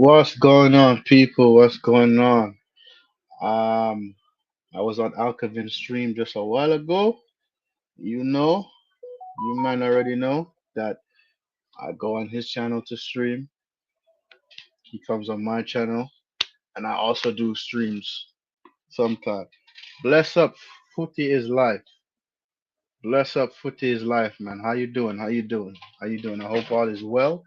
What's going on, people? What's going on? Um, I was on Alkavin stream just a while ago. You know, you might already know that I go on his channel to stream. He comes on my channel, and I also do streams sometimes. Bless up, Footy is life. Bless up, Footy is life, man. How you doing? How you doing? How you doing? I hope all is well.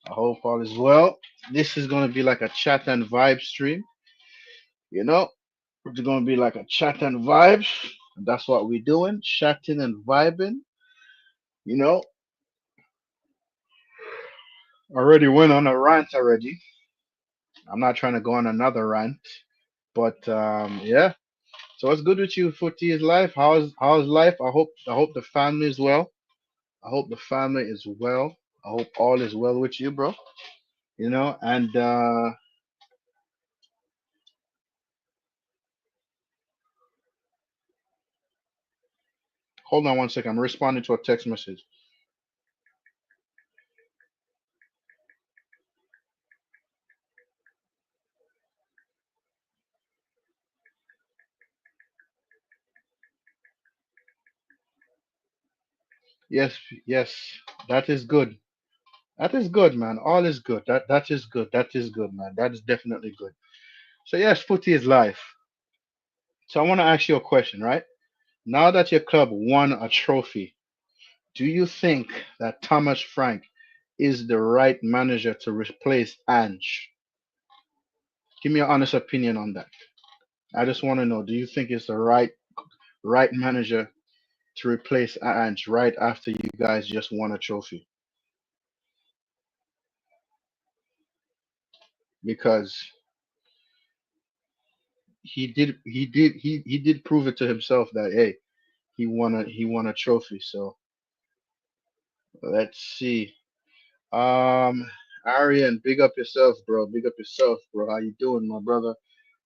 I hope all is well. This is gonna be like a chat and vibe stream. You know, it's gonna be like a chat and vibes. That's what we're doing, chatting and vibing. You know, already went on a rant already. I'm not trying to go on another rant, but yeah. So what's good with you, Footy? Is life? How's life? I hope the family is well. I hope the family is well. I hope all is well with you, bro. You know, and hold on one second. I'm responding to a text message. Yes, yes, that is good. That is good, man. All is good. That is good. That is good, man. That is definitely good. So yes, footy is life. So I want to ask you a question, right? Now that your club won a trophy, do you think that Thomas Frank is the right manager to replace Ange? Give me your honest opinion on that. I just want to know, do you think it's the right manager to replace Ange right after you guys just won a trophy? Because he did prove it to himself that hey, he won a trophy. So let's see. Arian, big up yourself, bro. Big up yourself, bro. How you doing, my brother?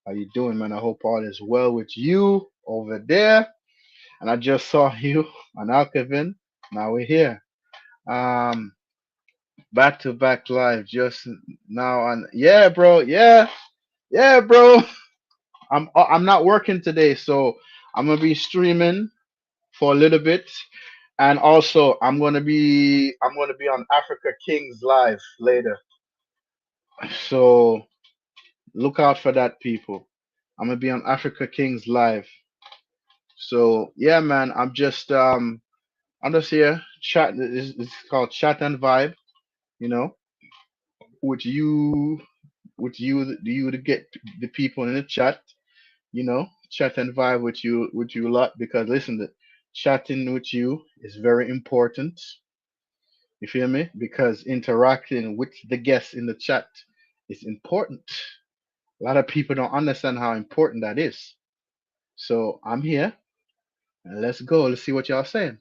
How you doing, man? I hope all is well with you over there. And I just saw you on Alkevin. Now we're here. Um, back to back live just now on. Yeah, bro. Yeah, yeah, bro. I'm not working today, so I'm gonna be streaming for a little bit, and also I'm gonna be on Africa Kings live later. So look out for that, people. I'm gonna be on Africa Kings live. So yeah, man, I'm just here chat. It's called chat and vibe. You know, with you, with you to get the people in the chat. You know, chat and vibe with you a lot because listen, chatting with you is very important. You feel me? Because interacting with the guests in the chat is important. A lot of people don't understand how important that is. So I'm here and let's go. Let's see what y'all saying.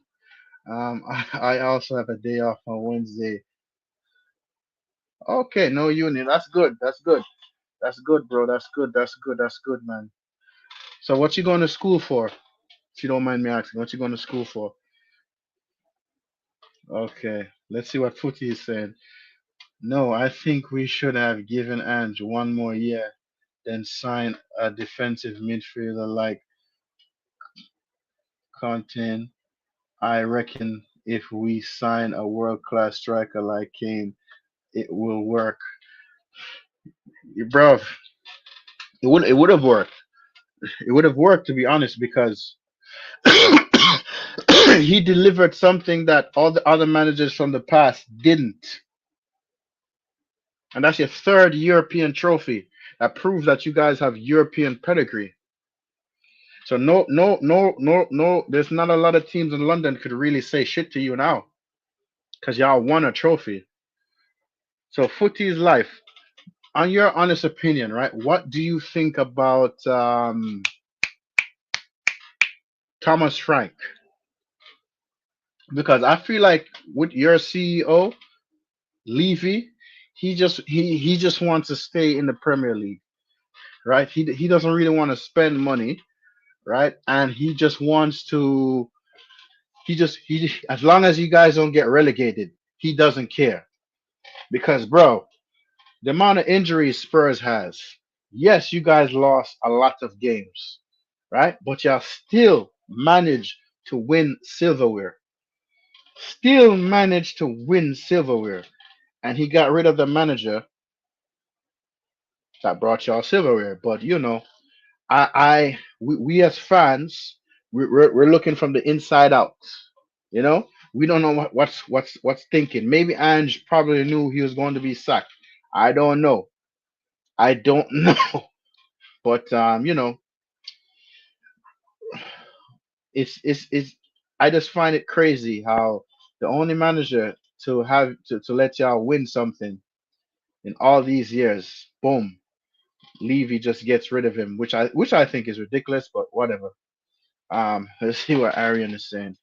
I also have a day off on Wednesday. Okay, no union. That's good. That's good. That's good, bro. That's good. That's good. That's good, man. So what you going to school for? If you don't mind me asking, what you going to school for? Okay, let's see what Footy is saying. No, I think we should have given Ange one more year, then sign a defensive midfielder like Conte. I reckon if we sign a world class striker like Kane, it will work. Bro, it would have worked. It would have worked to be honest because he delivered something that all the other managers from the past didn't. And that's your third European trophy. That proves that you guys have European pedigree. So no, there's not a lot of teams in London could really say shit to you now because y'all won a trophy. So footy is life. On your honest opinion, right? What do you think about Thomas Frank? Because I feel like with your CEO Levy, he just wants to stay in the Premier League, right? He doesn't really want to spend money, right? And he just wants to he as long as you guys don't get relegated, he doesn't care. Because bro, the amount of injuries Spurs has. Yes, you guys lost a lot of games, right? But y'all still managed to win silverware. Still managed to win silverware. And he got rid of the manager that brought y'all silverware. But we as fans, we're looking from the inside out. You know, we don't know what's thinking. Maybe Ange probably knew he was going to be sacked. I don't know. I don't know. But it's. I just find it crazy how the only manager to let y'all win something in all these years, boom, Levy just gets rid of him, which I think is ridiculous, but whatever. Let's see what Arian is saying.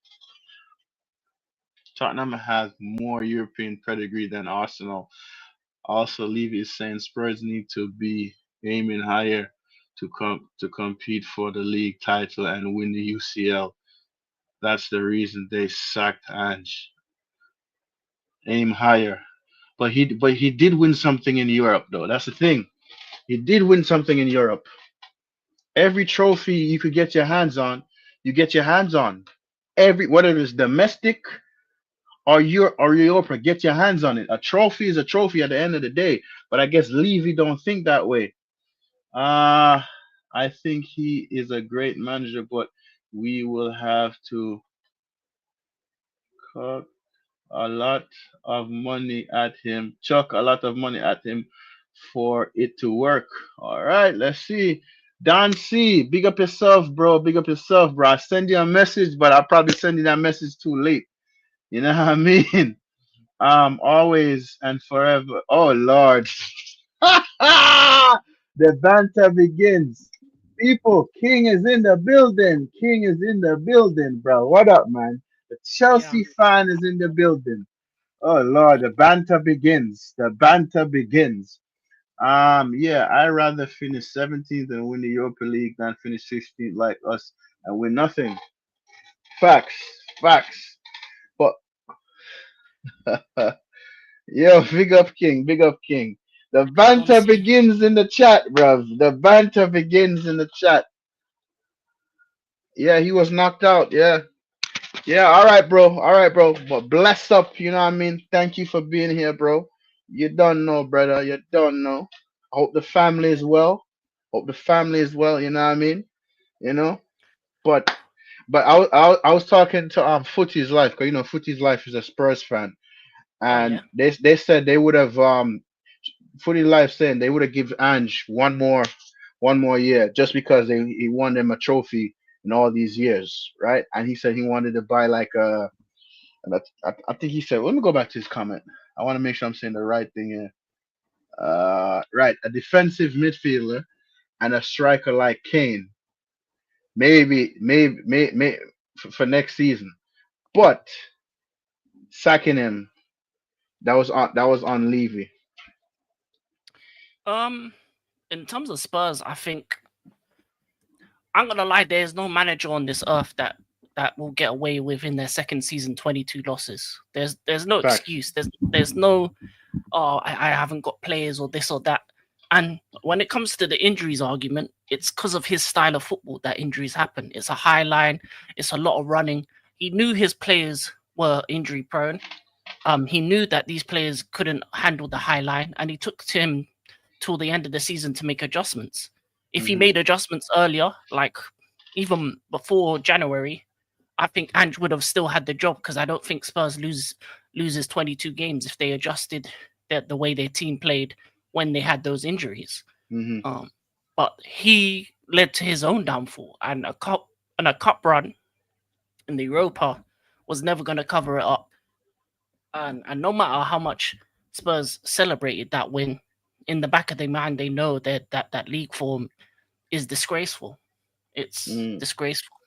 Tottenham has more European pedigree than Arsenal. Also, Levy is saying Spurs need to be aiming higher to compete for the league title and win the UCL. That's the reason they sacked Ange. Aim higher, but he did win something in Europe though. That's the thing. He did win something in Europe. Every trophy you could get your hands on, you get your hands on. Every whether it's domestic or Europa, get your hands on it. A trophy is a trophy at the end of the day. But I guess Levy don't think that way. Uh I think he is a great manager, but we will have to cut a lot of money at him, chuck a lot of money at him for it to work. All right, let's see. Don C, big up yourself, bro. Big up yourself, bro. I send you a message, but I'll probably send you that message too late. You know what I mean? Always and forever. Oh Lord. The banter begins. People, King is in the building. King is in the building, bro. What up, man? The Yeah. Chelsea fan is in the building. Oh Lord, the banter begins. The banter begins. Yeah, I rather finish 17th and win the Europa League than finish 15th like us and win nothing. Facts, facts. But yo, big up King. The Don't banter see. begins in the chat, bruv. The banter begins in the chat. Yeah, he was knocked out. Yeah. Yeah, all right, bro. All right, bro. But bless up, you know what I mean? Thank you for being here, bro. You don't know, brother. You don't know. I hope the family is well. Hope the family is well, you know what I mean? You know? But I was talking to Footy's Life, because Footy's Life is a Spurs fan. Oh And yeah. they said they would have Footy Life saying they would have give Ange one more year just because he won them a trophy in all these years, right? And he said he wanted to buy like and I think he said, let me go back to his comment. I want to make sure I'm saying the right thing here. Right, a defensive midfielder and a striker like Kane, maybe for next season. But sacking him, that was on Levy. Um, in terms of Spurs, I think I'm gonna lie. There's no manager on this earth that will get away with in their second season 22 losses. There's no Facts. excuse. There's no I haven't got players or this or that. And when it comes to the injuries argument, it's because of his style of football that injuries happen. It's a high line. It's a lot of running. He knew his players were injury prone. He knew that these players couldn't handle the high line, and he took to him till the end of the season to make adjustments. If he Hmm. made adjustments earlier, like even before January, I think Ange would have still had the job because I don't think Spurs loses 22 games if they adjusted the way their team played when they had those injuries. Hmm. Um, but he led to his own downfall, and a cup run in the Europa was never going to cover it up. And no matter how much Spurs celebrated that win, in the back of their mind they know that league form is disgraceful. It's Hmm. disgraceful.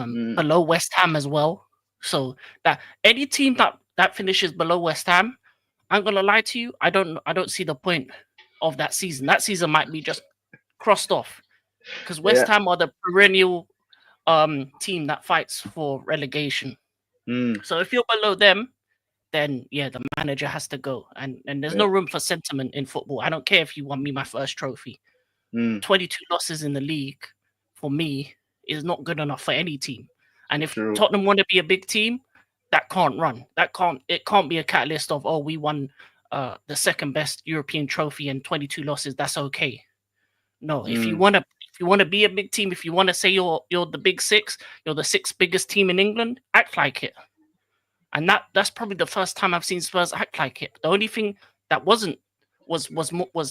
Hmm. Below West Ham as well. So that any team that finishes below West Ham, I'm gonna lie to you, I don't see the point of that season. That season might be just crossed off because West Yeah. Ham are the perennial team that fights for relegation. Mm. So if you're below them, then yeah, the manager has to go. And there's Yeah. no room for sentiment in football. I don't care if you won me my first trophy. Mm, 22 losses in the league for me is not good enough for any team. And if true. Tottenham want to be a big team, that can't run. It can't be a catalyst of, oh, we won the second best European trophy and 22 losses. That's okay. No, Mm, if you want to be a big team, if you want to say you're the big six, you're the sixth biggest team in England, act like it. And that's probably the first time I've seen Spurs act like it. The only thing that wasn't was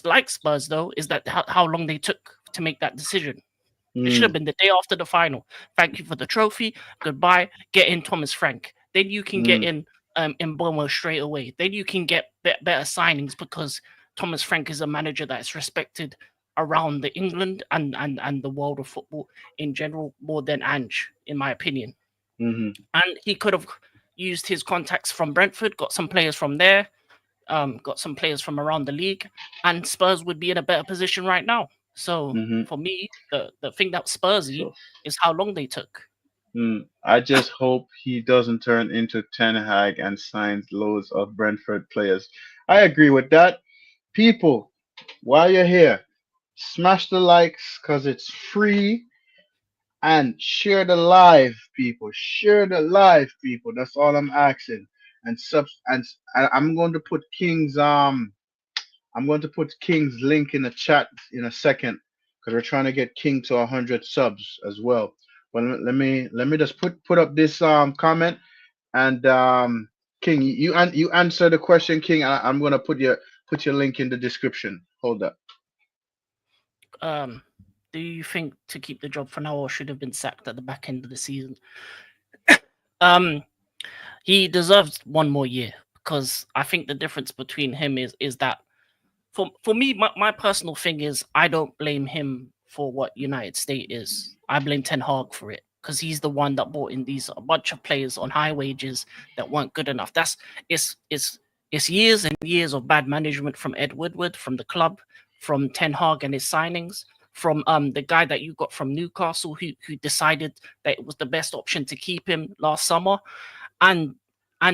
like Spurs though is that how long they took to make that decision. It should have mm, been the day after the final. Thank you for the trophy. Goodbye. Get in Thomas Frank. Then you can get mm, in Mbomo straight away. Then you can get better signings because Thomas Frank is a manager that is respected around the England and the world of football in general more than Ange, in my opinion. mm, And he could have used his contacts from Brentford, got some players from there, got some players from around the league, and Spurs would be in a better position right now. So mm. for me, the thing that's Spursy So, is how long they took. I just hope he doesn't turn into Ten Hag and signs loads of Brentford players. I agree with that. People, while you're here, smash the likes because it's free and share the live, people. Share the live, people. That's all I'm asking. And I'm going to put King's link in the chat in a second because we're trying to get King to 100 subs as well. But let me just put up this comment and King, you answer the question, King. I'm gonna put your link in the description. Hold up. Um, do you think to keep the job for now or should have been sacked at the back end of the season? Um, he deserves one more year because I think the difference between him is that for me, my personal thing is I don't blame him for what United State is. I blame Ten Hag for it because he's the one that brought in these a bunch of players on high wages that weren't good enough. It's years and years of bad management from Ed Woodward, from the club, from Ten Hag and his signings, from the guy that you got from Newcastle who decided that it was the best option to keep him last summer, and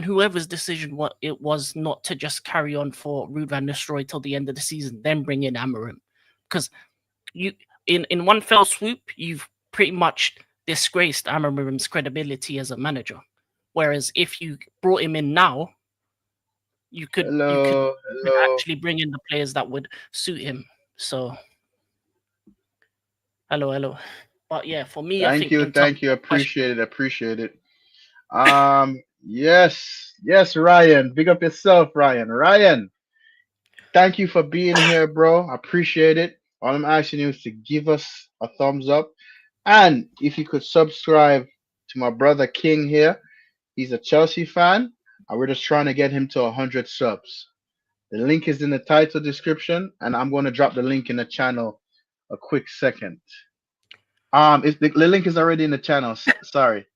whoever's decision what it was not to just carry on for Ruud van Nistelrooy till the end of the season, then bring in Amarim, because you in one fell swoop you've pretty much disgraced Amarim's credibility as a manager. Whereas if you brought him in now, you could Hello. actually bring in the players that would suit him. So hello. But yeah, for me, I think in terms Thank of you. question, Appreciate it. Yes, Ryan. Big up yourself, Ryan. Ryan, thank you for being here, bro. I appreciate it. All I'm asking you is to give us a thumbs up, and if you could subscribe to my brother King here. He's a Chelsea fan, and we're just trying to get him to 100 subs. The link is in the title description, and I'm going to drop the link in the channel a quick second. The link is already in the channel. Sorry.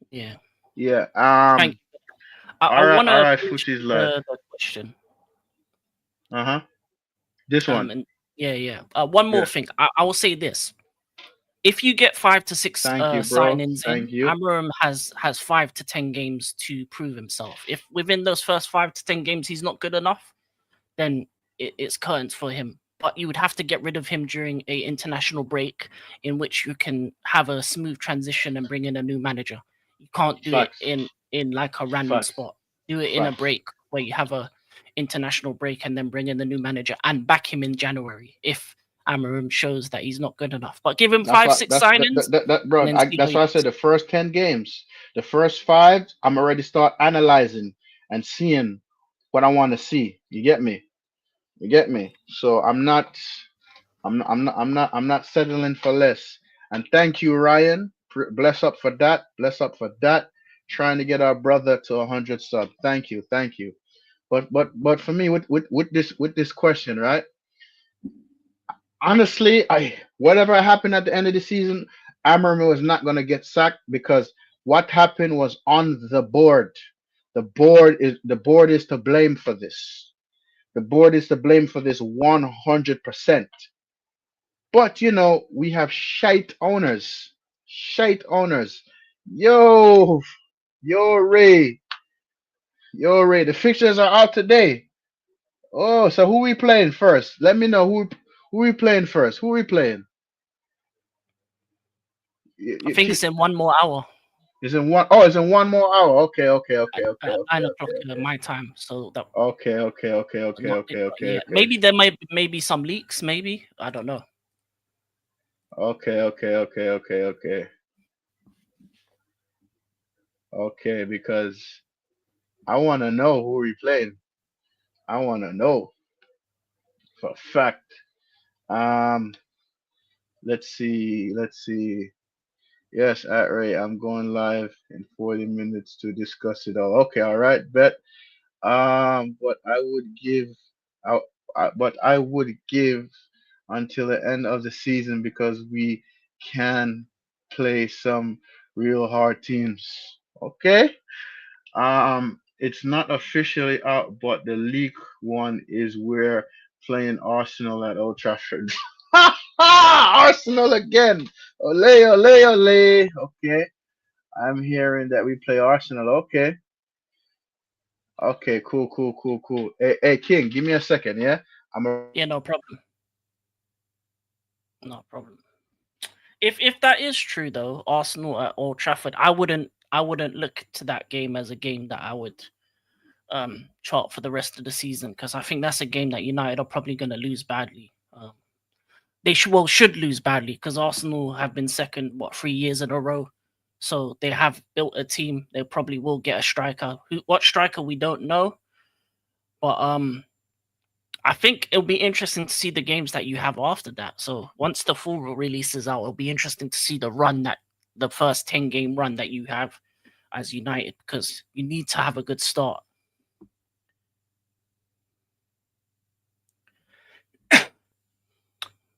yeah. Yeah. Thank you. I All right. want All to right. finish Footy's live. the question. Uh-huh. This one. And yeah. One more Yeah. thing. I will say this: if you get 5 to 6 Thank you, bro. signings in, Thank you. Amarim has 5 to 10 games to prove himself. If within those first 5 to 10 games he's not good enough, then it's curtains for him. But you would have to get rid of him during a international break in which you can have a smooth transition and bring in a new manager. You can't do it Facts. in like a random Facts. spot. Do it in a Facts. break where you have a international break and then bring in the new manager and back him in January if Amarim shows that he's not good enough. But give him That's five, why. six signings Bro. and then see how That's he why I said does. the first 10 games, the first five, I'm already start analyzing and seeing what I want to see. You get me? You get me? So I'm not settling for less. And thank you, Ryan. Bless up for that. Bless up for that. Trying to get our brother to 100 subs. Thank you. But for me, with this question, right? Honestly, I whatever happened at the end of the season, Amarim was not gonna get sacked because what happened was on the board. The board is to blame for this. The board is to blame for this 100%. But we have shite owners. Shite owners. Yo, Yo, Ray. Yo, Ray. The fixtures are out today. Oh, so who we playing first? Let me know who we playing first. Who we playing? I think it's in 1 more hour It's in one. Oh, it's in one more hour. Okay, okay, okay, okay, at okay, 9 o'clock okay, my time. So that okay, okay, okay, okay, not okay, okay, yeah. okay, Maybe there might maybe some leaks. Maybe I don't know. okay, okay, okay, okay, okay, okay. Because I want to know who we playing. I want to know for a fact. Um, let's see, let's see. Yes, at Ray, I'm going live in 40 minutes to discuss it all. Okay, all right, bet. But I would give, I, but I would give until the end of the season because we can play some real hard teams. Okay. It's not officially out, but the leak one is we're playing Arsenal at Old Trafford. Arsenal again. Ole, ole, ole. Okay. I'm hearing that we play Arsenal. Okay. Okay, cool, cool, cool, cool. Hey, King, give me a second, yeah? I'm a Yeah, no problem. No problem. If that is true though, Arsenal at Old Trafford, I wouldn't look to that game as a game that I would chart for the rest of the season because I think that's a game that United are probably going to lose badly. They should lose badly because Arsenal have been second 3 years in a row, so they have built a team. They probably will get a striker. What striker we don't know, but I think it'll be interesting to see the games that you have after that. So once the full release is out, it'll be interesting to see the first 10 game run that you have as United because you need to have a good start.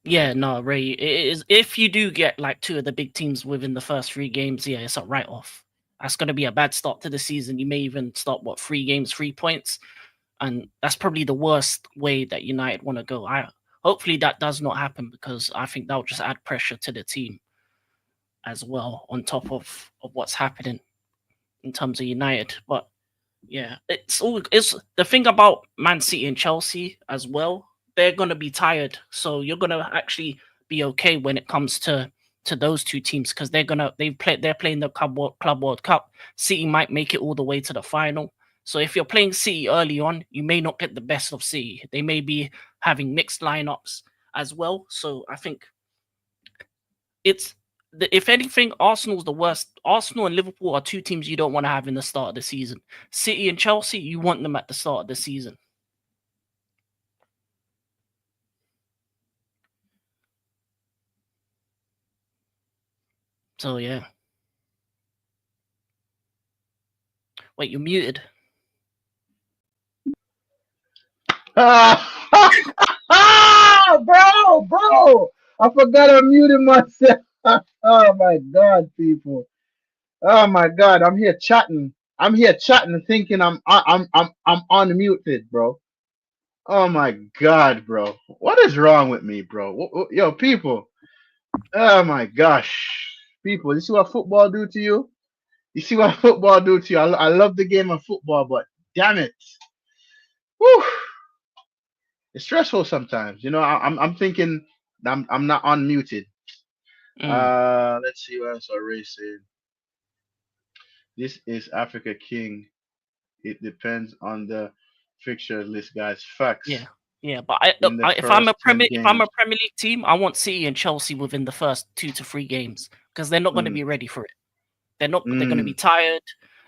Yeah, no, Ray. It is if you do get like two of the big teams within the first 3 games, yeah, it's a write off. That's going to be a bad start to the season. You may even start 3 games, 3 points, and that's probably the worst way that United want to go. I hopefully that does not happen because I think that will just add pressure to the team as well on top of what's happening in terms of United. But yeah, it's the thing about Man City and Chelsea as well. They're gonna be tired, so you're gonna actually be okay when it comes to those two teams because they're playing the Club World Cup. City might make it all the way to the final. So if you're playing City early on, you may not get the best of City. They may be having mixed lineups as well. So I think it's if anything, Arsenal's the worst. Arsenal and Liverpool are two teams you don't want to have in the start of the season. City and Chelsea, you want them at the start of the season. So yeah. Wait, you're muted. bro. I forgot I muted myself. Oh my god, people. Oh my god, I'm here chatting. I'm here chatting, thinking I'm unmuted, bro. Oh my god, bro. What is wrong with me, bro? Yo, people. Oh my gosh, people. You see what football do to you? You see what football do to you? I love the game of football, but damn it, whew, it's stressful sometimes. You know, I'm thinking I'm not unmuted. Let's see what else I racing. This is Africa King. It depends on the fixture list, guys. Yeah, Facts. yeah. But In the if I'm a first 10 Premier League team, I want City and Chelsea within the first 2 to 3 games because they're not going to Mm, be ready for it. They're going to be mm, tired.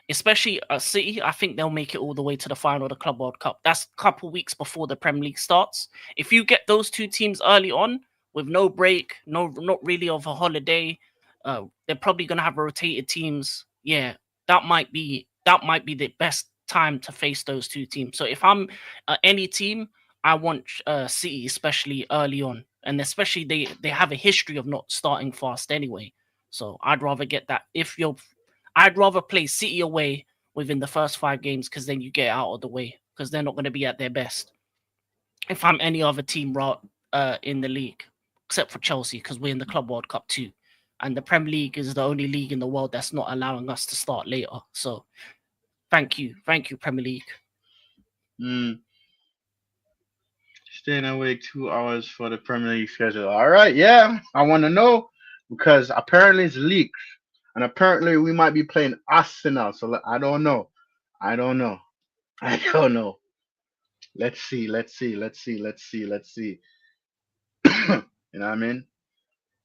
Especially City, I think they'll make it all the way to the final of the Club World Cup. That's a couple weeks before the Premier League starts. If you get those two teams early on with no break, not really of a holiday, they're probably gonna have rotated teams. Yeah, that might be the best time to face those two teams. So if I'm any team, I want City, especially early on, and especially they have a history of not starting fast anyway. So I'd rather get that. I'd rather play City away within the first 5 games because then you get out of the way because they're not going to be at their best. If I'm any other team in the league, except for Chelsea because we're in the Club World Cup too and the Premier League is the only league in the world that's not allowing us to start later. So thank you, Premier League. Mm. Staying awake 2 hours for the Premier League schedule. All right, yeah, I want to know because apparently it's leaked, and apparently we might be playing Arsenal. So I don't know. I don't know. I don't know. Let's see. Let's see. Let's see. Let's see. Let's see. You know what I mean?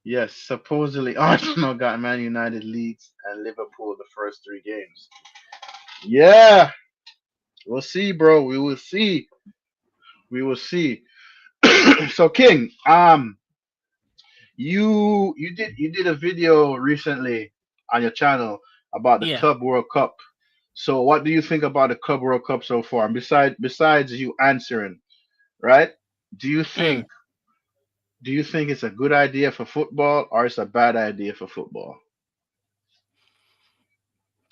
Yes, supposedly Arsenal got Man United, Leeds, and Liverpool the first 3 games. Yeah, we'll see, bro. We will see. We will see. So King, you did a video recently on your channel about the Yeah. Club World Cup. So what do you think about the Club World Cup so far? And besides you answering, right? Do you Mm. think do you think it's a good idea for football or it's a bad idea for football?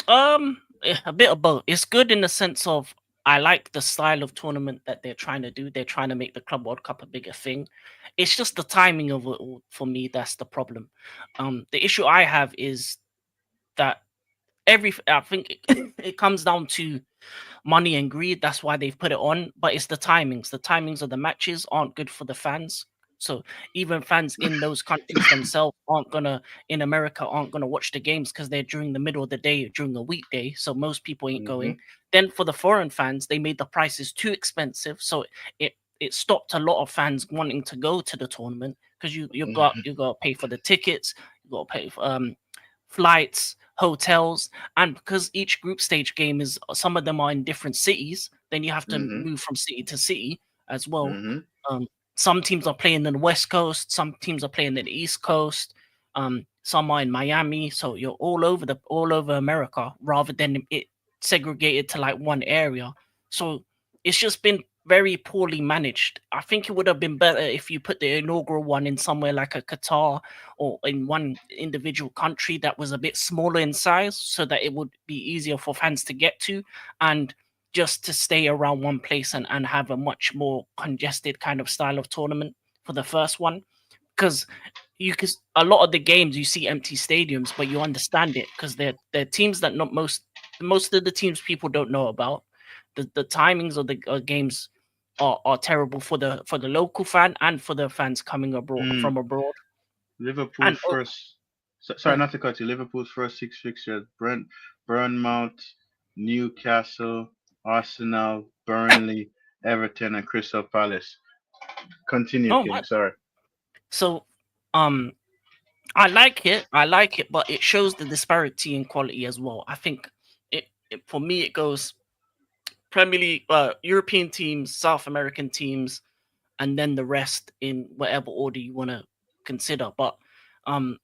A bit of both. It's good in the sense of I like the style of tournament that they're trying to do. They're trying to make the Club World Cup a bigger thing. It's just the timing of it all for me that's the problem. The issue I have is that I think it comes down to money and greed. That's why they've put it on. But it's the timings. The timings of the matches aren't good for the fans. So even fans in those countries themselves in America aren't gonna watch the games because they're during the middle of the day during a weekday. So most people ain't Hmm. going. Then for the foreign fans, they made the prices too expensive. So it stopped a lot of fans wanting to go to the tournament because you got to pay for the tickets, you got to pay for flights, hotels, and because each group stage game is some of them are in different cities, then you have to Hmm. move from city to city as well. Hmm. Um, some teams are playing in the West Coast, some teams are playing in the East Coast, some are in Miami, so you're all over America rather than it segregated to like one area. So it's just been very poorly managed. I think it would have been better if you put the inaugural one in somewhere like a Qatar or in one individual country that was a bit smaller in size so that it would be easier for fans to get to and just to stay around one place and have a much more congested kind of style of tournament for the first one because a lot of the games you see empty stadiums but you understand it because they're teams that not most of the teams people don't know about. The timings of the games are terrible for the local fan and for the fans coming abroad Mm. from abroad. Liverpool's And first. Sorry, mm, not to cut you. Liverpool's first 6 fixtures: Bournemouth, Newcastle, Arsenal, Burnley, Everton, and Crystal Palace. Continue, oh King. my, Sorry. so um I like it, but it shows the disparity in quality as well. I think it for me it goes Premier League, European teams, South American teams, and then the rest in whatever order you want to consider. But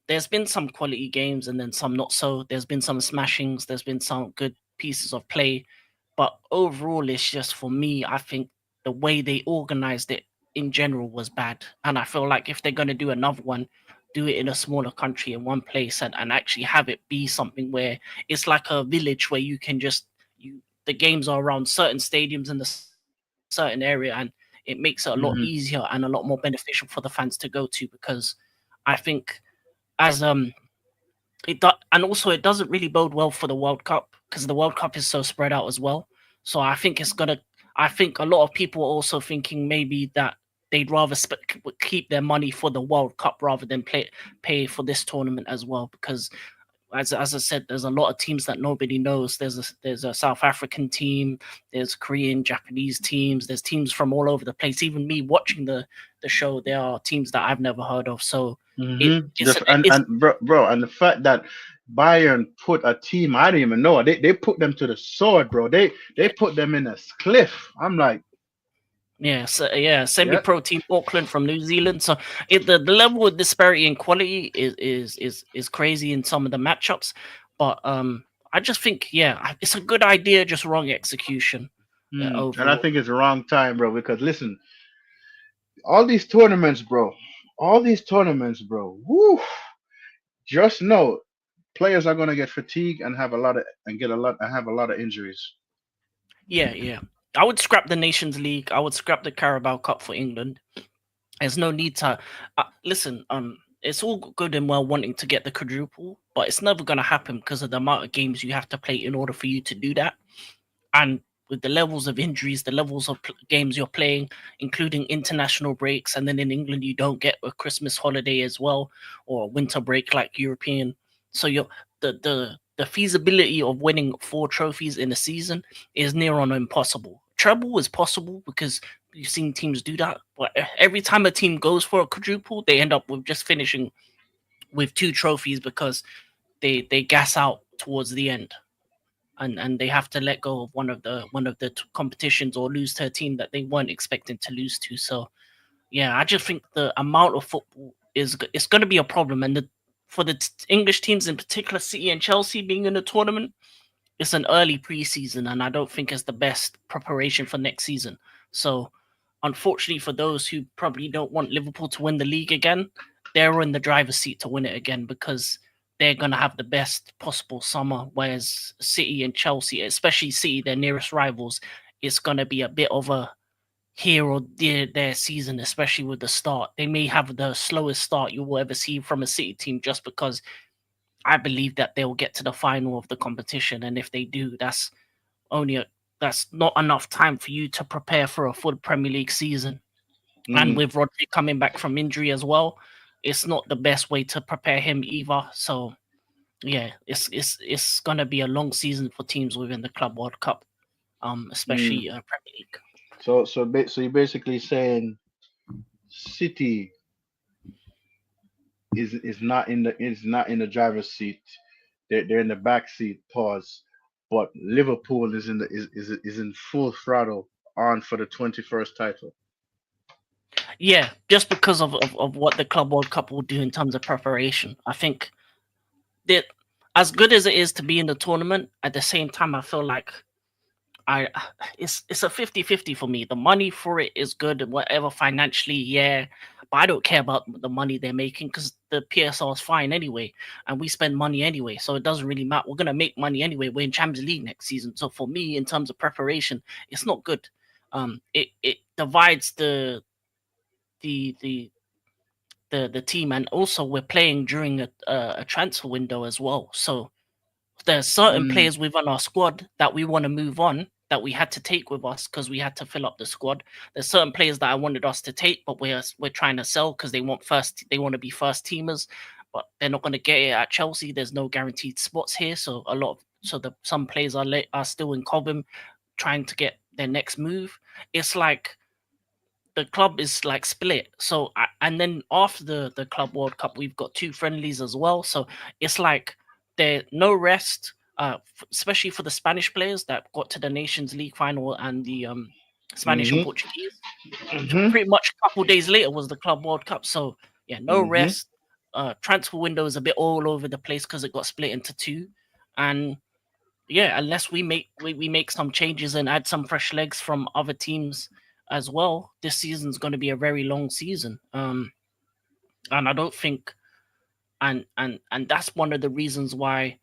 there's been some quality games and then some not so. There's been some smashings. There's been some good pieces of play, but overall, it's just for me. I think the way they organized it in general was bad, and I feel like if they're gonna do another one, do it in a smaller country in one place and actually have it be something where it's like a village where you can just you the games are around certain stadiums in the certain area and it makes it a lot easier and a Hmm. lot more beneficial for the fans to go to because I think as and also it doesn't really bode well for the World Cup because the World Cup is so spread out as well. So I think it's gonna. I think a lot of people are also thinking maybe that they'd rather keep their money for the World Cup rather than pay for this tournament as well because as I said, there's a lot of teams that nobody knows. There's a South African team, there's Korean, Japanese teams, there's teams from all over the place. Even me watching the show, there are teams that I've never heard of. So it Hmm. it's an it's And bro, and the fact that Bayern put a team, I didn't even know. They put them to the sword, bro. They yeah, put them in a cliff. I'm like, yeah, yeah. semi-pro team Auckland from New Zealand. So the level of disparity in quality is crazy in some of the matchups. But I just think it's a good idea, just wrong execution And I overall. think it's the wrong time, bro. Because listen, all these tournaments, bro. All these tournaments, bro. Woo, just know players are gonna get fatigued and have a lot of injuries. Yeah, yeah. I would scrap the Nations League. I would scrap the Carabao Cup for England. There's no need to listen. it's all good and well wanting to get the quadruple, but it's never going to happen because of the amount of games you have to play in order for you to do that. And with the levels of injuries, the levels of games you're playing, including international breaks, and then in England you don't get a Christmas holiday as well, or a winter break like European. So the feasibility of winning 4 trophies in a season is near on impossible. Treble is possible because you've seen teams do that, but every time a team goes for a quadruple, they end up with just finishing with 2 trophies because they gas out towards the end, and they have to let go of one of the competitions or lose to a team that they weren't expecting to lose to. So yeah, I just think the amount of football is it's going to be a problem, and for the English teams in particular, City and Chelsea being in the tournament, it's an early preseason, and I don't think it's the best preparation for next season. So unfortunately for those who probably don't want Liverpool to win the league again, they're in the driver's seat to win it again because they're going to have the best possible summer. Whereas City and Chelsea, especially City, their nearest rivals, it's going to be a bit of a here or there their season, especially with the start. They may have the slowest start you will ever see from a City team just because I believe that they will get to the final of the competition. And if they do, that's not enough time for you to prepare for a full Premier League season. And with Rodri coming back from injury as well, it's not the best way to prepare him either. So yeah, it's gonna be a long season for teams within the Club World Cup, especially Premier League. So you're basically saying City is not in the driver's seat. They're in the back seat. Pause. But Liverpool is in full throttle on for the 21st title. Yeah, just because of what the Club World Cup will do in terms of preparation. I think that as good as it is to be in the tournament, at the same time I feel like I it's a 50-50 for me. The money for it is good and whatever financially, yeah. But I don't care about the money they're making because the PSR is fine anyway, and we spend money anyway, so it doesn't really matter. We're gonna make money anyway. We're in Champions League next season, so for me, in terms of preparation, it's not good. It divides the the the team, and also we're playing during a transfer window as well. So there's certain players within our squad that we want to move on that we had to take with us because we had to fill up the squad. There's certain players that I wanted us to take, but we're trying to sell because they want to be first teamers, but they're not going to get it at Chelsea. There's no guaranteed spots here, so some players are still in Cobham trying to get their next move. It's like the club is like split. So and then after the Club World Cup, we've got 2 friendlies as well. So it's like there no rest, especially for the Spanish players that got to the Nations League final and the Spanish and Portuguese. Pretty much a couple days later was the Club World Cup. So yeah, no rest. Transfer window is a bit all over the place because it got split into 2, and yeah, unless we make some changes and add some fresh legs from other teams as well, this season's going to be a very long season. And I don't think, and that's one of the reasons why,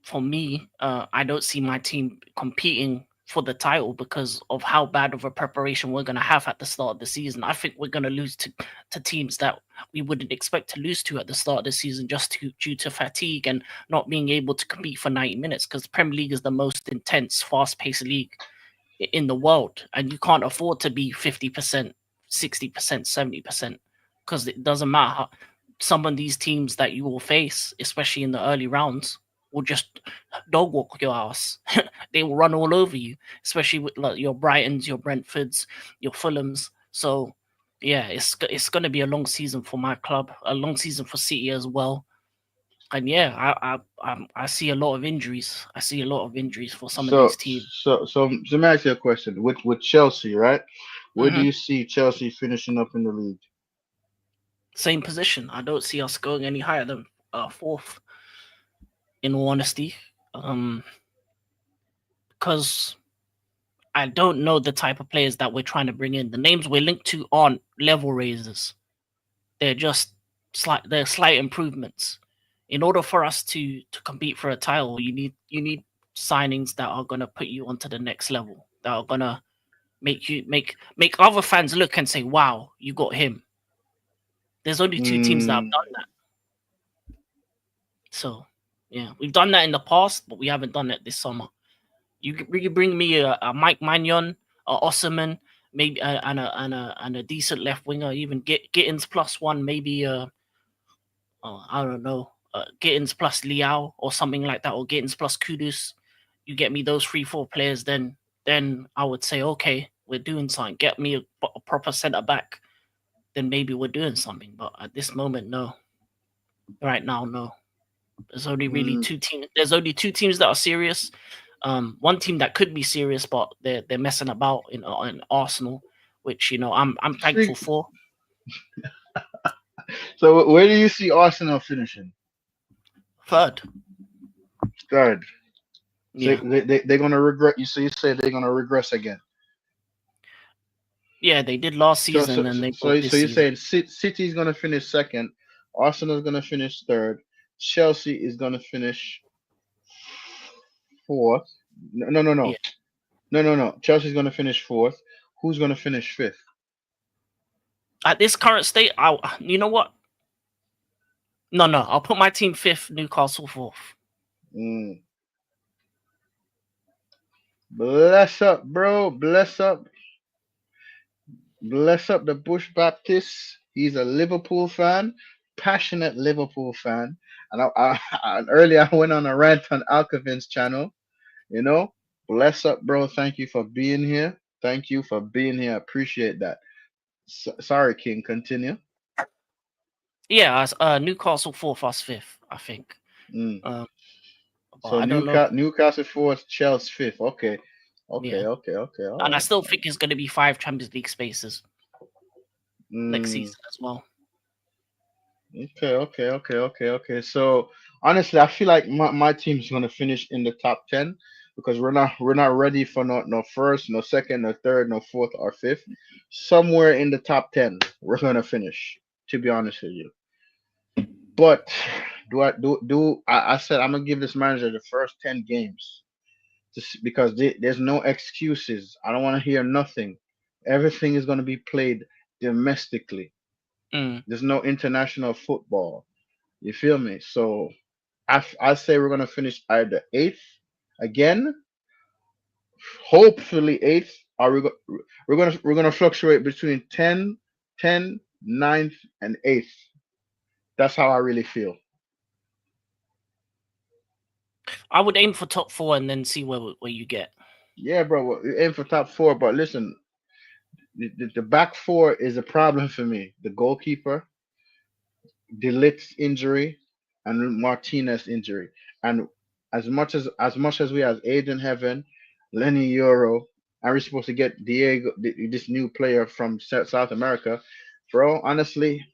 for me, I don't see my team competing for the title because of how bad of a preparation we're going to have at the start of the season. I think we're going to lose to teams that we wouldn't expect to lose to at the start of the season due to fatigue and not being able to compete for 90 minutes because the Premier League is the most intense, fast-paced league in the world, and you can't afford to be 50%, 60%, 70% because it doesn't matter. Some of these teams that you will face, especially in the early rounds, will just dog walk your ass. They will run all over you, especially with like your Brightons, your Brentfords, your Fulhams. So yeah, it's going to be a long season for my club, a long season for City as well. And yeah, I see a lot of injuries. I see a lot of injuries for some of these teams. So let me ask you a question. With Chelsea, right? Where do Mhm. you see Chelsea finishing up in the league? Same position. I don't see us going any higher than 4th, in all honesty. Because I don't know the type of players that we're trying to bring in. The names we're linked to aren't level raisers. They're just slight improvements. In order for us to compete for a title, you need signings that are gonna put you onto the next level. That are gonna make other fans look and say, "Wow, you got him." There's only 2 teams that have done that. So, yeah, we've done that in the past, but we haven't done it this summer. You can bring me a Mike Magnon, a Osserman, maybe and a decent left winger, even Gittins +1, maybe I don't know, Gittins plus Liao or something like that, or Gittins plus Kudus. You get me those 3-4 players, then I would say, okay, we're doing something. Get me a proper centre back, then maybe we're doing something. But at this moment, no. Right now, no. There's only really 2 teams. There's only 2 teams that are serious. One team that could be serious, but they're messing about in Arsenal, which I'm thankful for. So where do you see Arsenal finishing? Third. So Yeah. they're gonna regret. So you say they're gonna regress again? Yeah, they did last season, and they so this you're season. saying City's gonna finish second, Arsenal's gonna finish third, Chelsea is gonna finish fourth. No. Yeah. No. Chelsea's gonna finish fourth. Who's gonna finish fifth? At this current state, you know what? No, I'll put my team fifth, Newcastle fourth. Bless up, bro. Bless up. Bless up the Bush Baptist. He's a Liverpool fan, passionate Liverpool fan. And earlier I went on a rant on Alcavin's channel. Bless up, bro. Thank you for being here. Thank you for being here. Appreciate that. Sorry, King. Continue. Yeah, Newcastle fourth, us fifth, I think. So I don't know. Newcastle fourth, Chelsea fifth. Okay. Yeah. Okay. And I still think it's going to be 5 Champions League spaces next season as well. Okay. So honestly, I feel like my team's gonna finish in the top 10 because we're not ready for no first, no second, no third, no fourth or fifth. Somewhere in the top 10, we're gonna finish. To be honest with you, but I said I'm gonna give this manager the first 10 games, because there's no excuses. I don't want to hear nothing. Everything is gonna be played domestically. There's no international football. You feel me? So I say we're gonna finish either eighth again, hopefully eighth, or we're gonna fluctuate between 10, 9th, and eighth. That's how I really feel. I would aim for top 4 and then see where you get. Yeah, bro. Aim for top 4, but listen, the back 4 is a problem for me. The goalkeeper, De Ligt's injury, and Martinez injury. And as much as we have Aiden Heaven, Lenny Euro, and we're supposed to get Diego, this new player from South America, bro. Honestly,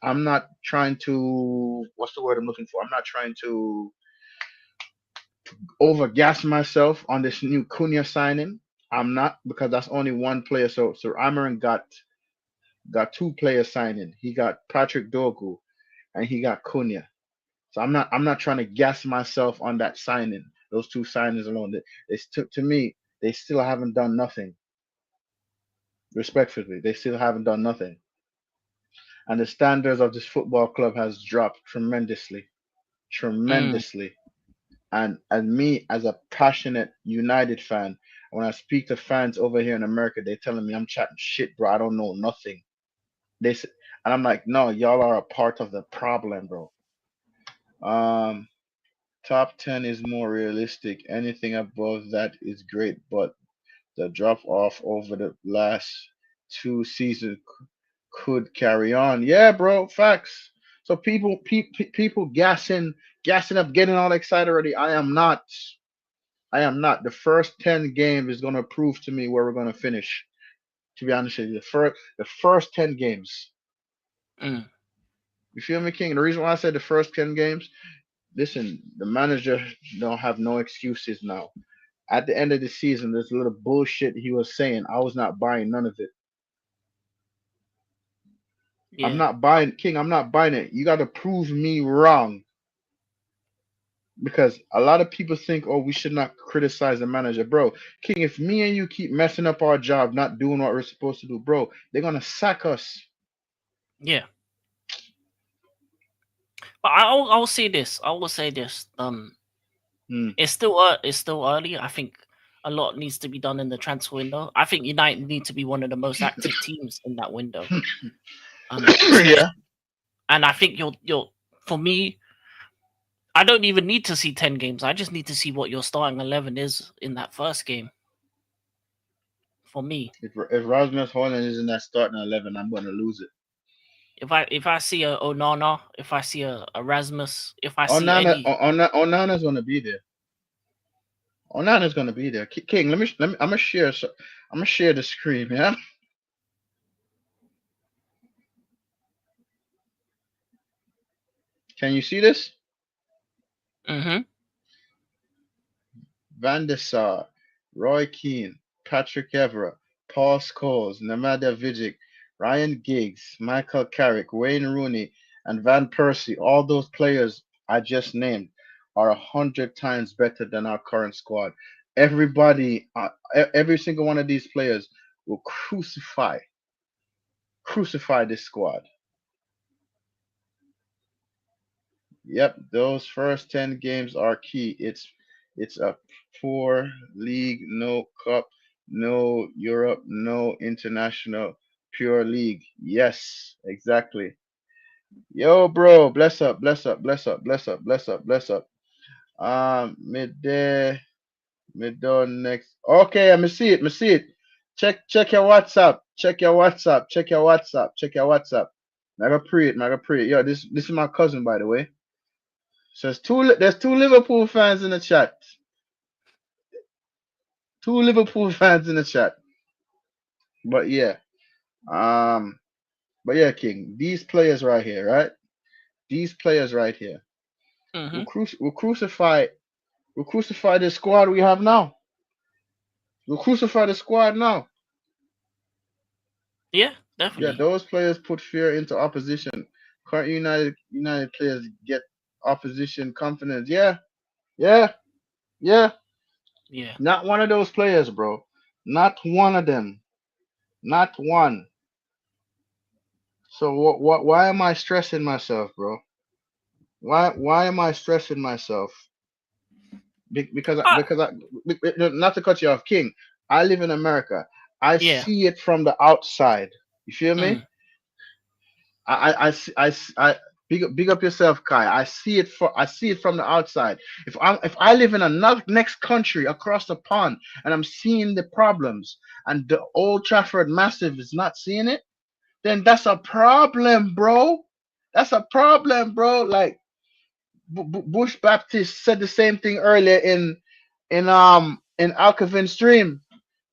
I'm not trying to. What's the word I'm looking for? I'm not trying to overgas myself on this new Cunha signing. I'm not, because that's only one player. So Amarin got 2 players signing. He got Patrick Dorgu and he got Cunha. So I'm not trying to gas myself on that signing. Those 2 signings alone, to me, they still haven't done nothing. Respectfully, they still haven't done nothing. And the standards of this football club has dropped tremendously, tremendously. And me, as a passionate United fan, when I speak to fans over here in America, they're telling me I'm chatting shit, bro. I don't know nothing. And I'm like, no, y'all are a part of the problem, bro. Top 10 is more realistic. Anything above that is great, but the drop off over the last 2 seasons could carry on. Yeah, bro, facts. So people gassing up, getting all excited already. I am not. The first 10 games is gonna prove to me where we're gonna finish. To be honest with you, the first 10 games. You feel me, King? The reason why I said the first 10 games, listen, the manager don't have no excuses now. At the end of the season, this little bullshit he was saying, I was not buying none of it. Yeah. I'm not buying, King. I'm not buying it. You got to prove me wrong. Because a lot of people think, oh, we should not criticize the manager, bro. King, if me and you keep messing up our job, not doing what we're supposed to do, bro, they're gonna sack us. Yeah, but I'll say this. I will say this. Mm. It's still early. I think a lot needs to be done in the transfer window. I think United need to be one of the most active teams in that window. Yeah. Especially, and I think you're for me. I don't even need to see 10 games. I just need to see what your starting 11 is in that first game. For me, If Rasmus Holland is in that starting 11, I'm gonna lose it. if I see a Onana, if I see a Erasmus, if I see any, Onana's gonna be there. Onana's gonna be there. King, let me. I'm gonna share. I'm gonna share the screen, yeah. Can you see this? mm-hmm, Van der Sar, Roy Keane, Patrick Evra, Paul Scholes, Nemanja Vidic, Ryan Giggs, Michael Carrick, Wayne Rooney, and Van Persie, all those players I just named are 100 times better than our current squad. Everybody, every single one of these players will crucify this squad. Yep, those first 10 games are key. It's a poor league, no cup, no Europe, no international, pure league. Yes, exactly. Yo, bro, bless up, bless up, bless up, bless up, bless up, bless up. Midday, midday next. Okay, I me see it, me see it. Check your WhatsApp, check your WhatsApp, check your WhatsApp, check your WhatsApp. Mega pray it, mega pray it. Yo, this is my cousin, by the way. So there's two Liverpool fans in the chat. Two Liverpool fans in the chat. But yeah, um, but yeah, King. These players right here, right? These players right here mm-hmm, will crucify the squad we have now. We'll crucify the squad now. yeah, Yeah, definitely, those players put fear into opposition. Current United players get opposition confidence. Yeah, yeah, yeah. yeah. Not one of those players, bro. Not one of them. Not one. So why am I stressing myself, bro? Why am I stressing myself? Ah, Because not to cut you off, King. I live in America. I yeah, see it from the outside. You feel me? mm, I big up yourself, Kai. I see it from the outside. If I live in another next country across the pond and I'm seeing the problems and the Old Trafford Massive is not seeing it, then that's a problem, bro. That's a problem, bro. Like Bush Baptist said the same thing earlier in Alcavan Stream.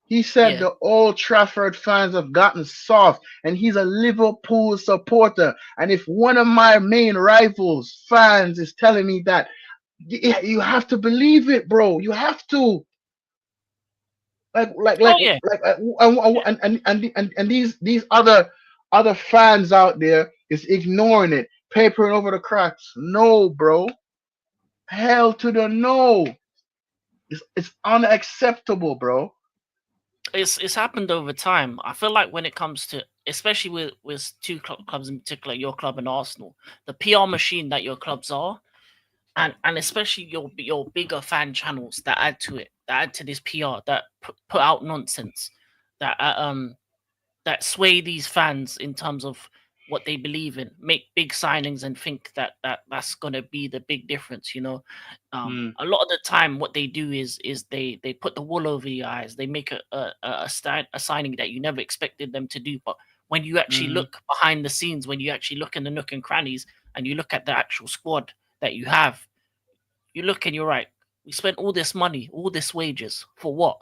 He said yeah. the Old Trafford fans have gotten soft, and he's a Liverpool supporter. And if one of my main rivals fans is telling me that, you have to believe it, bro. You have to like like Oh like yeah, like yeah. and these other fans out there is ignoring it, papering over the cracks. No, bro. Hell to the no. It's unacceptable, bro. It's happened over time. I feel like when it comes to, especially with two clubs in particular, your club and Arsenal, the PR machine that your clubs are, and especially your bigger fan channels that add to it, that add to this PR, that put out nonsense, that that sway these fans in terms of what they believe in, make big signings and think that's gonna be the big difference. Mm, A lot of the time, what they do is they put the wool over your eyes. They make a signing that you never expected them to do. But when you actually hmm look behind the scenes, when you actually look in the nook and crannies, and you look at the actual squad that you have, you look and you're right. We spent all this money, all this wages for what?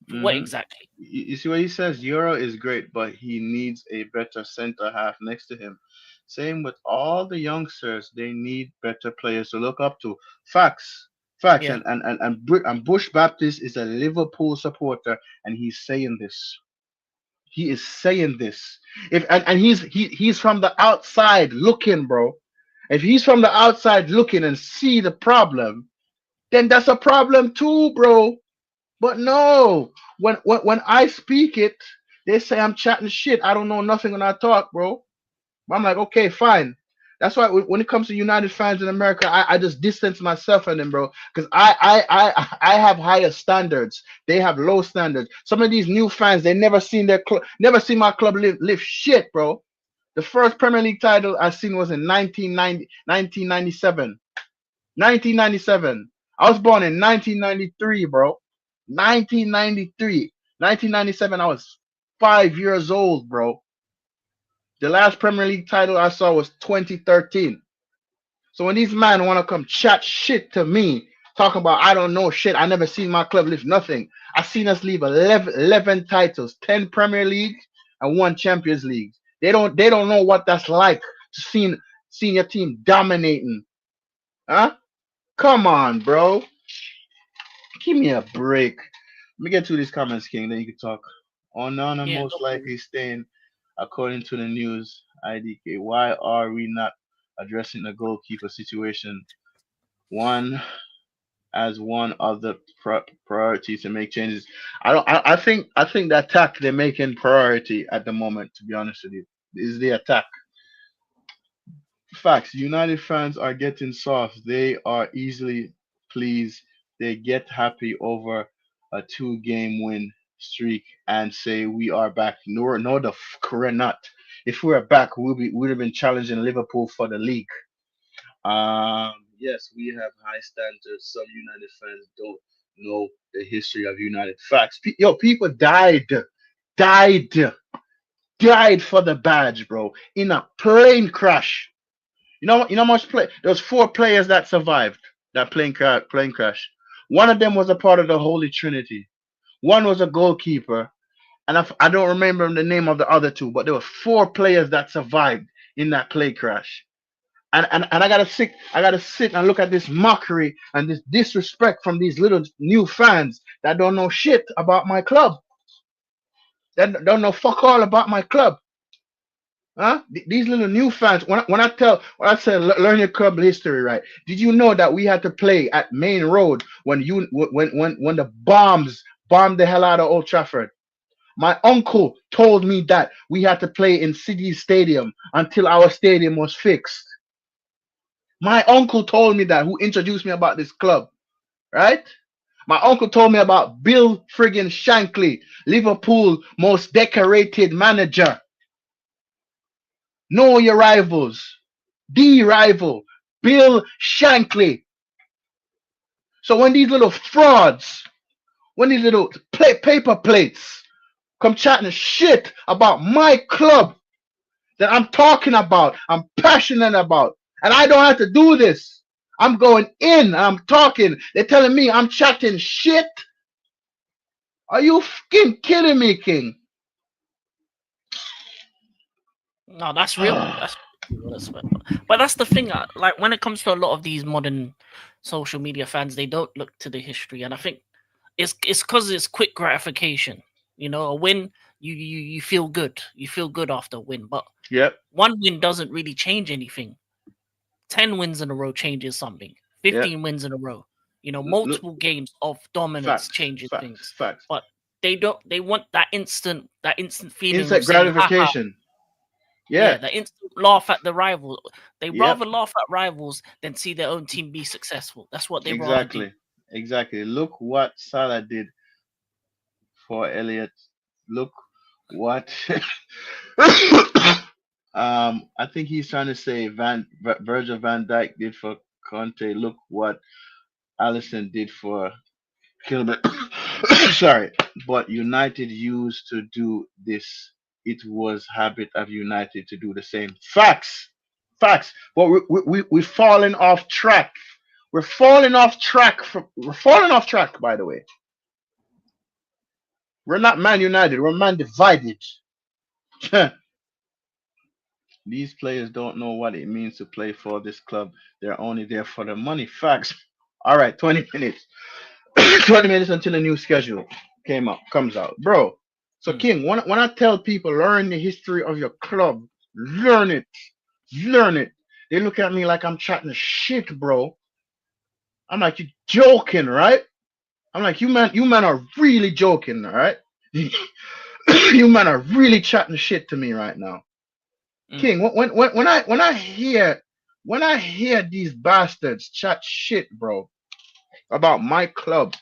For what hmm exactly? You see what he says? Euro is great, but he needs a better center half next to him. Same with all the youngsters. They need better players to look up to. Facts. Facts. Yeah. And Bush Baptist is a Liverpool supporter, and he's saying this. He is saying this. If and he's from the outside looking, bro. If he's from the outside looking and see the problem, then that's a problem too, bro. But no, when I speak it, they say I'm chatting shit. I don't know nothing when I talk, bro. I'm like, okay, fine. That's why when it comes to United fans in America, I just distance myself from them, bro. Because I have higher standards. They have low standards. Some of these new fans, they never seen their club, never seen my club live shit, bro. The first Premier League title I seen was in 1997. 1997. I was born in 1993, bro. 1993. 1997, I was 5 years old, bro. The last Premier League title I saw was 2013. So when these men want to come chat shit to me, talk about I don't know shit, I never seen my club lift nothing. I seen us leave 11 titles, 10 Premier League and 1 Champions League. They don't know what that's like to seeing your team dominating. Huh? Come on, bro. Give me a break. Let me get to these comments, King, then you can talk. Onana Yeah, most likely staying according to the news. IDK. Why are we not addressing the goalkeeper situation? One as one of the priorities to make changes. I don't. I think the attack they're making priority at the moment. To be honest with you, is the attack. Facts. United fans are getting soft. They are easily pleased. They get happy over a 2 game win streak and say we are back. No, we're not. If we were back, would have been challenging Liverpool for the league. Yes, we have high standards. Some United fans don't know the history of United. Facts. People died, died for the badge, bro, in a plane crash. You know how much play. There was 4 players that survived that plane crash. One of them was a part of the Holy Trinity. One was a goalkeeper, and I don't remember the name of the other two, but there were 4 players that survived in that plane crash. And I gotta sit and look at this mockery and this disrespect from these little new fans that don't know shit about my club. That don't know fuck all about my club. Huh? These little new fans. When I say learn your club history, right? Did you know that we had to play at Main Road when the bombs bombed the hell out of Old Trafford? My uncle told me that we had to play in City Stadium until our stadium was fixed. My uncle told me that, who introduced me about this club, right? My uncle told me about Bill friggin' Shankly, Liverpool most decorated manager. Know your rivals. The rival, Bill Shankly. So when these little frauds, when these little paper plates come chatting shit about my club that I'm talking about, I'm passionate about, and I don't have to do this. I'm going in, I'm talking. They're telling me I'm chatting shit. Are you fucking kidding me, King? no, that's real. That's honest, man. But that's the thing. Like when it comes to a lot of these modern social media fans, they don't look to the history, and I think it's because it's quick gratification. You know, a win, you feel good. You feel good after a win, but Yep. one win doesn't really change anything. 10 wins in a row changes something. Yep. 15 wins in a row. You know, Look, multiple games of dominance facts, changes facts, things. facts. But they don't. They want that instant feeling Instant of saying, "Haha." gratification. Yeah, Yeah. the instant laugh at the rival. They Yep. rather laugh at rivals than see their own team be successful. That's what they rather do. Exactly. Exactly. Look what Salah did for Elliot. Look what I think he's trying to say Virgil van Dijk did for Conte. Look what Allison did for Kilbert. Sorry, but United used to do this. It was habit of United to do the same. Facts, facts. But we're falling off track. We're falling off track. We're falling off track. By the way, we're not Man United. We're Man divided. These players don't know what it means to play for this club. They're only there for the money. Facts. All right, 20 minutes. 20 minutes until the new schedule comes out. Bro. So Mm. King, when I tell people learn the history of your club, learn it. Learn it. They look at me like I'm chatting shit, bro. I'm like, you joking, right? I'm like, you man are really joking, all right? You man are really chatting shit to me right now. Mm. King, when I hear these bastards chat shit, bro, about my club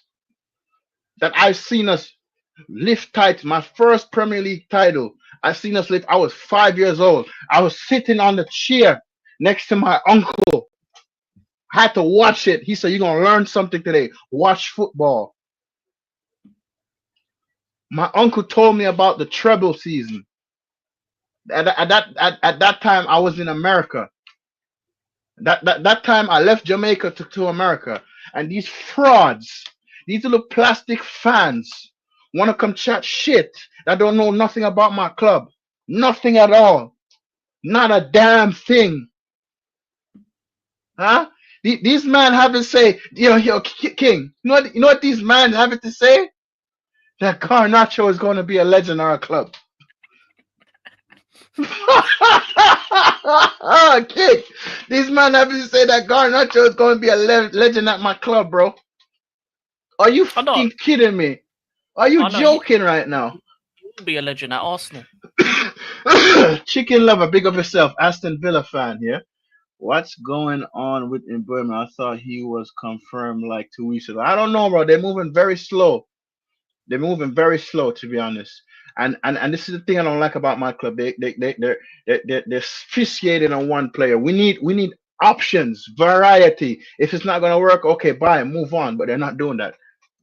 that I've seen us lift tight, my first Premier League title. I seen us lift. I was 5 years old. I was sitting on the chair next to my uncle. I had to watch it. He said, "You're gonna learn something today. Watch football." My uncle told me about the treble season. At that time, I was in America. That time, I left Jamaica to America, and these frauds, these little plastic fans, want to come chat shit that don't know nothing about my club, nothing at all, not a damn thing, huh? These men have to say, King. You know what these men have to say? That Garnacho is going to be a legend in our club. King, these men have to say that Garnacho is going to be a legend at my club, bro. Are you I know. fucking kidding me? Are you I know. He joking right now? will be a legend at Arsenal. Chicken lover, big up yourself. Aston Villa fan here. What's going on with Mbeumo? I thought he was confirmed like 2 weeks ago. I don't know, bro. They're moving very slow. They're moving very slow, to be honest. And this is the thing I don't like about my club. They're asphyxiated on one player. We need options, variety. If it's not gonna work, okay, bye, move on. But they're not doing that.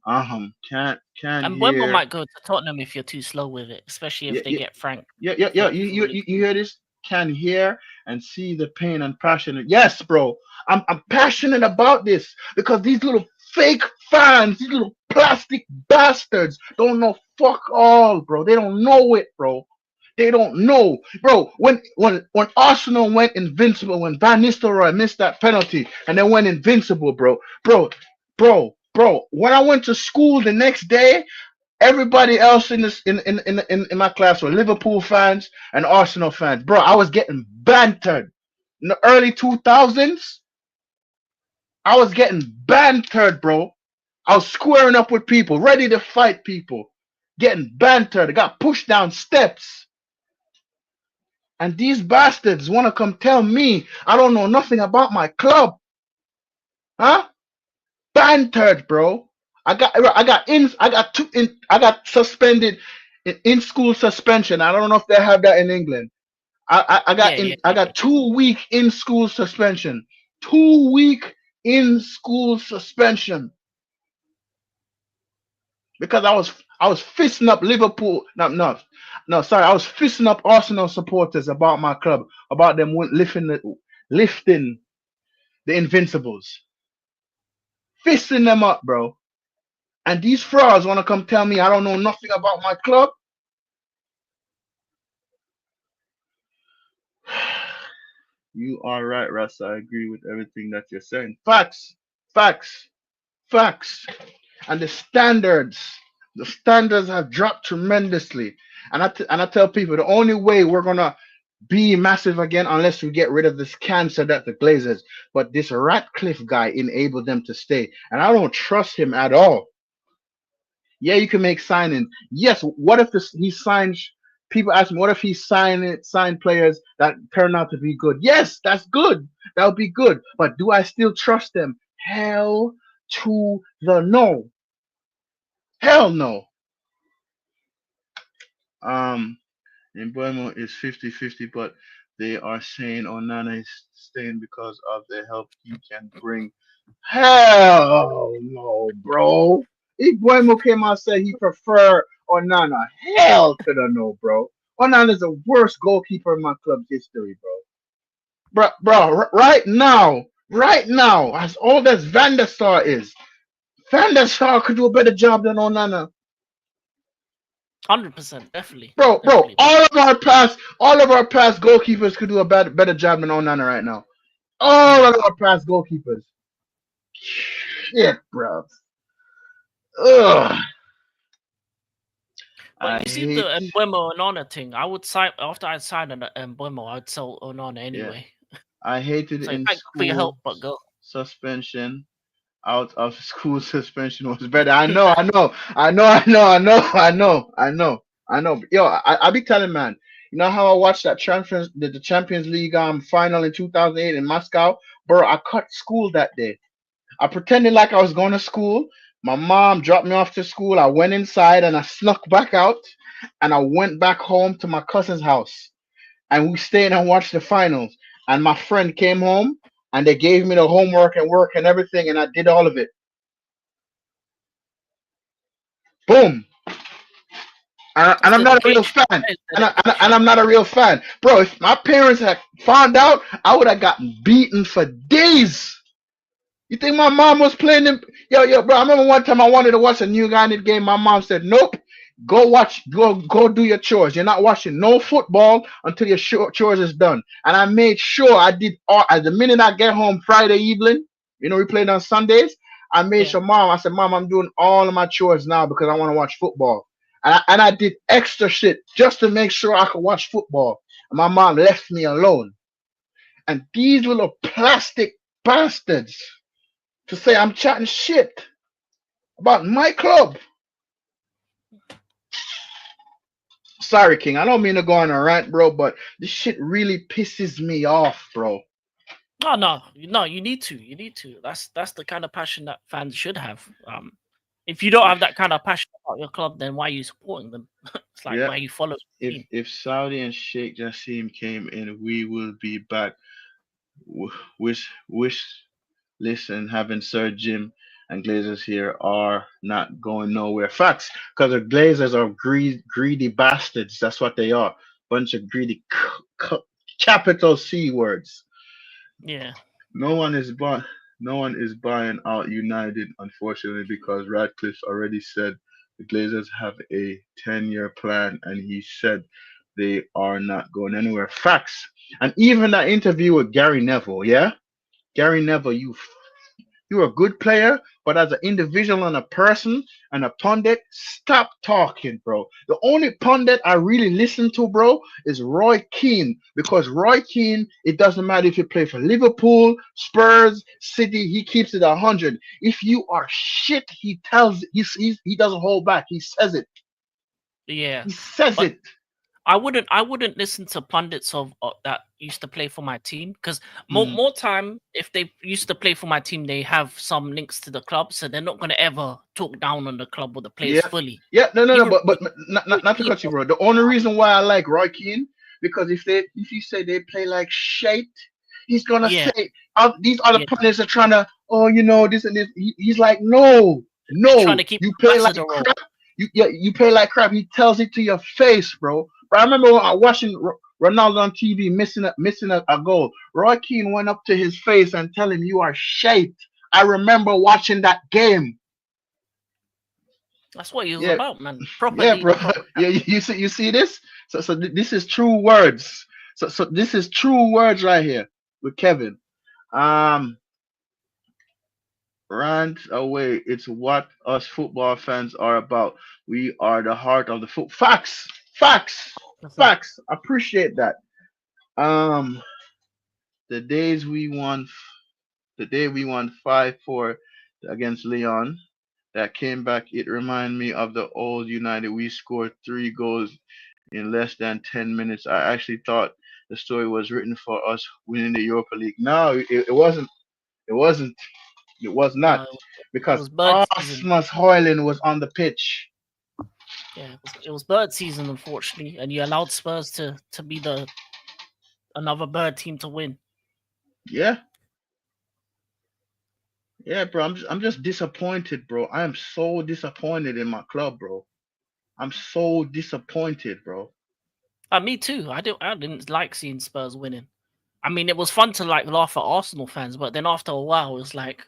Can't And Wemble hear. might go to Tottenham if you're too slow with it, especially Yeah, if they yeah, get Frank. yeah. You hear this? Can hear and see the pain and passion. Yes, bro. I'm passionate about this because these little fake fans, these little plastic bastards, don't know fuck all, bro. They don't know it, bro. They don't know, bro. When Arsenal went invincible, when Van Nistelrooy missed that penalty and then went invincible, bro. When I went to school the next day, everybody else in this in my class were Liverpool fans and Arsenal fans. Bro, I was getting bantered. In the early 2000s, I was getting bantered, bro. I was squaring up with people, ready to fight people, getting bantered. I got pushed down steps. And these bastards want to come tell me I don't know nothing about my club. Huh? Bantered, bro. I got suspended in school suspension. I don't know if they have that in England. Yeah, yeah, I yeah. got 2 week in school suspension. 2 week in school suspension because I was fisting up Liverpool. No. Sorry, I was fisting up Arsenal supporters about my club, about them lifting the Invincibles, fisting them up, bro. And these frauds want to come tell me I don't know nothing about my club. You are right, Russ. I agree with everything that you're saying. Facts, facts. And the standards have dropped tremendously. And I tell people the only way we're gonna be massive again unless we get rid of this cancer that the Glazers. But this Ratcliffe guy enabled them to stay, and I don't trust him at all. Yeah, you can make signing. Yes, what if he signs? People ask me, what if he sign players that turn out to be good? Yes, that's good. That would be good. But do I still trust them? Hell to the no. Hell no. Um, and Bueno is 50-50, but they are saying Onana is staying because of the help he can bring. Hell no, bro. If Bueno came out and said he prefer Onana, hell to the no, bro. Onana is the worst goalkeeper in my club's history, bro. Right now, as old as Van der Sar is, Van der Sar could do a better job than Onana. 100%, definitely. Bro, Definitely. all of our past goalkeepers could do a better job than Onana right now. All Yeah. of our past goalkeepers. Shit, bro. Ugh. I But you see hate. the Mbeumo Onana thing. I would sign after I signed an Mbeumo, I'd sell Onana Yeah, anyway. I hated So in thank you for your help, school but go. suspension. Out of school suspension was better. I know. Yo, I be telling man, You know how I watched that the Champions League final in 2008 in Moscow, bro. I cut school that day. I pretended like I was going to school. My mom dropped me off to school. I went inside and I snuck back out, and I went back home to my cousin's house, and we stayed and watched the finals. And my friend came home and they gave me the homework and work and everything, and I did all of it. Boom. And That's I'm not a real dedication. fan. That is And dedication. I'm not a real fan, bro. If my parents had found out, I would have gotten beaten for days. You think my mom was playing them? Yo, bro. I remember one time I wanted to watch a New United game. My mom said, "Nope, go do your chores. You're not watching no football until your chores is done." And I made sure I did all. At the minute I get home Friday evening, we played on Sundays. I made Yeah. sure, I said, "Mom, I'm doing all of my chores now because I want to watch football." And I did extra shit just to make sure I could watch football. And my mom left me alone. And these little plastic bastards to say I'm chatting shit about my club. Sorry, King. I don't mean to go on a rant, bro, but this shit really pisses me off, bro. Oh no, no, you need to. You need to. That's the kind of passion that fans should have. If you don't have that kind of passion about your club, then why are you supporting them? It's like Yeah. why are you following the team? If Saudi and Sheikh Jassim came in, we will be back. Wish listen, having Sir Jim and Glazers here are not going nowhere. Facts, because the Glazers are greedy bastards. That's what they are. Bunch of greedy capital C words. Yeah. No one is buying. No one is buying out United, unfortunately, because Radcliffe already said the Glazers have a 10-year plan, and he said they are not going anywhere. Facts. And even that interview with Gary Neville, yeah, Gary Neville, you're a good player, but as an individual and a person and a pundit, stop talking, bro. The only pundit I really listen to, bro, is Roy Keane. Because Roy Keane, it doesn't matter if you play for Liverpool, Spurs, City, he keeps it 100. If you are shit, he doesn't hold back. He says it. Yeah. He says But it. I wouldn't listen to pundits of that used to play for my team because Mm. more time if they used to play for my team, they have some links to the club, so they're not gonna ever talk down on the club or the players Yeah, fully. yeah, no, Even but not to cut you, bro. The only reason why I like Roy Keane, because if you say they play like shit, he's gonna yeah, say these other yeah, pundits are trying to, this and this. He's like, no, they're trying no, to keep you the play like ambassador role. crap. You play like crap. He tells it to your face, bro. But I remember watching Ronaldo on TV missing a goal. Roy Keane went up to his face and tell him, "You are shite." I remember watching that game. That's what he was Yeah, about, man. Proper yeah, bro. leader, proper Yeah, captain. you see this? This is true words. So this is true words right here with Kevin. Um, rant away. It's what us football fans are about. We are the heart of the foot. Facts, facts, Listen, facts. Appreciate that. Um, the days we won, the day we won 5-4 against Leon. That came back. It reminded me of the old United. We scored 3 goals in less than 10 minutes. I actually thought the story was written for us winning the Europa League. No, it wasn't. It wasn't. It was no, not. it Because was bird season. Osmas Hoyland was on the pitch. Yeah, it was bird season, unfortunately, and you allowed Spurs to be the another bird team to win. Yeah. Yeah, bro. I'm just disappointed, bro. I am so disappointed in my club, bro. I'm so disappointed, bro. Me too. I didn't like seeing Spurs winning. I mean, it was fun to like laugh at Arsenal fans, but then after a while, it was like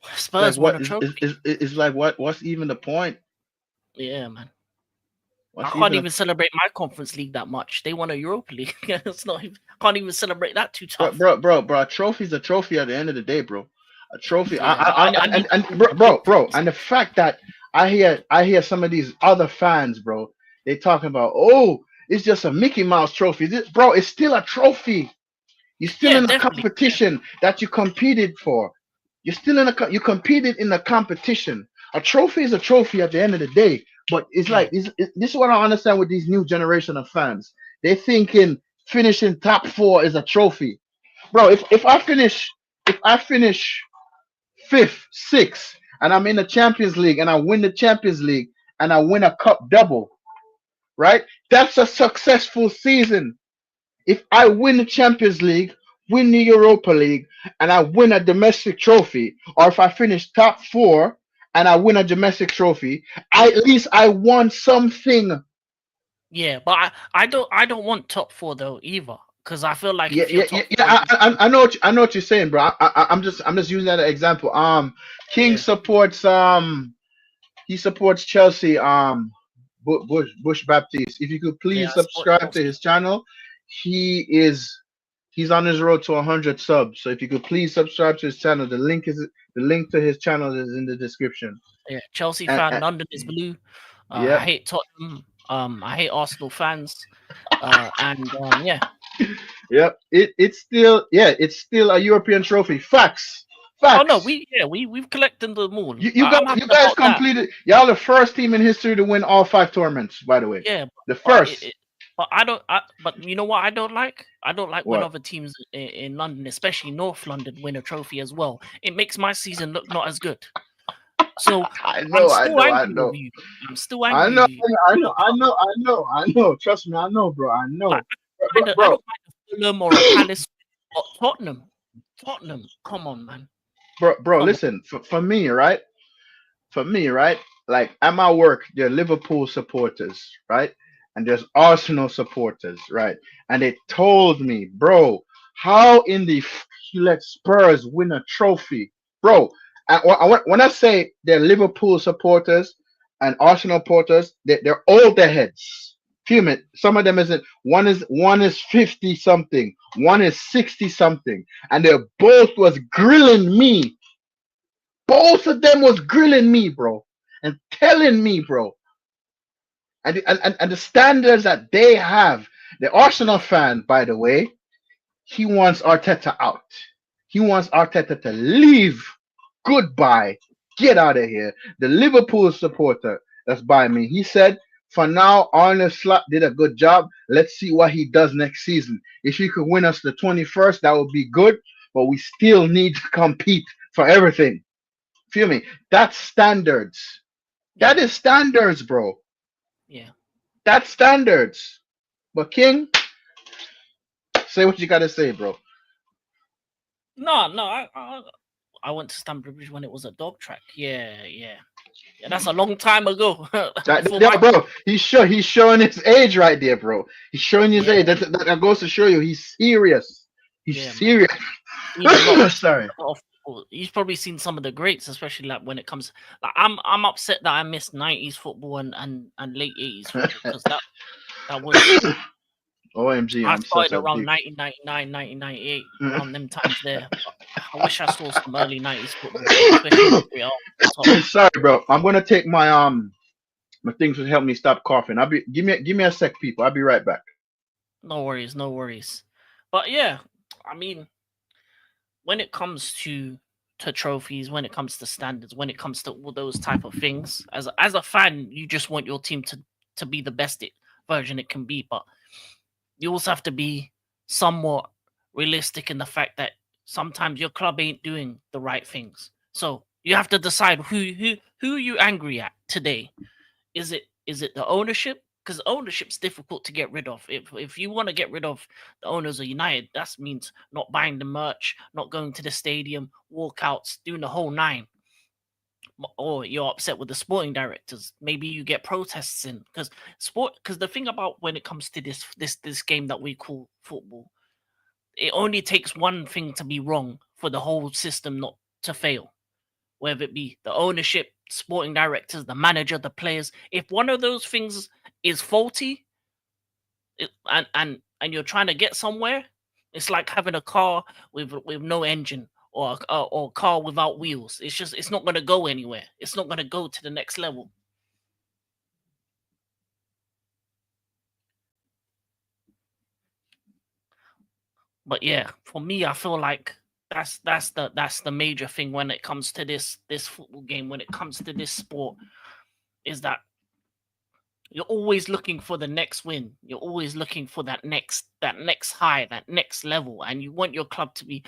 Like Spurs won what a is trophy. is like what's even the point? Yeah, man. I What's can't even a even celebrate my Conference League that much. They won a Europa League. It's not. I can't even celebrate that too bro, tough. bro, a trophy's a trophy at the end of the day, bro. A trophy. Yeah, but I need And to bro, win bro, things. and the fact that I hear some of these other fans, bro, they talking about, oh, it's just a Mickey Mouse trophy. Bro, it's still a trophy. You're still Yeah, in a definitely. competition that you competed for. You're still you competed in a competition. A trophy is a trophy at the end of the day. But it's Yeah. like this is what I understand with these new generation of fans. They're thinking finishing top four is a trophy, bro. If I finish fifth, sixth, and I'm in the Champions League and I win the Champions League and I win a cup double, right? That's a successful season. If I win the Champions League, win the Europa League, and I win a domestic trophy, or if I finish top four and I win a domestic trophy, at least I won something. Yeah, but I don't want top four though either, because I feel like Yeah, if you're yeah, yeah, top yeah. four, I know what you're saying, bro. I'm just using that as an example. King yeah, supports he supports Chelsea. Bush Baptiste. If you could yeah, please I support subscribe to Chelsea. his channel, he is he's on his road to 100 subs. So if you could please subscribe to his channel, the link to his channel is in the description. Yeah, Chelsea fan. And London is blue. I yep, hate Tottenham. I hate Arsenal fans. And yeah. yep. It's still a European trophy. Facts, Oh no, facts. we've collected them all. You I'm happy guys about that. completed. Y'all the first team in history to win all five tournaments. By the way, Yeah, the but first. but I don't. But you know what I don't like? I don't like when What? other teams in London, especially North London, win a trophy as well. It makes my season look not as good. So I I'm know, I still know, I angry with know. you. I'm still I angry know, with you. I know. Trust me, I know, bro. I Like know, I bro, don't mind a Fulham or a Palace, but Tottenham. Come on, man. bro. Come on. Listen, for me, right? For me, right? Like at my work, there are Liverpool supporters, right? And there's Arsenal supporters, right? And they told me, bro, how in the you let Spurs win a trophy, bro? And when I say they're Liverpool supporters and Arsenal supporters, they're older heads. Few minutes. Some of them isn't. One is 50 something. One is 60 something, and they both was grilling me. Both of them was grilling me, bro, and telling me, bro, and the standards that they have. The Arsenal fan, by the way, he wants Arteta out. He wants Arteta to leave. Goodbye. Get out of here. The Liverpool supporter that's by me, he said, for now, Arne Slot did a good job. Let's see what he does next season. If he could win us the 21st, that would be good, but we still need to compete for everything. Feel me? That's standards. That Yeah, is standards, bro. yeah. That's standards. But King, say what you gotta say, bro. No. I went to Stamford Bridge when it was a dog track. Yeah. That's a long time ago. Before my Bro, he's showing his age right there, bro. He's showing his yeah, age. That goes to show you he's serious. He's yeah, man. serious. Seen a lot. Sorry. A lot of football. You've probably seen some of the greats, especially like when it comes. Like I'm upset that I missed '90s football and late '80s football because that was. OMG, I I'm such started a around big. 1999, 1998, around them times there. I wish I saw some early '90s football, especially Real top. Sorry, bro. I'm gonna take my things to help me stop coughing. I'll be give me a sec, people. I'll be right back. No worries, no worries. But yeah, I mean, when it comes to trophies, when it comes to standards, when it comes to all those type of things, as a fan, you just want your team to be the best version it can be, but you also have to be somewhat realistic in the fact that sometimes your club ain't doing the right things. So you have to decide who you angry at today. Is it the ownership? Because ownership's difficult to get rid of. If you want to get rid of the owners of United, that means not buying the merch, not going to the stadium, walkouts, doing the whole nine. Or you're upset with the sporting directors. Maybe you get protests in because the thing about when it comes to this game that we call football, it only takes one thing to be wrong for the whole system not to fail, whether it be the ownership, sporting directors, the manager, the players. If one of those things is faulty, and you're trying to get somewhere, it's like having a car with no engine or a car without wheels. It's not going to go anywhere. It's not going to go to the next level. But yeah, for me, I feel like that's the major thing when it comes to this football game. When it comes to this sport, is that You're always looking for the next win. You're always looking for that next high, that next level, and you want your club to be.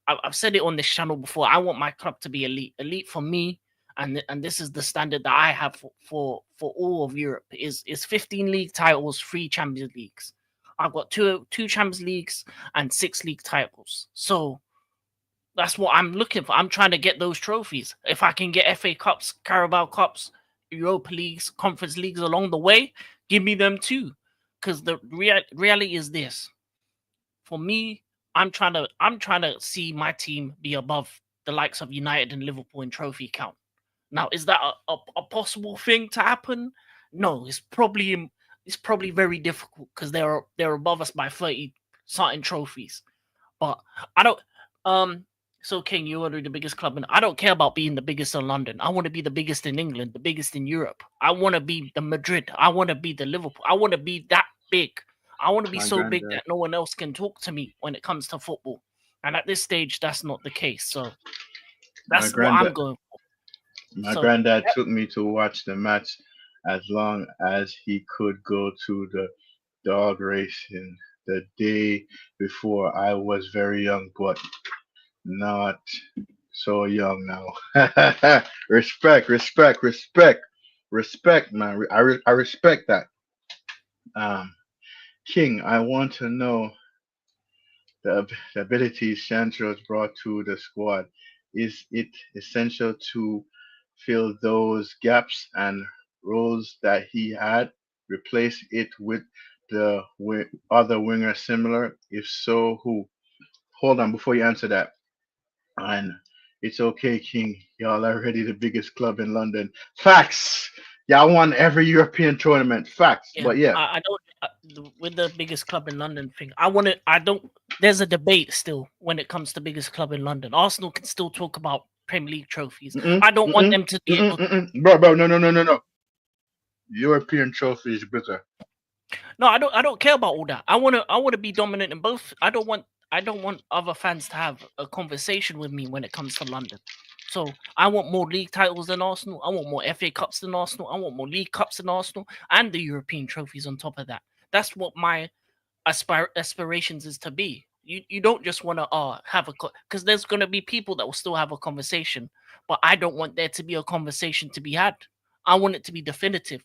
I've said it on this channel before. I want my club to be elite. Elite for me, and this is the standard that I have for all of Europe is 15 league titles, 3 Champions Leagues. I've got two Champions Leagues and 6 league titles. So that's what I'm looking for. I'm trying to get those trophies. If I can get FA Cups, Carabao Cups, Europa Leagues, Conference Leagues along the way, give me them too. Because the reality is this: for me, I'm trying to see my team be above the likes of United and Liverpool in trophy count. Now, is that a possible thing to happen? No, it's probably very difficult because they're above us by 30 certain trophies. But I don't. Um. So King, you are the biggest club, and I don't care about being the biggest in London. I want to be the biggest in England, the biggest in Europe. I want to be the Madrid. I want to be the Liverpool. I want to be that big. I want to be My so big granddad, that no one else can talk to me when it comes to football. And at this stage, that's not the case. So my that's what I'm granddad, going for. my So granddad yep. took me to watch the match as long as he could go to the dog racing the day before. I was very young, but not so young now. Respect, respect, respect, respect, man. I respect that. Um, King, I want to know the abilities Sancho's brought to the squad. Is it essential to fill those gaps and roles that he had? Replace it with the other winger similar? If so, who? Hold on before you answer that. And it's okay, King. Y'all are already the biggest club in London. Facts. Y'all won every European tournament. Facts. Yeah, But yeah, I don't with the biggest club in London thing. I want to. I don't. There's a debate still when it comes to biggest club in London. Arsenal can still talk about Premier League trophies. mm-mm, I don't want mm-mm, them to be mm-mm, able. mm-mm. Bro, no, no, no, no, no. European trophies, brother. No, I don't care about all that. I want to be dominant in both. I don't want other fans to have a conversation with me when it comes to London. So I want more league titles than Arsenal. I want more FA Cups than Arsenal. I want more League Cups than Arsenal, and the European trophies on top of that. That's what my aspirations is to be. You don't just want to have a because there's going to be people that will still have a conversation, but I don't want there to be a conversation to be had. I want it to be definitive.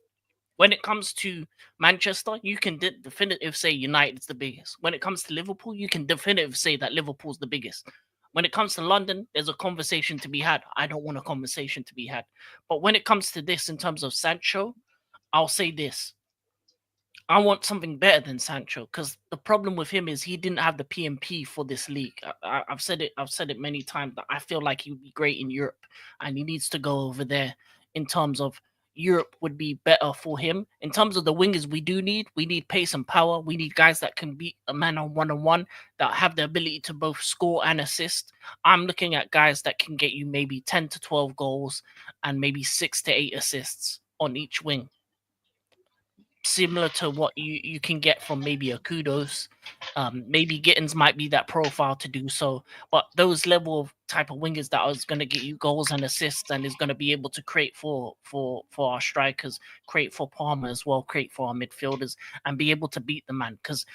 When it comes to Manchester, you can definitive say United's the biggest. When it comes to Liverpool, you can definitive say that Liverpool's the biggest. When it comes to London, there's a conversation to be had. I don't want a conversation to be had. But when it comes to this in terms of Sancho, I'll say this. I want something better than Sancho because the problem with him is he didn't have the PMP for this league. I've said it. I've said it many times that I feel like he would be great in Europe, and he needs to go over there. In terms of Europe, would be better for him. In terms of the wingers, we need pace and power. We need guys that can beat a man on one that have the ability to both score and assist. I'm looking at guys that can get you maybe 10 to 12 goals and maybe 6 to 8 assists on each wing, similar to what you can get from maybe a Kudos. Maybe Gittins might be that profile to do so, but those level of type of wingers that is going to get you goals and assists and is going to be able to create for our strikers, create for Palmer as well, create for our midfielders, and be able to beat the man because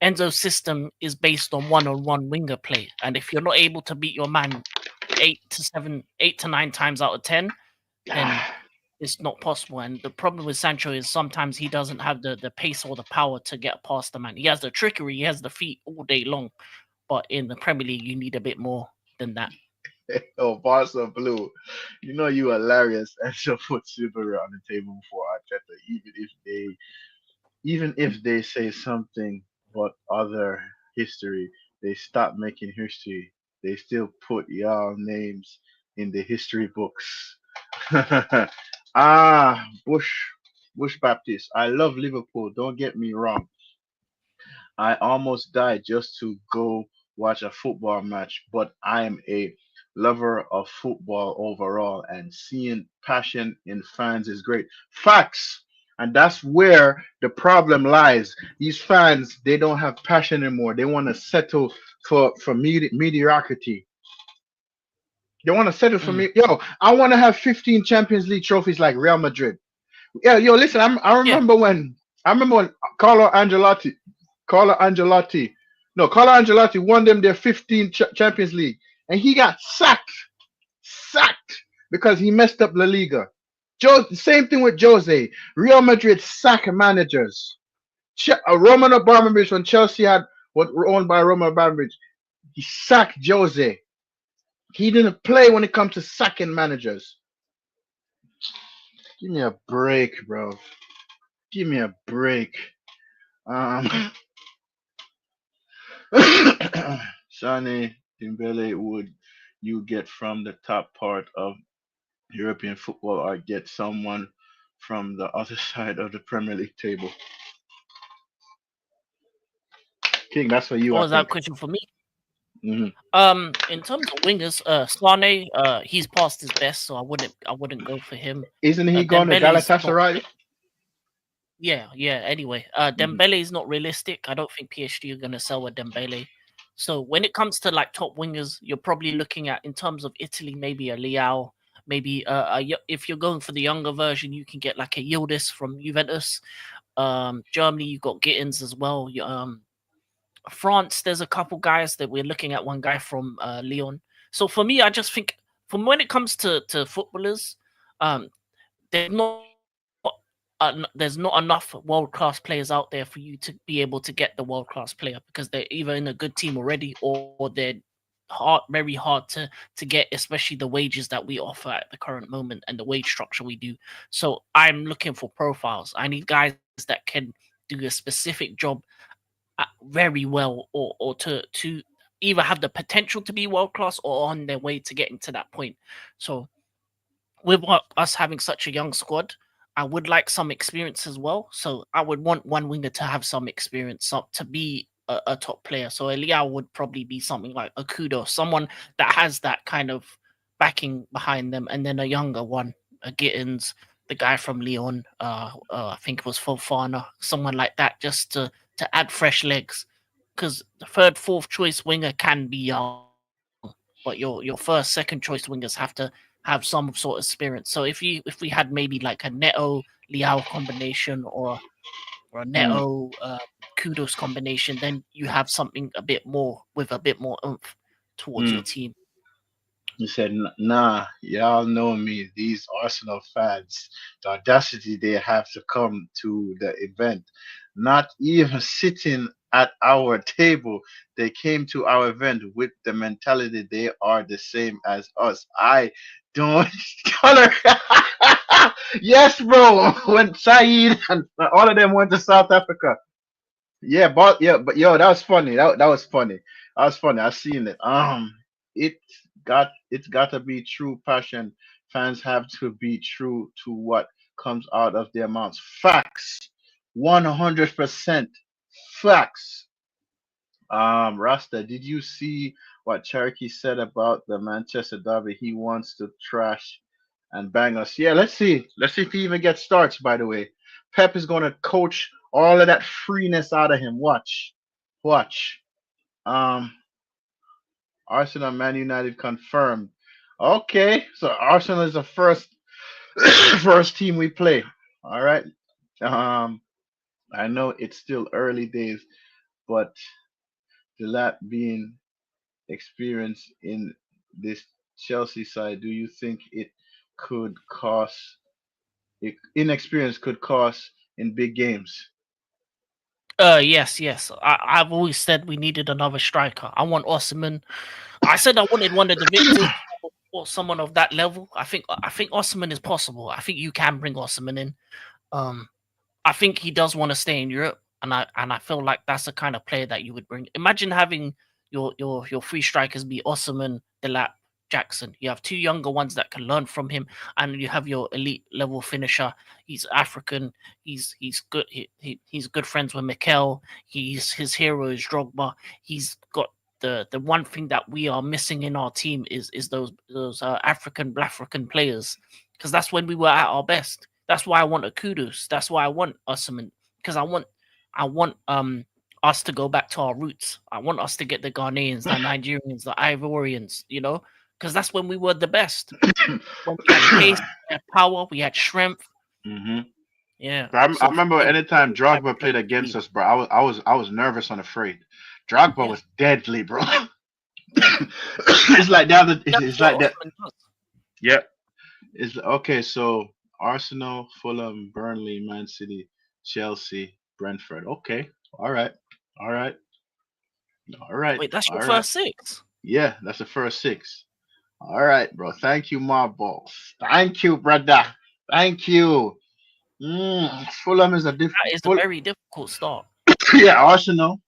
Enzo's system is based on one-on-one winger play, and if you're not able to beat your man 8 to 9 times out of 10, then it's not possible. And the problem with Sancho is sometimes he doesn't have the pace or the power to get past the man. He has the trickery, he has the feet all day long. But in the Premier League, you need a bit more than that. Oh, Barca Blue. You know you hilarious and she'll put Subaru on the table for Arteta, even if they say something but other history, they stop making history. They still put y'all names in the history books. Bush Baptist. I love Liverpool. Don't get me wrong. I almost died just to go watch a football match, but I am a lover of football overall, and seeing passion in fans is great. Facts! And that's where the problem lies. These fans, they don't have passion anymore. They want to settle for mediocrity. They want to settle for Mm, me. Yo, I want to have 15 Champions League trophies like Real Madrid. Yeah, yo, listen. I Yeah. remember when Carlo Angelotti, Carlo Angelotti, no, Carlo Angelotti won them their 15 Champions League, and he got sacked because he messed up La Liga. Same thing with Jose. Real Madrid sack managers. Roman Abramovich, when Chelsea had what were owned by Roman Abramovich, he sacked Jose. He didn't play when it comes to sacking managers. Give me a break, bro. Give me a break. Um, Sane Dembele, would you get from the top part of European football or get someone from the other side of the Premier League table? King, that's for you, What I was that think. question for me? Hmm. In terms of wingers, Sane, he's past his best, so I wouldn't go for him. Isn't he going to Dembele's not. Galatasaray? Yeah, yeah. Anyway, Hmm. Dembele is not realistic. I don't think PSG are gonna sell a Dembele. So when it comes to like top wingers, you're probably looking at in terms of Italy, maybe a Leao, maybe if you're going for the younger version, you can get like a Yildiz from Juventus. Germany, you've got Gittins as well. France, there's a couple guys that we're looking at. One guy from Lyon. So for me, I just think from when it comes to footballers, um, there's not enough world class players out there for you to be able to get the world class player because they're either in a good team already or they're very hard to get, especially the wages that we offer at the current moment and the wage structure we do. So I'm looking for profiles. I need guys that can do a specific job very well, or to either have the potential to be world class or on their way to getting to that point. So with us having such a young squad, I would like some experience as well. So I would want one winger to have some experience, to be a top player. So Eliao would probably be something like a Kudo, someone that has that kind of backing behind them, and then a younger one, a Gittins, the guy from Leon, I think it was Fofana, someone like that, just to add fresh legs. Because the third, fourth choice winger can be young, but your first, second choice wingers have to have some sort of experience. So if we had maybe like a Neto Liao combination, or a Mm. Neto Kudos combination, then you have something a bit more with a bit more oomph towards your Mm. team. He said, Nah, y'all know me. These Arsenal fans, the audacity they have to come to the event, not even sitting at our table. They came to our event with the mentality they are the same as us. I don't color. Yes, bro. When Saeed and all of them went to South Africa. But yo, that was funny. That was funny. That was funny. I seen it. It it's got to be true passion. Fans have to be true to what comes out of their mouths. Facts. 100% facts. Rasta, did you see what Cherokee said about the Manchester Derby? He wants to trash and bang us. Yeah, let's see. Let's see if he even gets starts, by the way. Pep is going to coach all of that freeness out of him. Watch. Watch. Um, Arsenal, Man United confirmed. Okay, so Arsenal is the first first team we play. All right. Um, I know it's still early days, but the lap being experience in this Chelsea side, do you think it could cost inexperience could cost in big games? Yes, yes. I've always said we needed another striker. I want Osman. I said I wanted one of the Victors, or someone of that level. I think Osman is possible. I think you can bring Osman in. Um, I think he does want to stay in Europe, and I feel like that's the kind of player that you would bring. Imagine having your three strikers be Osman, Delap, Jackson. You have two younger ones that can learn from him, and you have your elite level finisher. He's African. He's good. He's good friends with Mikel. His hero is Drogba. He's got the one thing that we are missing in our team is those African players, because that's when we were at our best. That's why I want a Kudus. That's why I want Usman, because I want us to go back to our roots. I want us to get the Ghanaians, the Nigerians, the Ivorians, because that's when we were the best. When we had pace, we had power, we had strength. Hmm. Yeah. I So for remember me, anytime I'd Drogba play played against between. us, bro. I was nervous and afraid. Drogba Yeah. was deadly, bro. Yeah. It's like the other. That's It's what like that. Osman does. Yeah. It's okay. So Arsenal, Fulham, Burnley, Man City, Chelsea, Brentford. Okay. All right. All right. All right. Wait, that's your All right. first six. Yeah, that's the first six. All right, bro. Thank you, my boss. Thank you, brother. Thank you. Fulham is a That different. is a very difficult start. Yeah, Arsenal.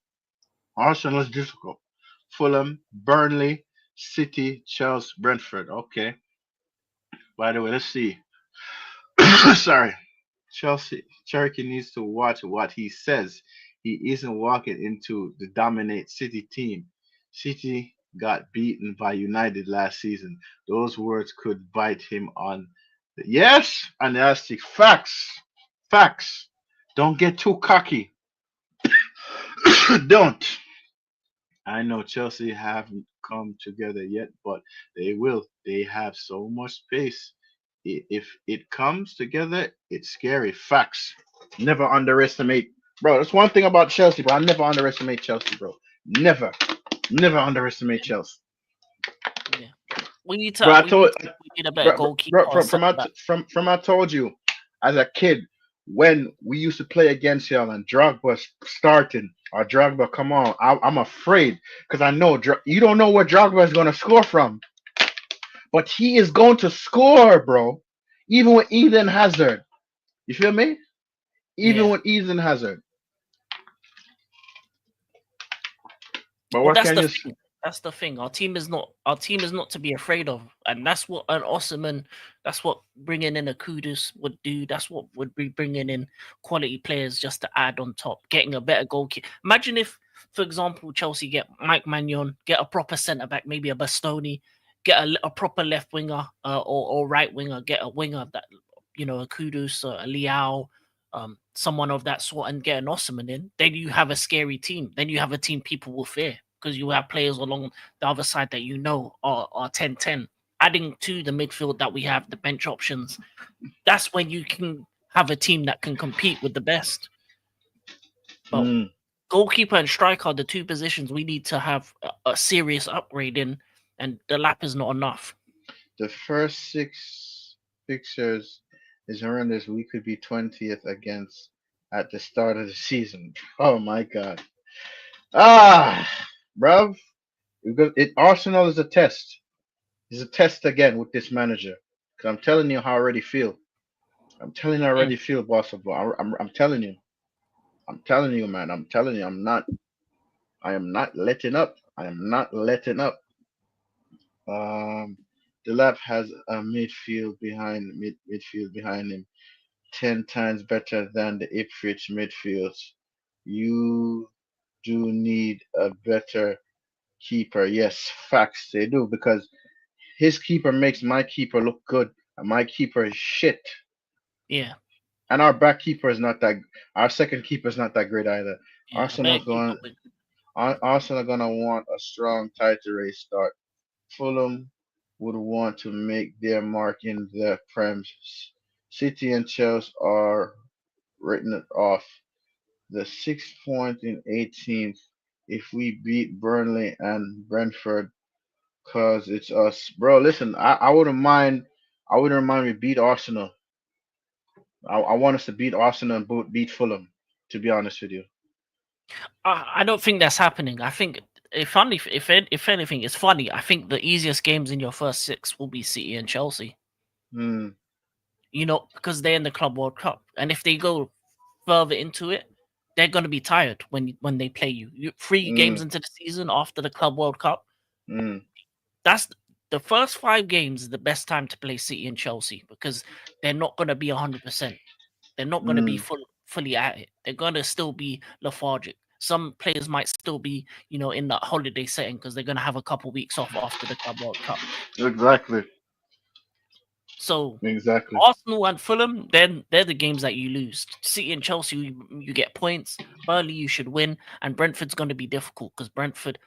Arsenal is difficult. Fulham, Burnley, City, Chelsea, Brentford. Okay. By the way, let's see. Sorry. Chelsea Cherokee needs to watch what he says. He isn't walking into the dominate City team. City got beaten by United last season. Those words could bite him on the yes, and that's the facts. Facts. Don't get too cocky. Don't. I know Chelsea haven't come together yet, but they will. They have so much space. If it comes together, it's scary. Facts. Never underestimate, bro. That's one thing about Chelsea, bro. I never underestimate Chelsea, bro. Never, never underestimate Chelsea, Yeah. We need bro. to we need to we need a better goalkeeper Bro, or centre back. from I told you, as a kid, when we used to play against y'all and Drogba starting or Drogba come on, I'm afraid because I know you don't know where Drogba is gonna score from, but he is going to score, bro. Even with Eden Hazard, you feel me? Even Yeah. with Eden Hazard. But Well, what that's can the you? thing. That's the thing. Our team is not to be afraid of, and that's what an Osman. That's what bringing in a Kudus would do. That's what would be bringing in quality players just to add on top, getting a better goalkeeper. Imagine if, for example, Chelsea get Mike Magnon, get a proper centre back, maybe a Bastoni, get a proper left winger or right winger, get a winger that a Kudus, a Liao. Someone of that sort and get an Osman in, then you have a scary team. Then you have a team people will fear because you have players along the other side that are 10-10. Adding to the midfield that we have, the bench options, that's when you can have a team that can compete with the best. But Mm, goalkeeper and striker are the two positions we need to have a serious upgrade in, and the lap is not enough. the first six fixtures is horrendous. We could be 20th against at the start of the season. Oh my god. Ah, bruv. Arsenal is a test. It's a test again with this manager. Cause I'm telling you how I already feel. I'm telling you I Mm. already feel, boss. I'm telling you. I'm telling you, man. I'm telling you. I am not letting up. I am not letting up. Um, the left has a midfield behind him, 10 times better than the Ipswich midfields. You do need a better keeper. Yes, facts they do because his keeper makes my keeper look good, and my keeper is shit. Yeah, And our back keeper is not that. Our second keeper is not that great either. yeah. A better Arsenal's keeper going. would. Arsenal gonna want a strong, tight race start. Fulham would want to make their mark in the Prem. City and Chelsea are written off. The 6 point in 18th. If we beat Burnley and Brentford, cause it's us, bro. Listen, I wouldn't mind. I wouldn't mind we beat Arsenal. I want us to beat Arsenal and beat Fulham. To be honest with you. I don't think that's happening. I think if anything, it's funny. I think the easiest games in your first six will be City and Chelsea. Hmm. Because they're in the Club World Cup, and if they go further into it, they're going to be tired when they play you. Three Hmm. games into the season after the Club World Cup, Hmm. that's the first 5 games is the best time to play City and Chelsea because they're not going to be 100%. They're not going to be Hmm. fully at it. They're going to still be lethargic. Some players might still be, in that holiday setting because they're going to have a couple weeks off after the Club World Cup. Exactly. So Exactly. Arsenal and Fulham, then they're the games that you lose. City and Chelsea, you get points. Burnley, you should win, and Brentford's going to be difficult because Brentford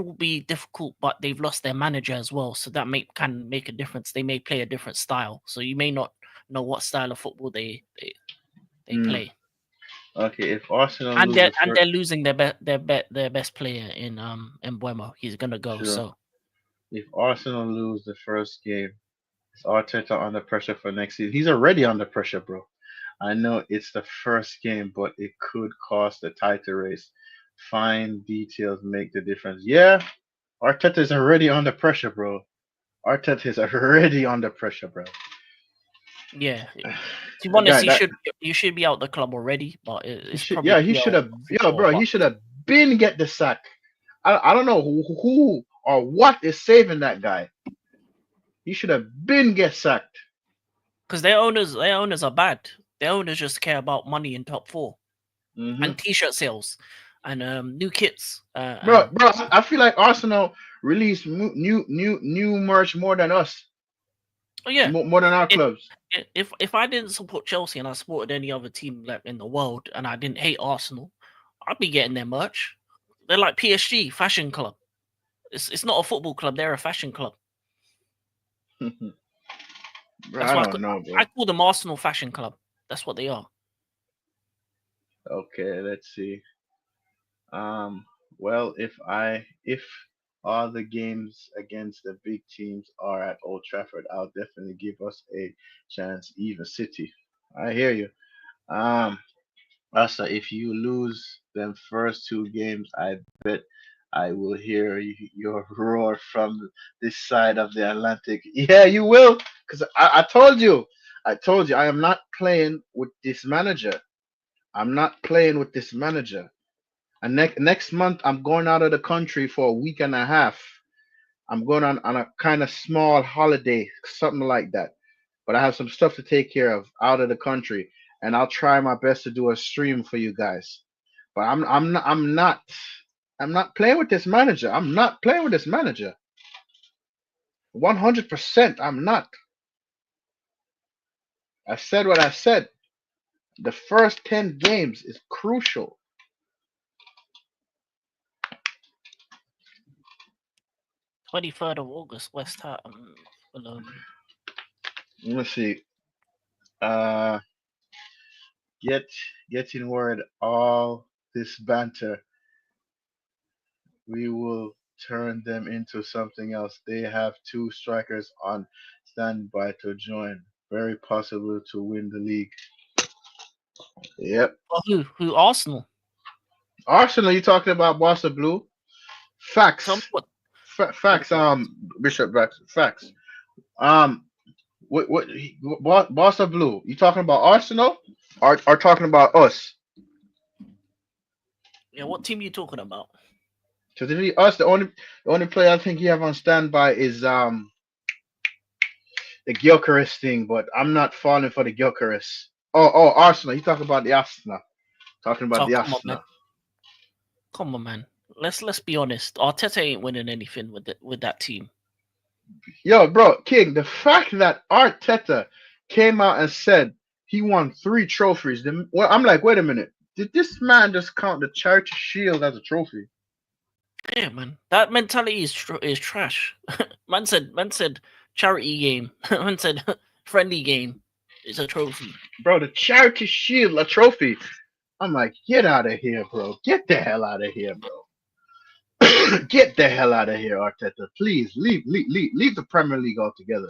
will be difficult, but they've lost their manager as well, so that can make a difference. They may play a different style, so you may not know what style of football they they play, Okay, if Arsenal and lose the they're first, losing their best player in Mbeumo. He's gonna go. sure. So If Arsenal lose the first game, is Arteta under pressure for next season? He's already under pressure, bro. I know it's the first game, but it could cost the title race. Fine details make the difference. Yeah, Arteta is already under pressure, bro. Arteta is already under pressure, bro. yeah, to be honest, Guy, that you should be out the club already, but he it's should, probably yeah, he too should early have, for yo, football. bro, he But should have been get the sack. I don't know who or what is saving that guy. He should have been get sacked. because their owners are bad. Their owners just care about money in top four Hmm. and t-shirt sales and new kits. Bro, I feel like Arsenal released new merch more than us, Oh yeah, more than our if clubs. if I didn't support Chelsea and I supported any other team like in the world and I didn't hate Arsenal, I'd be getting their merch. They're like PSG fashion club. It's not a football club. They're a fashion club. Bro, That's I why don't know, bro. I call them Arsenal fashion club. That's what they are. Okay, let's see. Well, if all the games against the big teams are at Old Trafford, I'll definitely give us a chance. Even City, I hear you. Um, Also, if you lose them first two games, I bet I will hear your roar from this side of the Atlantic. Yeah, you will, because I told you, I am not playing with this manager. I'm not playing with this manager. And next month, I'm going out of the country for a week and a half. I'm going on a kind of small holiday, something like that. But I have some stuff to take care of out of the country, and I'll try my best to do a stream for you guys. But I'm not playing with this manager. I'm not playing with this manager. 100%. I'm not. I said what I said. The first 10 games is crucial. 23rd of August, West Ham. Fulham. Let me see. Uh, get getting word all this banter. We will turn them into something else. They have two strikers on standby to join. Very possible to win the league. Yep. Oh, who? Arsenal. Arsenal, you talking about Barca Blue? Tell me Facts. what. Facts. Bishop Facts. Facts. Um. What? Barca Blue? You talking about Arsenal? Are talking about us? Yeah, what team you talking about? Because if he us, the only player I think you have on standby is the Gyökeres thing. But I'm not falling for the Gyökeres. Oh, Arsenal. You talking about the Arsenal? Talking about Oh, the come on, man. Arsenal. Come on, man. Let's be honest. Arteta ain't winning anything with that team. Yo, bro, King, the fact that Arteta came out and said he won 3 trophies, well, I'm like, wait a minute. Did this man just count the Charity Shield as a trophy? Yeah, man. That mentality is trash. Man said charity game. Man said friendly game is a trophy. Bro, the Charity Shield, a trophy. I'm like, get out of here, bro. Get the hell out of here, bro. Get the hell out of here, Arteta. Please leave the Premier League altogether.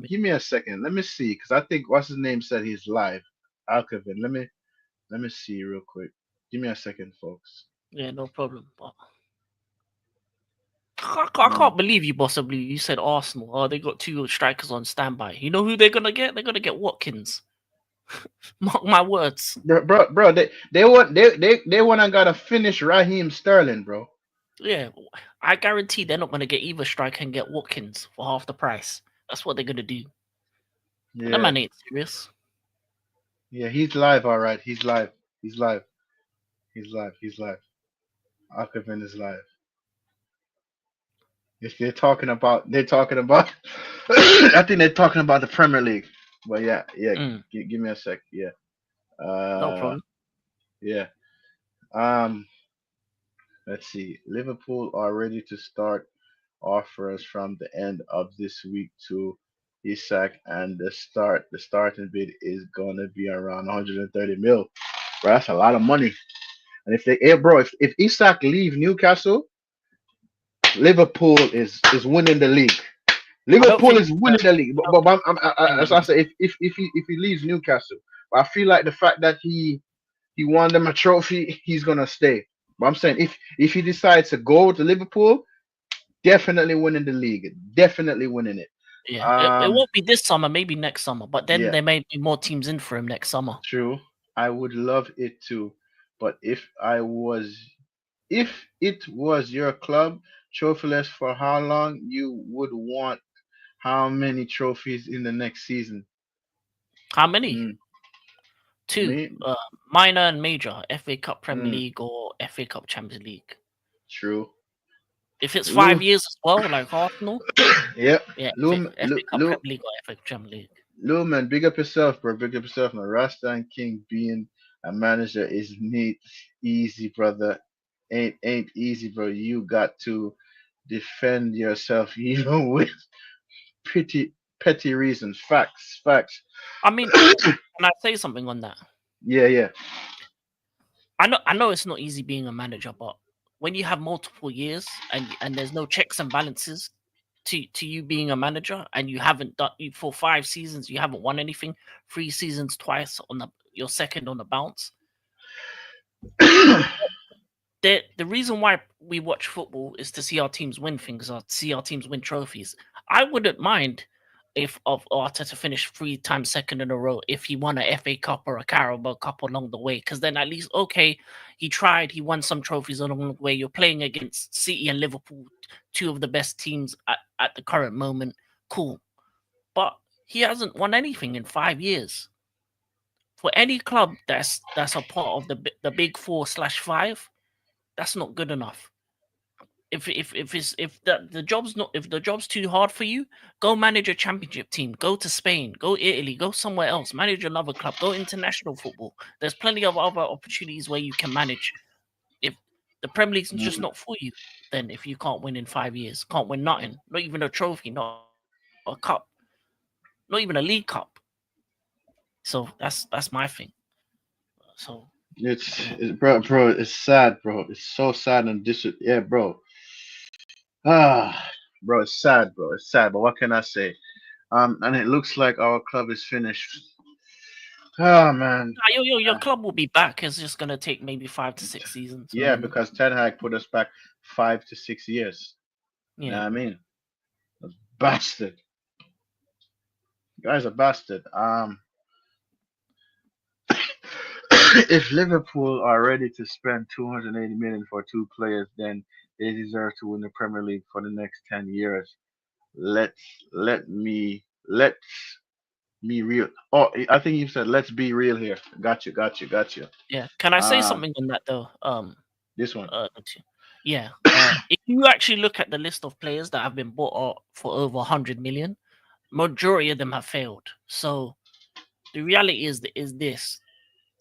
Give me a second. Let me see, because I think what's his name said he's live. Alkavin. Let me see real quick. Give me a second, folks. Yeah, no problem. But I can't believe you, possibly. You said Arsenal. Oh, they got 2 strikers on standby. You know who they're gonna get? They're gonna get Watkins. Mark my words. Bro, they want to gotta finish Raheem Sterling, bro. Yeah, I guarantee they're not gonna get either striker and get Watkins for half the price. That's what they're gonna do. That Yeah, man ain't serious. yeah, he's live, all right. He's live. He's live. He's live. He's live. Alkavin is live. If they're talking about. I think they're talking about the Premier League. But yeah. Give me a sec. Yeah. No Uh, problem. yeah. Um, let's see. Liverpool are ready to start offers from the end of this week to Isak, and the starting bid is gonna be around 130 mil. Bro, that's a lot of money. And if they, hey, bro, if Isak leave Newcastle, Liverpool is winning the league. I don't Liverpool think. is winning the league. I But don't as I think say, if he leaves Newcastle, but I feel like the fact that he won them a trophy, he's gonna stay. But I'm saying if he decides to go to Liverpool, definitely winning the league, definitely winning it. yeah, it Um, won't be this summer, maybe next summer, but then yeah, there may be more teams in for him next summer. true. I would love it too, but if it was your club, trophyless for how long, you would want how many trophies in the next season? How many? Mm, Two, me, minor and major, FA Cup, Premier mm, League, or FA Cup, Champions League. true. If it's Lou, 5 years as well, like Arsenal, yep. yeah, Lou, FA Lou, Cup, Lou, Premier League, or FA Cup, Champions League. Lou, man, big up yourself, bro. Big up yourself, man. Rasta and King being a manager is neat, easy, brother. Ain't easy, bro. You got to defend yourself even with petty reasons. Facts. I mean, can I say something on that? Yeah. I know it's not easy being a manager, but when you have multiple years and there's no checks and balances to you being a manager, and you haven't done for 5 seasons, you haven't won anything, 3 seasons twice on your second on the bounce. The reason why we watch football is to see our teams win things, or see our teams win trophies. I wouldn't mind if of Arteta finished 3 times second in a row if he won a FA Cup or a Carabao Cup along the way, because then at least okay, he tried, he won some trophies along the way. You're playing against City and Liverpool, two of the best teams at the current moment. Cool, but he hasn't won anything in 5 years. For any club that's a part of the big 4/5, that's not good enough. If the job's not, if the job's too hard for you, go manage a championship team. Go to Spain, go Italy, go somewhere else. Manage another club. Go international football. There's plenty of other opportunities where you can manage. If the Premier League's just not for you, then if you can't win in 5 years, can't win nothing, not even a trophy, not a cup, not even a League Cup. So that's my thing. So Bro, it's sad, bro. It's so sad and yeah, bro. Bro, it's sad, bro. It's sad, but what can I say? And it looks like our club is finished. Man. your club will be back. It's just gonna take maybe 5 to 6 seasons. Yeah, because Ten Hag put us back 5 to 6 years. Yeah. You know what I mean? Bastard. Guy's a bastard. If Liverpool are ready to spend 280 million for 2 players, then they deserve to win the Premier League for the next 10 years. Let me real. Oh, I think you said let's be real here. Got you. Yeah. Can I say something on that though? This one. Yeah. If you actually look at the list of players that have been bought out for over 100 million, majority of them have failed. So the reality is this: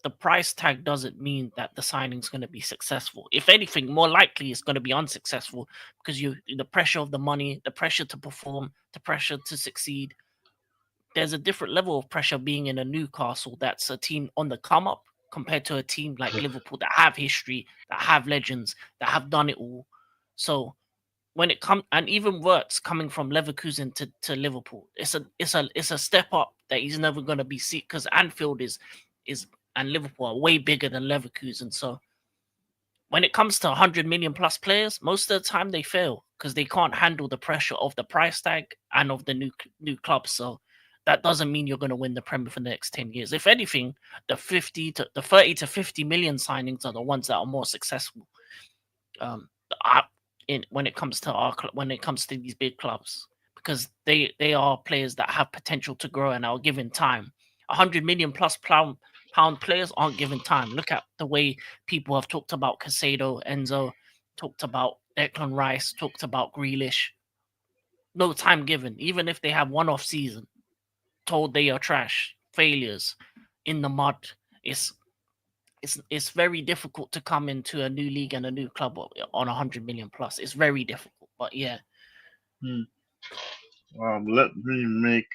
the price tag doesn't mean that the signing's going to be successful. If anything, more likely it's going to be unsuccessful, because the pressure of the money, the pressure to perform, the pressure to succeed. There's a different level of pressure being in a Newcastle that's a team on the come up compared to a team like Liverpool that have history, that have legends, that have done it all. So when it comes, and even Wirtz coming from Leverkusen to Liverpool, it's a step up that he's never going to be seen, because Anfield is and Liverpool are way bigger than Leverkusen. So when it comes to 100 million plus players, most of the time they fail because they can't handle the pressure of the price tag and of the new club. So that doesn't mean you're going to win the Premier for the next 10 years. If anything, the 30 to 50 million signings are the ones that are more successful. When it comes to these big clubs, because they are players that have potential to grow and are given time. 100 million plus pound players aren't given time. Look at the way people have talked about Caicedo, Enzo, talked about Declan Rice, talked about Grealish. No time given, even if they have one-off season. Told they are trash, failures, in the mud. It's very difficult to come into a new league and a new club on 100 million plus. It's very difficult, but yeah. Let me make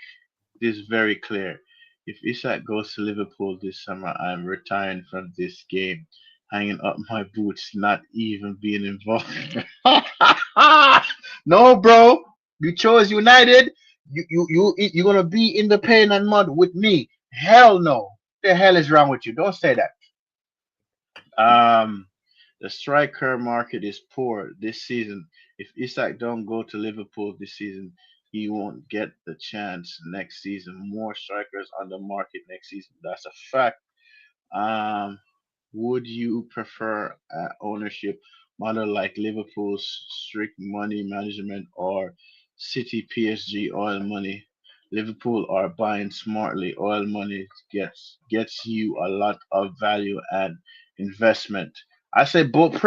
this very clear. If Isak goes to Liverpool this summer, I'm retiring from this game, hanging up my boots, not even being involved. No, bro. You chose United. You're gonna be in the pain and mud with me. Hell no. The hell is wrong with you? Don't say that. Um, the striker market is poor this season. If Isak don't go to Liverpool this season, he won't get the chance next season. More strikers on the market next season. That's a fact. Um, would you prefer ownership model like Liverpool's strict money management or City PSG oil money? Liverpool are buying smartly. Oil money gets you a lot of value and investment. I say both,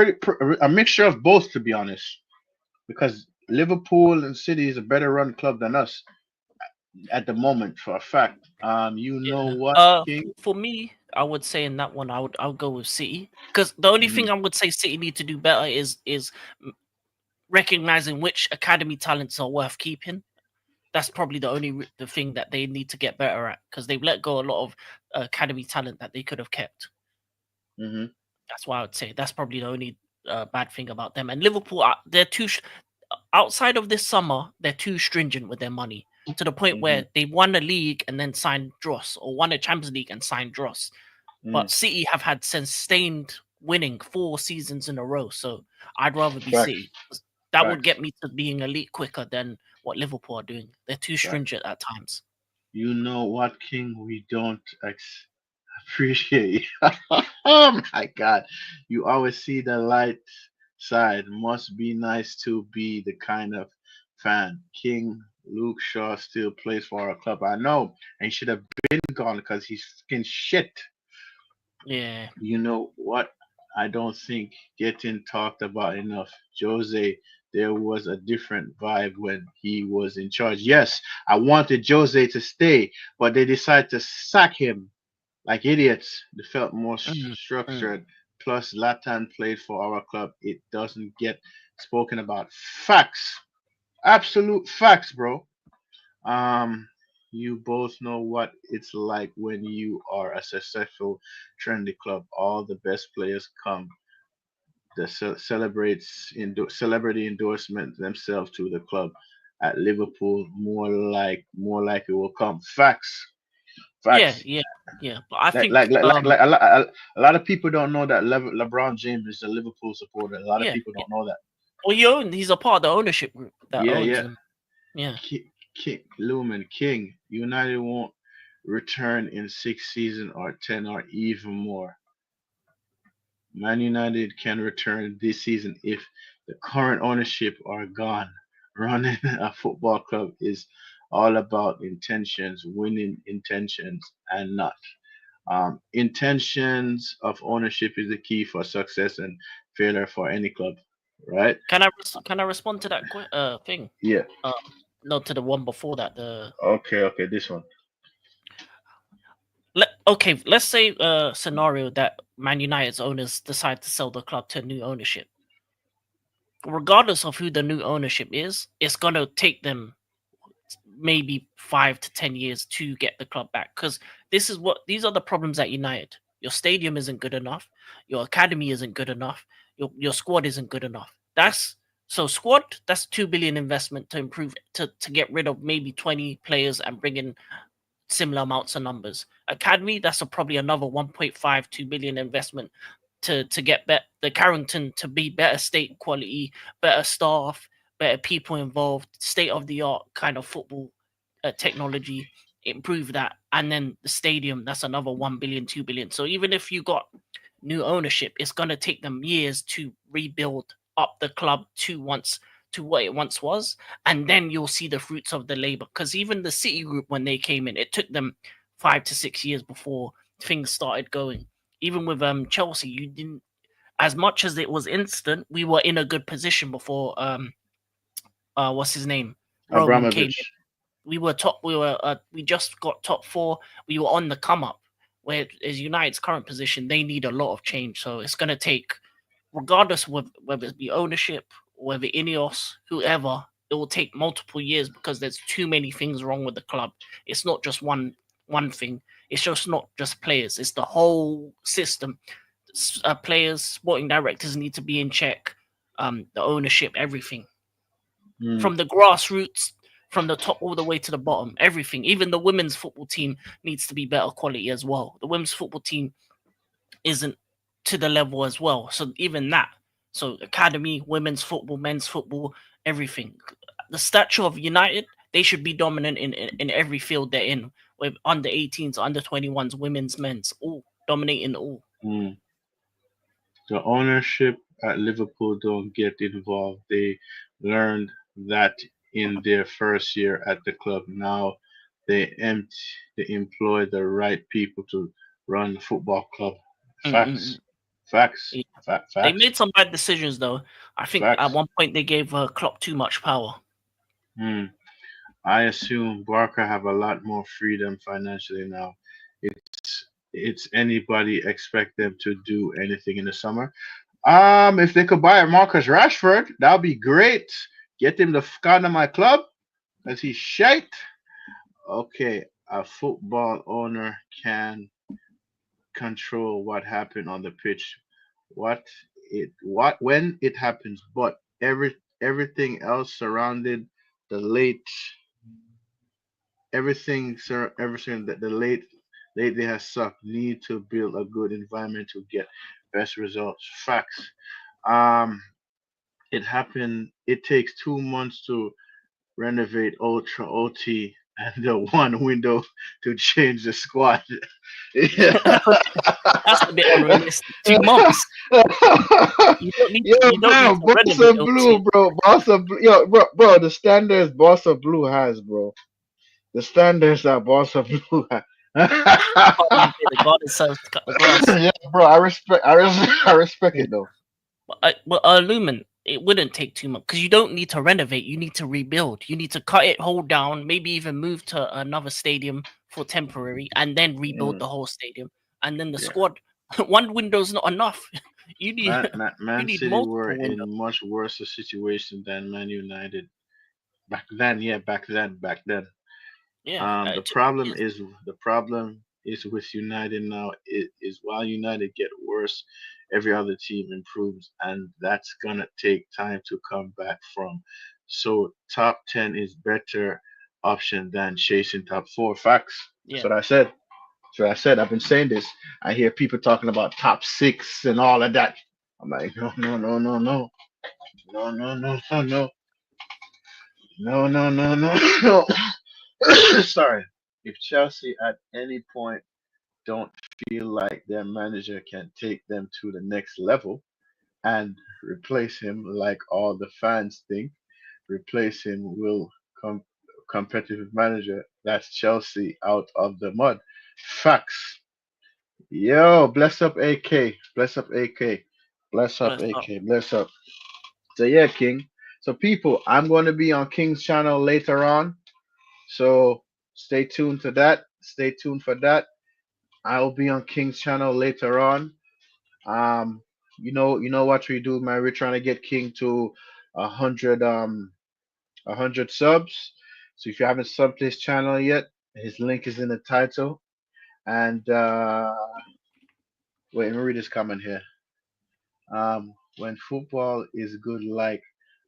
a mixture of both, to be honest, because Liverpool and City is a better run club than us at the moment for a fact. You know Yeah. what, King? For me, I would say in that one, I would go with City because the only Mhm, thing I would say City need to do better is recognizing which academy talents are worth keeping. That's probably the only the thing that they need to get better at because they've let go a lot of academy talent that they could have kept. mhm, That's why I would say that's probably the only bad thing about them. And Liverpool, they're outside of this summer, they're too stringent with their money to the point mhm, where they won a league and then signed Dross, or won a Champions League and signed Dross. mm. But City have had sustained winning 4 seasons in a row, so I'd rather be Facts, City. That would facts, get me to being elite quicker than what Liverpool are doing. They're too facts. stringent at times. You know what, King? We don't appreciate. Oh my God, you always see the light side. Must be nice to be the kind of fan. King Luke Shaw still plays for our club. I know, and he should have been gone because he's fucking shit. Yeah, You know what? I don't think getting talked about enough. Jose, there was a different vibe when he was in charge. Yes, I wanted Jose to stay, but they decided to sack him like idiots. They felt more mm, mm. structured. Plus, Latan played for our club. It doesn't get spoken about. Facts. Absolute facts, bro. Um, you both know what it's like when you are a successful trendy club. All the best players come. The celebrity endorsement themselves to the club. At Liverpool, more like it will come. Facts, Yeah, facts. yeah, yeah. But I Like think like like like, like a lot of people don't know that LeBron James is a Liverpool supporter. A lot of yeah, people yeah. don't know that. Well, he's a part of the ownership group that Yeah, owns yeah. them. Yeah. Lumen King. United won't return in 6 seasons or 10 or even more. Man United can return this season if the current ownership are gone. Running a football club is all about intentions, winning intentions, and not. Intentions of ownership is the key for success and failure for any club, right? Can I respond to that thing? Yeah. Um, no, to the one before that. Okay, okay, this one. Okay, let's say scenario that Man United's owners decide to sell the club to new ownership. Regardless of who the new ownership is, it's gonna take them maybe 5 to 10 years to get the club back because these are the problems at United. Your stadium isn't good enough, your academy isn't good enough, your squad isn't good enough. Squad, that's 2 billion investment to improve to get rid of maybe 20 players and bring in similar amounts of numbers. Academy, that's probably another 1.52 billion investment to get the Carrington to be better state quality, better staff, better people involved, state of the art kind of football technology, improve that, and then the stadium, that's another 1 billion, 2 billion. So even if you got new ownership, it's gonna take them years to rebuild up the club to what it once was, and then you'll see the fruits of the labor. Because even the City Group, when they came in, it took them 5 to 6 years before things started going. Even with Chelsea, you didn't, as much as it was instant, we were in a good position before what's his name, Roman came in. Abramovich. We just got top four. We were on the come up. Where is United's current position? They need a lot of change. So it's going to take, regardless of whether it be ownership, whether Ineos, whoever, it will take multiple years because there's too many things wrong with the club. It's not just one thing. It's just not just players. It's the whole system. Players, sporting directors need to be in check. The ownership, everything. From the grassroots, from the top all the way to the bottom, everything. Even the women's football team needs to be better quality as well. The women's football team isn't to the level as well. So even that. So academy, women's football, men's football, everything. The stature of United, they should be dominant in every field they're in. With under 18s, under 21s, women's, men's, all dominating all. The ownership at Liverpool don't get involved. They learned that in their first year at the club. Now they employ the right people to run the football club. Facts. Facts. Yeah. Facts. They made some bad decisions though. I think at one point they gave Klopp too much power. I assume Barca have a lot more freedom financially now. It's anybody expect them to do anything in the summer. If they could buy Marcus Rashford, that would be great. Get him the out of my club, as he's shite. Okay, a football owner can control what happened on the pitch, when it happens, but everything else surrounded the late, everything that the late lately has sucked. Need to build a good environment to get best results. Facts. It happened. It takes 2 months to renovate Ultra OT and the one window to change the squad. That's a bit unrealistic. 2 months. You don't need, Barca Blue, bro. Barca Blue, yo, bro. The standards Barca Blue has, bro. The standards that Barca Blue has. The God is so cut the grass. Yeah, bro. I respect it though. But Lumen, it wouldn't take too much because you don't need to renovate. You need to rebuild. You need to cut it whole down. Maybe even move to another stadium for temporary, and then rebuild the whole stadium. And then the squad. One window's not enough. You need Man need City multiple were in windows. much worse a situation than Man United back then. Yeah, back then. Yeah. The problem is with United now. It is while United get worse, every other team improves, and that's gonna take time to come back from. So top 10 is better option than chasing top 4. Facts. Yeah. That's what I said. I've been saying this. I hear people talking about top 6 and all of that. I'm like, no. Sorry. If Chelsea at any point don't feel like their manager can take them to the next level and replace him like all the fans think, replace him will competitive manager. That's Chelsea out of the mud. Facts. Yo, bless up AK. Bless up AK. Bless up AK. Bless up. So yeah, King. So people, I'm going to be on King's channel later on. So stay tuned to that. Stay tuned for that. I'll be on King's channel later on. You know what we do, man. We're trying to get King to 100 subs. So if you haven't subbed his channel yet, his link is in the title. And wait, let me read this comment here. When football is good, like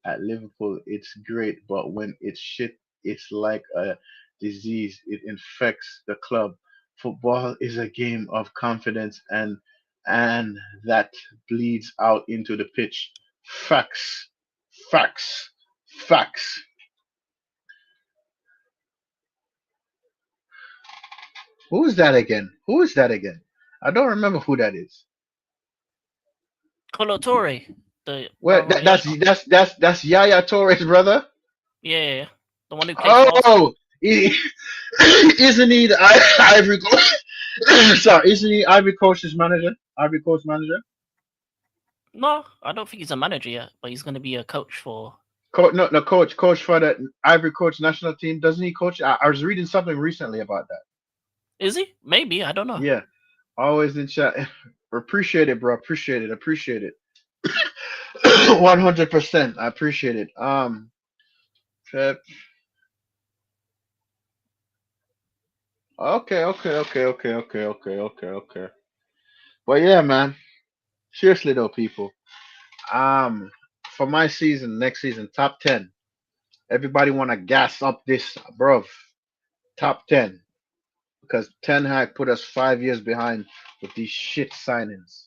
at Liverpool, it's great, but when it's shit, it's like a disease. It infects the club. Football is a game of confidence, and that bleeds out into the pitch. Facts. Who is that again? I don't remember who that is. Colo Torre. Well, that's Yaya Torres' brother. Yeah. The one who plays isn't he the Ivory Coast? Sorry, isn't he Ivory Coast's manager? Ivory Coast manager? No, I don't think he's a manager yet, but he's going to be a coach for. Coach for the Ivory Coast national team. Doesn't he coach? I was reading something recently about that. Is he? Maybe, I don't know. Yeah, always in chat. Appreciate it, bro. Appreciate it. 100%. I appreciate it. Pep. Okay. But yeah, man. Seriously though, people. Um, for my season, next season, top 10. Everybody want to gas up this, bruv. Top 10. Because Ten Hag put us 5 years behind with these shit signings.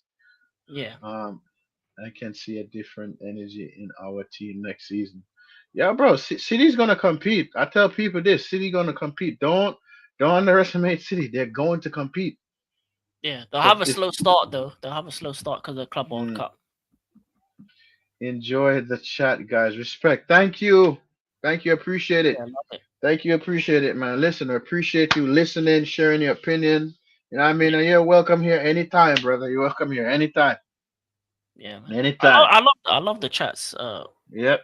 Yeah. I can see a different energy in our team next season. Yeah, bro. City's gonna compete. I tell people this: City gonna compete. Don't underestimate City. They're going to compete. Yeah. They'll Cause have a it's slow start though. They'll have a slow start because of the Club World mm, Cup. enjoy the chat, guys. Respect. Thank you. Thank you. Appreciate it. Yeah, I love it. Thank you. Appreciate it, man. Listen, I appreciate you listening, sharing your opinion. You know what I mean? Yeah. And you're welcome here anytime, brother. You're welcome here anytime. Yeah, man. Anytime. I love the chats. Yep.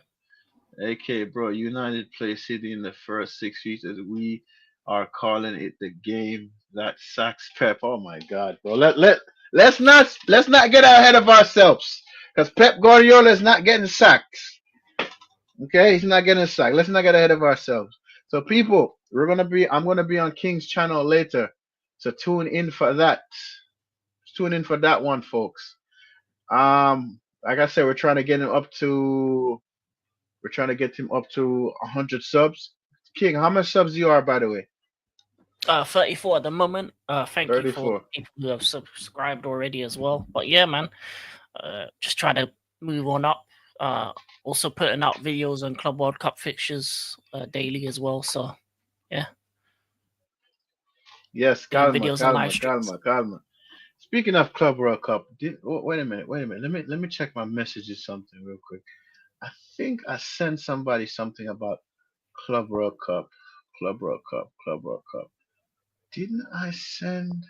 AK, bro, United play City in the first 6 weeks as we are calling it the game that sacks Pep. Oh my God, bro. Let's not get ahead of ourselves. Because Pep Guardiola is not getting sacked. Okay, he's not getting sacked. Let's not get ahead of ourselves. So people, I'm gonna be on King's channel later. So tune in for that. Tune in for that one, folks. Like I said, we're trying to get him up to 100 subs. King, how much subs you are, by the way? 34 at the moment. Thank you for 34. people who have subscribed already as well. But yeah, man, just try to move on up. Also putting out videos on Club World Cup fixtures daily as well. So yeah, Yes, doing calma, videos and live calma, streams. calma, calma. Speaking of Club World Cup, wait a minute. Let me check my messages something real quick. I think I sent somebody something about Club World Cup. Club World Cup. Club World Cup. Didn't I send?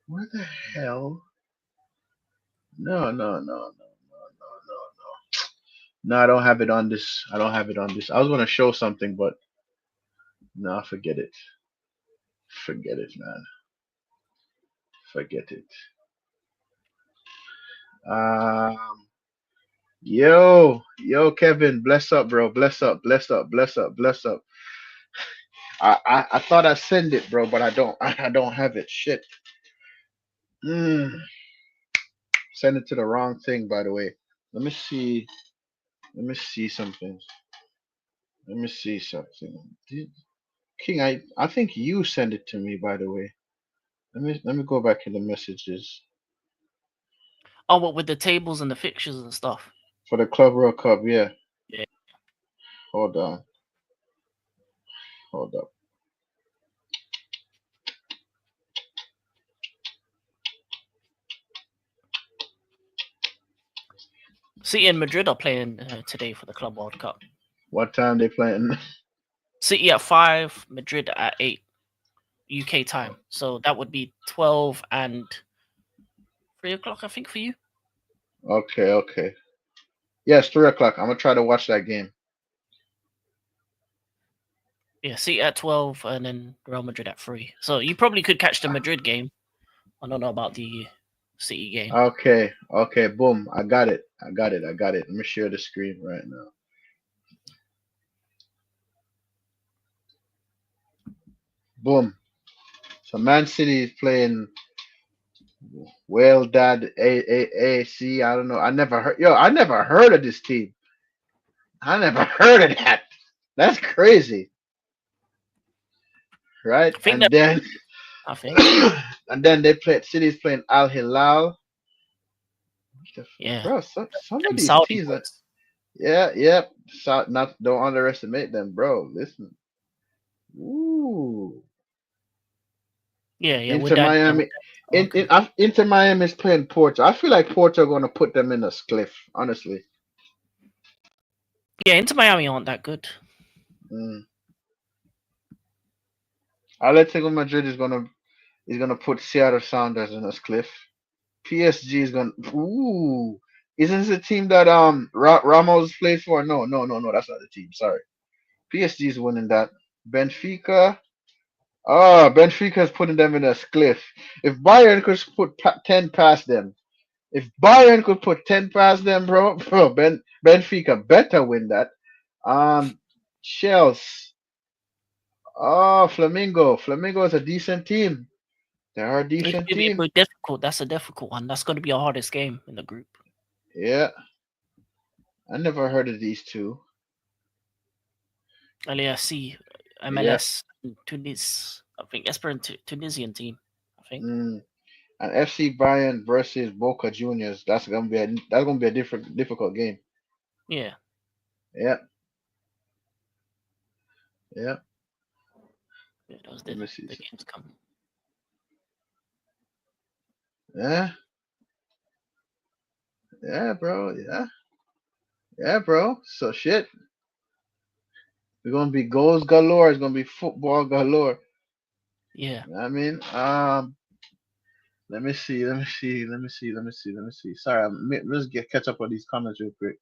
Where the hell? No. No, I don't have it on this. I don't have it on this. I was gonna show something, but no, forget it. Forget it, man. Forget it. Um, yo, Kevin, bless up, bro. Bless up, bless up, bless up, bless up. I thought I sent it, bro, but I don't. I don't have it. Shit. Mm, send it to the wrong thing, by the way. Let me see. Let me see something. Let me see something. King, I think you sent it to me, by the way. Let me go back in the messages Oh, what with the tables and the fixtures and stuff. for the Club World Cup. Yeah. Yeah. Hold on. Hold up. City and Madrid are playing today for the Club World Cup. What time they playing? City at 5, Madrid at 8 UK time. So that would be 12 and 3 o'clock, I think, for you. Okay. Yes, 3 o'clock. I'm gonna try to watch that game. Yeah, City at 12 and then Real Madrid at 3. So you probably could catch the Madrid game. I don't know about the City game. Okay. Boom. I got it. Let me share the screen right now. Boom. So Man City is playing Well Dad AAC. I don't know. I never heard of this team. I never heard of that. That's crazy. Right? I think And that then I think. and then City's playing Al Hilal. Yeah. Bro, some of Them these Saudi teams are boys. yep. Not don't underestimate them, bro. Listen. Ooh. Yeah, with Inter that. Miami. Okay. Inter Miami is playing Porto. I feel like Porto are gonna put them in a cliff, honestly. Yeah, Inter Miami aren't that good. Mm. Atletico Madrid is gonna put Seattle Sounders in a cliff. PSG is gonna ooh. Isn't this a team that Ramos plays for? No, that's not the team. Sorry. PSG is winning that. Benfica. Benfica is putting them in a cliff. If Bayern could put 10 past them, bro, Benfica better win that. Chelsea. Oh, Flamingo. Flamingo is a decent team. They are a It's decent gonna team. be difficult. That's a difficult one. That's going to be our hardest game in the group. Yeah. I never heard of these two. LAFC, Yeah. MLS, Tunis. I think Esperant Tunisian team. I think. Mm. And FC Bayern versus Boca Juniors. That's gonna be a difficult game. Yeah. Yeah. Yeah. Yeah, those Let the me see. the games come. Yeah. Yeah, bro. Yeah. Yeah, bro. So shit. We're gonna be goals galore. It's gonna be football galore. Yeah. You know what I mean? Let me see. Let me see. Let me see. Let me see. Let me see. Sorry, let's catch up on these comments real quick.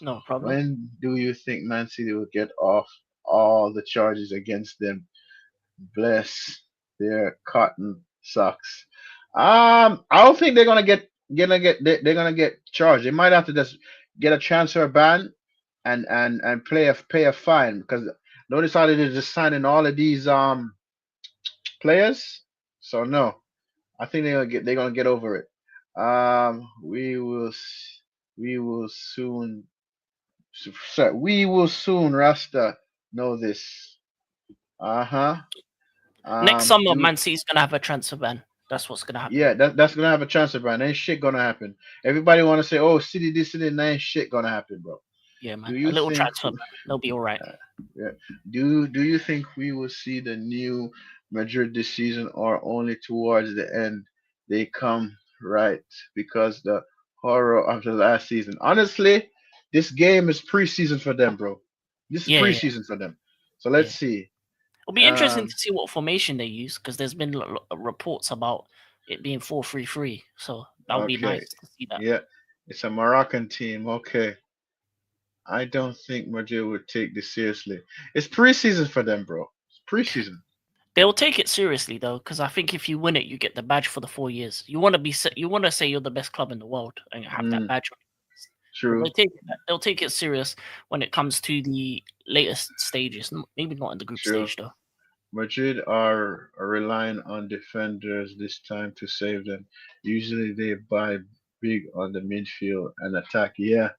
No problem. When do you think Man City will get off all the charges against them? Bless their cotton socks. I don't think they're gonna get charged. They might have to just get a transfer ban and pay a fine because notice how they're just signing all of these players. So no, I think they're gonna get over it. We will soon. Sir, we will soon, Rasta, know this. Uh huh. Next summer, Do Man City's gonna have a transfer ban. That's what's gonna happen. Yeah, that's gonna have a transfer ban. Ain't shit gonna happen. Everybody wanna say, "Oh, City this, City that." Ain't shit gonna happen, bro. Yeah, Do man. A you little think? transfer ban. They'll be all right. Yeah. Do you think we will see the new Madrid this season, or only towards the end they come right because the horror of the last season? Honestly, this game is preseason for them, bro. This is Yeah, yeah, preseason for them. So let's yeah. see. It'll be interesting Um, to see what formation they use because there's been reports about it being 4-3-3. So that would be okay, nice to see that. yeah, it's a Moroccan team. Okay, I don't think Madrid would take this seriously. It's preseason for them, bro. It's preseason. They'll take it seriously though, because I think if you win it, you get the badge for the 4 years. You want to you want to say you're the best club in the world and have that Mm, badge. So true. they'll take it serious when it comes to the latest stages. Maybe not in the group True. stage though. Madrid are relying on defenders this time to save them. Usually they buy big on the midfield and attack. Yeah,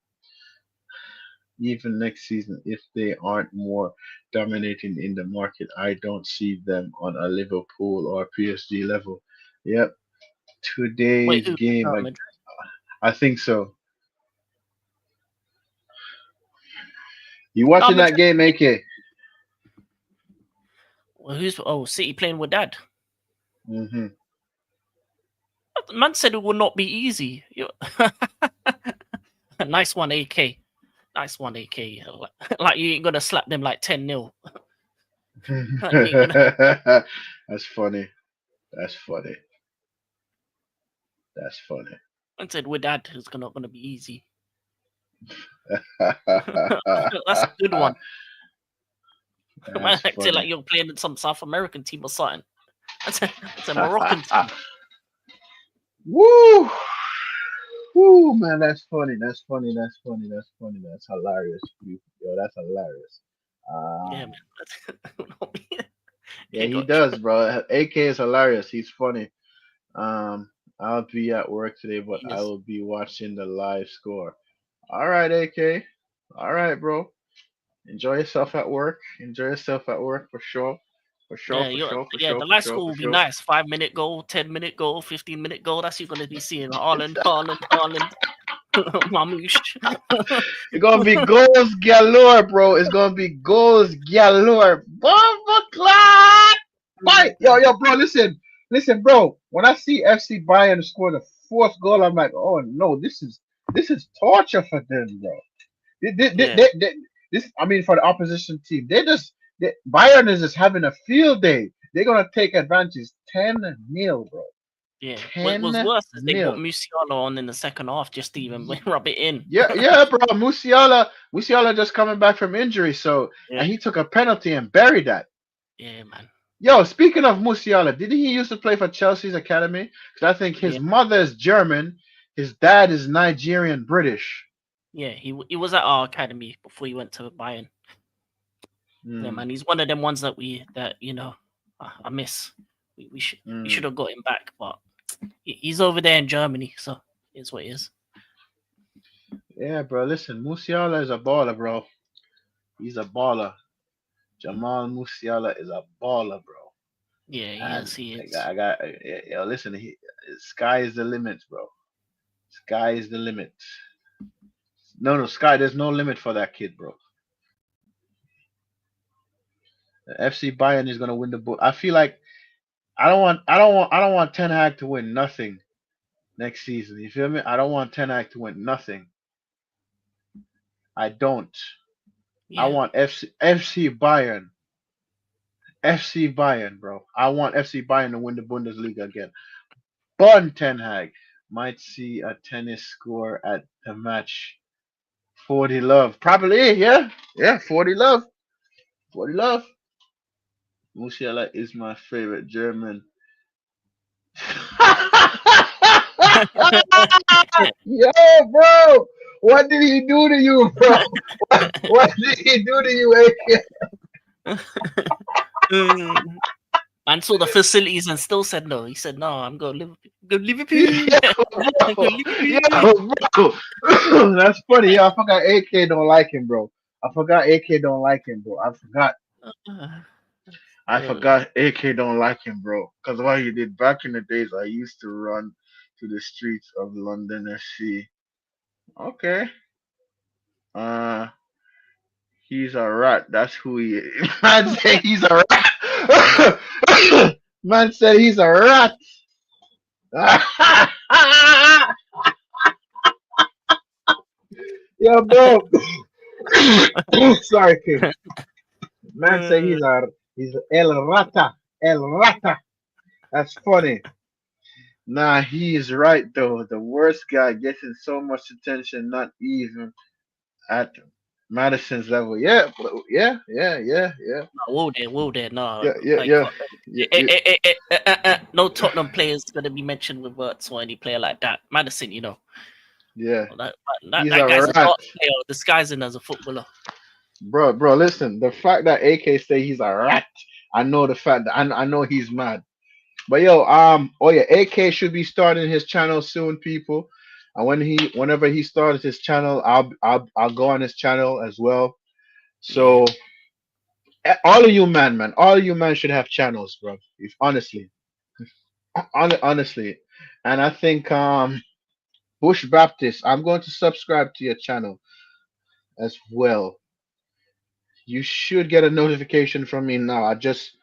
even next season, if they aren't more dominating in the market, I don't see them on a Liverpool or PSG level. Yep, Wait, today's who? game, Madrid? I think so. You watching that Madrid. game, AK? Well, City playing with Dad. Mm-hmm. Man said it would not be easy. Nice one, AK. Nice one, AK. Like you ain't gonna slap them like 10-0. That's funny. That's funny. That's funny. Man said with Dad it's not gonna be easy. That's a good one. Man acting like you're playing in some South American team or something. That's a Moroccan team. Woo! Woo, man, that's funny. That's funny. That's funny. That's funny. That's hilarious. Yo, that's hilarious. Yeah, man. Yeah, he does, bro. AK is hilarious. He's funny. I'll be at work today, but I will be watching the live score. All right, AK. All right, bro. Enjoy yourself at work. Enjoy yourself at work for sure. For sure, Yeah, for sure, the for live sure, score for will be sure. nice. 5-minute goal, 10-minute goal, 15-minute goal. That's what you're gonna be seeing. Haaland. Mamouche. It's gonna be goals galore, bro. It's gonna be goals galore. Bomba clock! Fight! Yo, bro, listen, bro. When I see FC Bayern score the fourth goal, I'm like, oh no, this is torture for them, bro. Yeah. This, I mean, for the opposition team, Bayern is just having a field day. They're gonna take advantage. 10-0, bro. Yeah. What was worse is they got 10-0. Musiala on in the second half just to even rub it in. Yeah, bro. Musiala just coming back from injury, so Yeah. and he took a penalty and buried that. Yeah, man. Yo, speaking of Musiala, didn't he used to play for Chelsea's academy? Because I think his mother is German, his dad is Nigerian British. Yeah, he was at our academy before he went to Bayern. Yeah, Mm, man, he's one of them ones that I miss. We should mm. have got him back, but he's over there in Germany, so it's what it is. Yeah, bro. Listen, Musiala is a baller, bro. He's a baller. Jamal Musiala is a baller, bro. Yeah, he And is. He I is. got, I got listen, sky is the limit, bro. Sky is the limit. No, no, Sky. There's no limit for that kid, bro. FC Bayern is gonna win the book. I feel like I don't want Ten Hag to win nothing next season. You feel me? I don't want Ten Hag to win nothing. I don't. I Yeah. want FC Bayern. FC Bayern, bro. I want FC Bayern to win the Bundesliga again. Bun Ten Hag might see a tennis score at the match. 40 love. Probably, yeah. Yeah, 40 love. 40 love. Musiala is my favorite German. Yo, bro. What did he do to you, bro? What did he do to you, AK? Mm. Man saw the facilities and still said no. He said, "No, I'm going Liverpool. Go Liverpool. Yo, Go bro. Liverpool." Yo, bro. That's funny. Yo, I forgot AK don't like him, bro. I forgot AK don't like him, bro. I forgot AK don't like him, bro. Because what he did back in the days, I used to run to the streets of London FC. Okay. Uh, he's a rat. That's who he is. Man said he's a rat. Man said he's a rat. Yo, bro. Sorry, kid. Man said he's El Rata. El Rata. That's funny. Nah, he is right though. The worst guy getting so much attention, not even at Madison's level. Yeah, yeah. Whoa there. No, Yeah, yeah, like, yeah. Yeah, yeah, no Tottenham players gonna be mentioned with words or any player like that. Madison, yeah. that He's that a guy's a rat. dark player disguising as a footballer. Bro, listen. The fact that AK say he's a rat, I know the fact that I know he's mad. But yo, oh yeah, AK should be starting his channel soon, people. And whenever he starts his channel, I'll go on his channel as well. Yeah, So all of you man, all of you man should have channels, bro. If honestly, honestly, and I think Bush Baptist, I'm going to subscribe to your channel as well. You should get a notification from me now. I just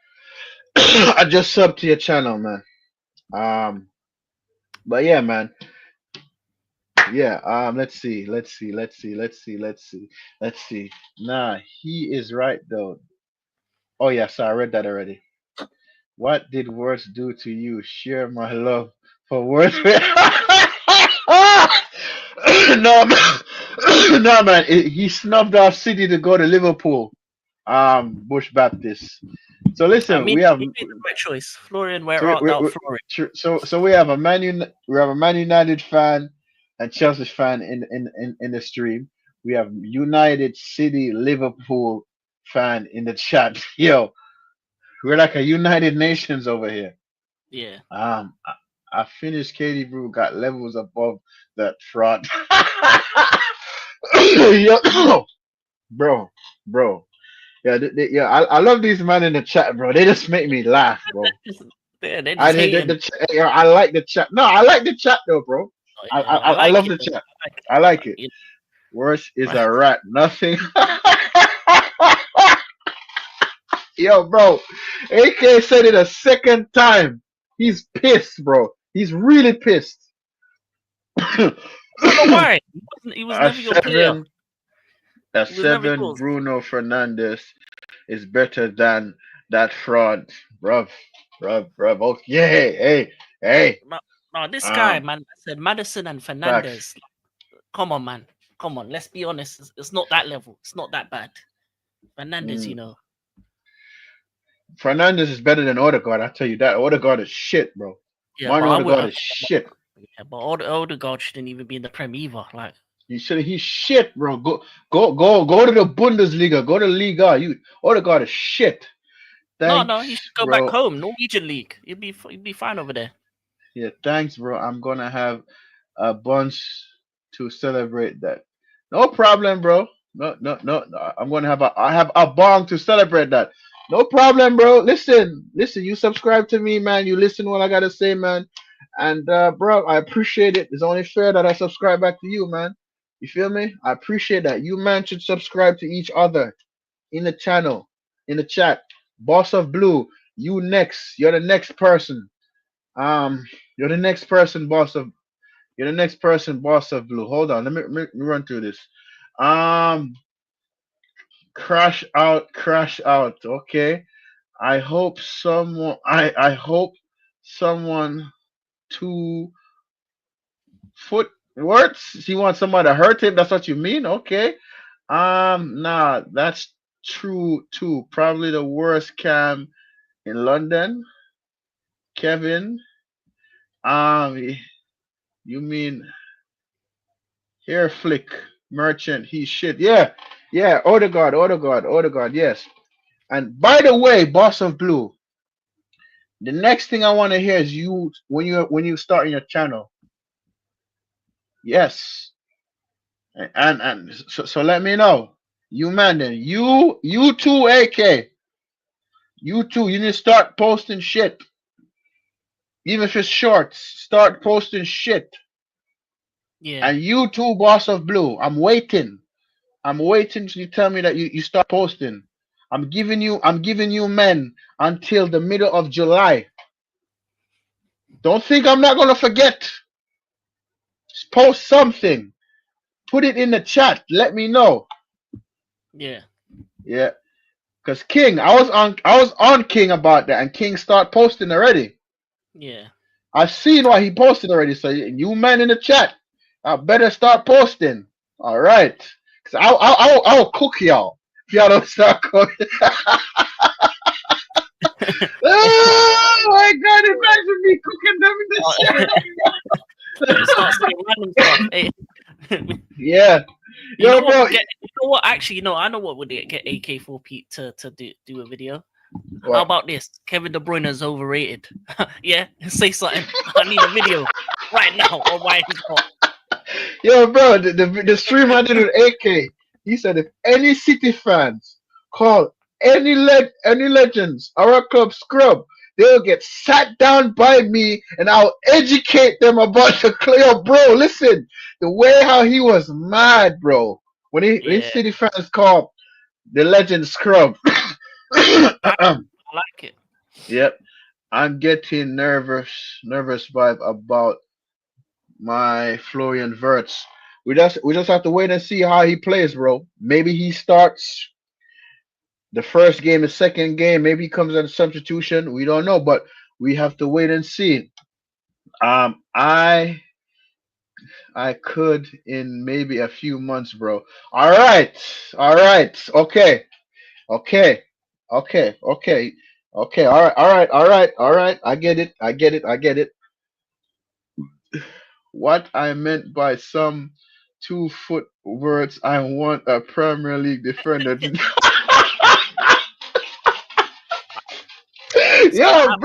I just sub to your channel, man. Um, but yeah, man. Yeah, let's see. Nah, he is right though. Oh yeah, so I read that already. What did words do to you? Share my love for words. No man, no man. He snubbed off City to go to Liverpool. Bush Baptist. So I listen, mean, we have he made the right choice. Florian, where so art thou, Florian? so we have a we have a Man United fan and Chelsea fan in the stream. We have United City Liverpool fan in the chat. Yo, we're like a United Nations over here. Yeah, I finished Katie Brew got levels above that fraud. Yo, bro, bro. Yeah, yeah. I love these men in the chat, bro. They just make me laugh, bro. they're I just did hating. yeah, I like the chat. No, I like the chat though, bro. Oh, I yeah, I, I I like love it. the Though. chat. I like it. I like it. You Worse is know, a rat. Nothing. Yo, bro. AK said it a second time. He's pissed, bro. He's really pissed. I don't know why. He was a never your player. seven, a He was never seven. yours. Bruno Fernandez is better than that fraud, bruv. Okay, yeah, hey. No, this guy, Um, man, I said Madison and facts. Fernandez. Come on, man. Come on. Let's be honest. It's not that level. It's not that bad. Fernandez, Mm. Fernandez is better than Odegaard. I tell you that. Odegaard is shit, bro. Yeah, Martin but Odegaard is shit. Odegaard shouldn't even be in the Prem either. Like, He's shit, bro. Go to the Bundesliga. Go to Liga. You Odegaard is shit. No, he Thanks, should go back bro. home. Norwegian league. He'd be fine over there. Yeah, thanks, bro. I'm gonna have a bunch to celebrate that. No problem, bro. No. I have a bong to celebrate that. No problem, bro. Listen. You subscribe to me, man. You listen to what I gotta say, man. And bro, I appreciate it. It's only fair that I subscribe back to you, man. You feel me? I appreciate that. You man should subscribe to each other in the channel, in the chat. Boss of Blue, you next. You're the next person. Um, you're the next person, boss of. You're the next person, boss of Blue. Hold on, let me run through this. Um, crash out. Okay. I hope someone 2 foot words. He wants someone to hurt him. That's what you mean? Okay. Nah, that's true too. Probably the worst cam in London. Kevin. Um, you mean hair flick merchant? He's shit. Yeah. Odegaard. Yes. And by the way, boss of Blue, the next thing I want to hear is you when you start in your channel. Yes, and so let me know. You man, then you too, AK. You too. You need to start posting shit, even if it's shorts. Start posting shit. Yeah. And you too, boss of Blue. I'm waiting. I'm waiting till you tell me that you start posting. I'm giving you men until the middle of July. Don't think I'm not gonna forget. Just post something. Put it in the chat. Let me know. Yeah. Yeah. Cause King, I was on King about that, and King start posting already. Yeah. I've seen what he posted already. So you men in the chat, I better start posting. All right. Cause I'll cook y'all if y'all don't start cooking. Oh my God! Imagine me cooking them in the chat. Start saying random stuff. Hey. Yeah. You know Yo, what bro. would get? You know what? Actually, I know what would get AK4 Pete to do a video. How What? about this? Kevin De Bruyne is overrated. Yeah, say something. I need a video right now on why he's hot. Yo, bro, the stream I did with AK, he said if any City fans call any legends or a club scrub, they'll get sat down by me and I'll educate them about the Yo, bro, listen, the way how he was mad, bro, when Yeah, City fans call the legend scrub. I like it. Yep, I'm getting nervous vibe about my Florian Wirtz. We just have to wait and see how he plays, bro. Maybe he starts the first game, the second game. Maybe he comes as a substitution. We don't know, but we have to wait and see. Um, I I could in maybe a few months, bro. All right, okay. All right. I get it. What I meant by some 2 foot words, I want a Premier League defender. It's gonna Yo, happen.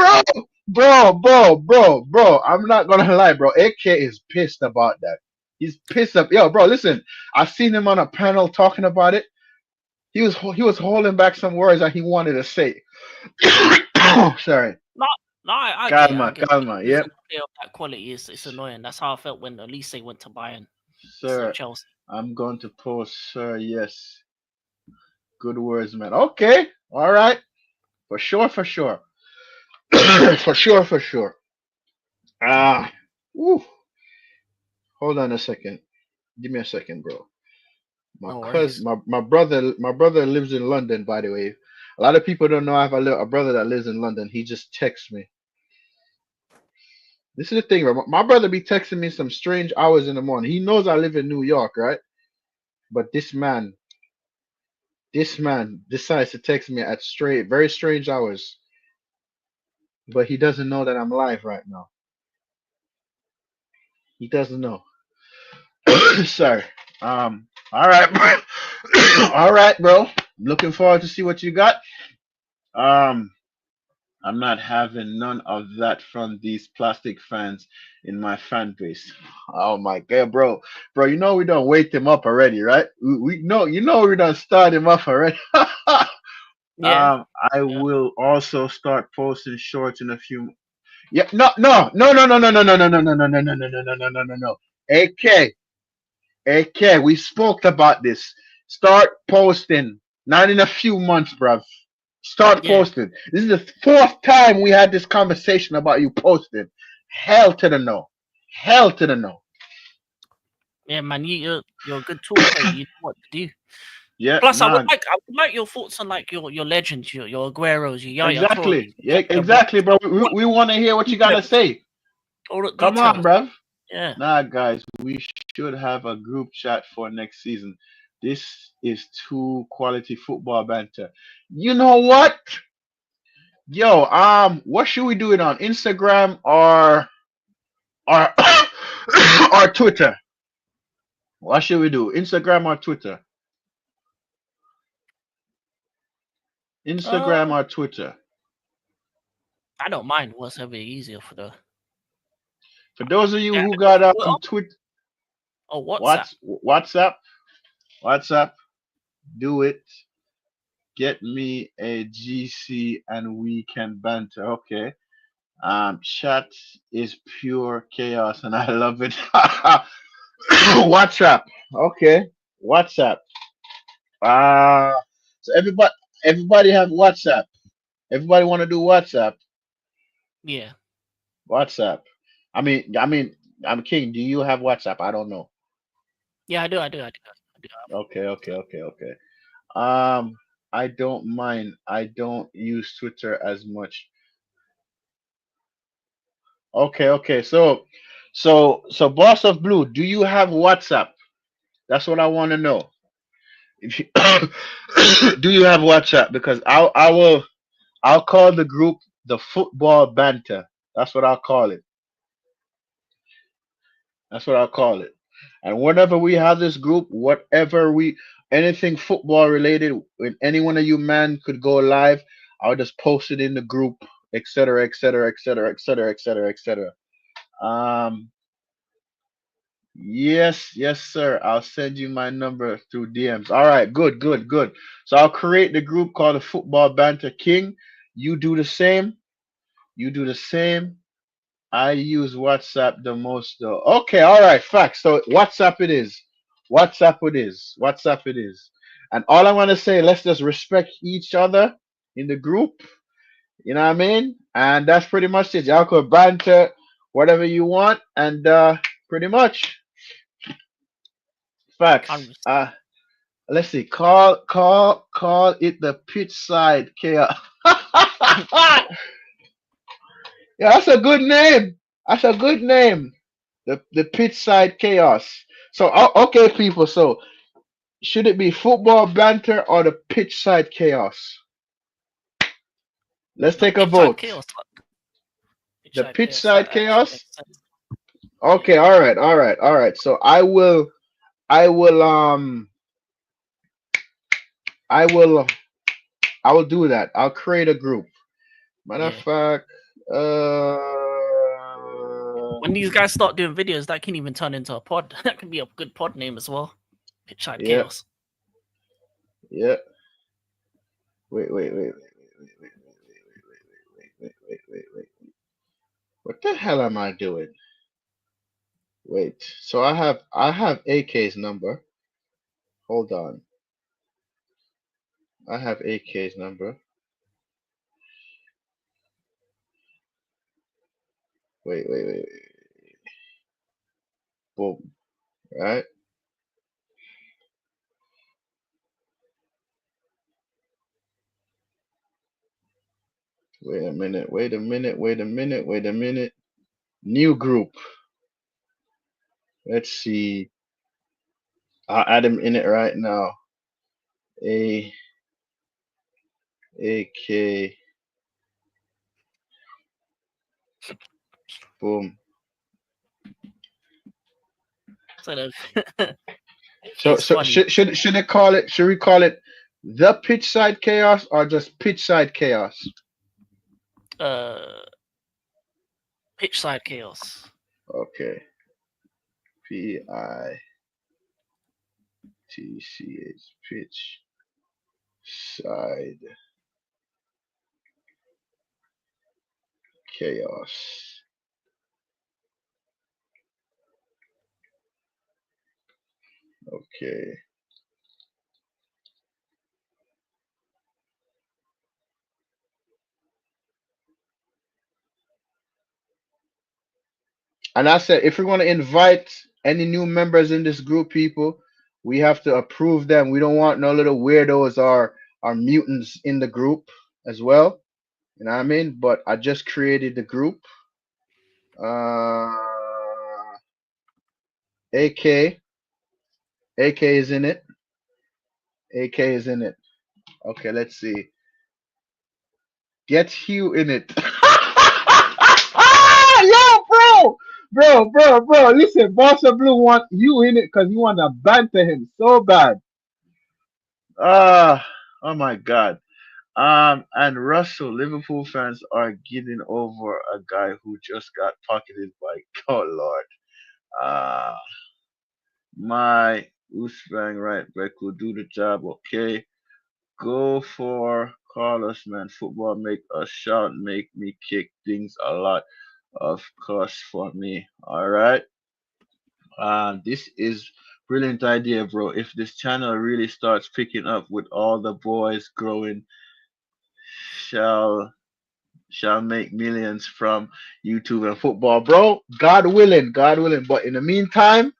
bro. I'm not gonna lie, bro. AK is pissed about that. He's pissed up. Yo, bro, listen. I seen him on a panel talking about it. He was holding back some words that he wanted to say. Sorry. No, no, I get it. I Calma, get it. calma. Losing Yep, a player of that quality it's annoying. That's how I felt when Elise went to Bayern instead of sir. Chelsea. I'm going to post, sir. Yes. Good words, man. Okay. All right. For sure. For sure. Ah. Woo. Hold on a second. Give me a second, bro. My No cousin, worries. my brother lives in London, by the way. A lot of people don't know I have a brother that lives in London. He just texts me. This is the thing, bro. My brother be texting me some strange hours in the morning. He knows I live in New York, right? But this man decides to text me at very strange hours. But he doesn't know that I'm live right now. He doesn't know. Sorry. All right, bro. All right, bro. Looking forward to see what you got. Um, I'm not having none of that from these plastic fans in my fan base. Oh my god, bro. Bro, you know we done wake them up already, right? We know we done start him up already. Yeah. I Yeah. will also start posting shorts in a few. Yeah, no. AK, we spoke about this. Start posting. Not in a few months, bruv. Start Yeah. posting. This is the fourth time we had this conversation about you posting. Hell to the no. Hell to the no. Yeah, man. You're a good talker. You know what to do. Yeah, Plus, nah, I would like your thoughts on like your legends, your Agueros, your Yaya Toures, exactly. Yeah, Pep Boys, exactly, bro. We want to hear what you gotta details, say. all the Come on, details. bruv. Yeah. Nah, guys, we should have a group chat for next season. This is too quality football banter. You know what? Yo, what should we do it on? Instagram or or Twitter? What should we do? Instagram or Twitter? Instagram Uh, or Twitter? I don't mind. Whatever easier for the. For those of you Yeah. who got Twitter Twitter, or WhatsApp. WhatsApp, WhatsApp, do it. Get me a GC and we can banter. Okay. Chat is pure chaos and I love it. WhatsApp. Okay. WhatsApp. Uh so everybody have WhatsApp. Everybody want to do WhatsApp. Yeah. WhatsApp. I'm King. Do you have WhatsApp? I don't know. Yeah, I do. I do. I do. I do. Okay. Um, I don't mind. I don't use Twitter as much. Okay. So Boss of Blue, do you have WhatsApp? That's what I want to know. If you, do you have WhatsApp? Because I'll call the group the football banter. That's what I'll call it. That's what I'll call it. And whenever we have this group, anything football related, when any one of you man could go live, I'll just post it in the group, etc. Yes, sir. I'll send you my number through DMs. All right, good. So I'll create the group called the Football Banter King. You do the same. You do the same. I use WhatsApp the most though. Okay, all right, facts. So WhatsApp it is. WhatsApp it is. And all I want to say, let's just respect each other in the group. You know what I mean? And that's pretty much it. Y'all could banter whatever you want, and pretty much facts. Can't. Let's see. Call it the pitch side chaos. Yeah, that's a good name. That's a good name. The pitch side chaos. So okay, people. So should it be football banter or the pitch side chaos? Let's No, take a pitch side vote. chaos. Pitch The side pitch chaos. That side actually chaos. makes sense. Okay, Yeah. all right. So I will I will do that. I'll create a group. Matter of Yeah. fact, When these guys start doing videos, that can even turn into a pod. That can be a good pod name as well. Pitch side yeah, chaos. yeah. Wait. What the hell am I doing? Wait. So I have AK's number. Hold on. I have AK's number. Wait. Boom. Right? Wait a minute. New group. Let's see. I'll add him in it right now. A AK. Boom. So the So It's funny. should they call it? Should we call it the pitch side chaos or just pitch side chaos? Uh, pitch side chaos. Okay. PITCH pitch side chaos. Okay. And I said, if we're going to invite any new members in this group, people, we have to approve them. We don't want no little weirdos or mutants in the group as well. You know what I mean? But I just created the group. AK is in it. AK is in it. Okay, let's see. Get Hugh in it. Yo, bro. Listen, Boss of Blue want you in it because you want to banter him so bad. Oh my God. And Russell, Liverpool fans are getting over a guy who just got pocketed by God Lord. Uh my Usbang right back will do the job, okay. Go for Carlos, man. Football make us shout, make me kick things a lot of course for me. All right. This is brilliant idea, bro. If this channel really starts picking up with all the boys growing, shall shall make millions from YouTube and football, bro. God willing, God willing. But in the meantime,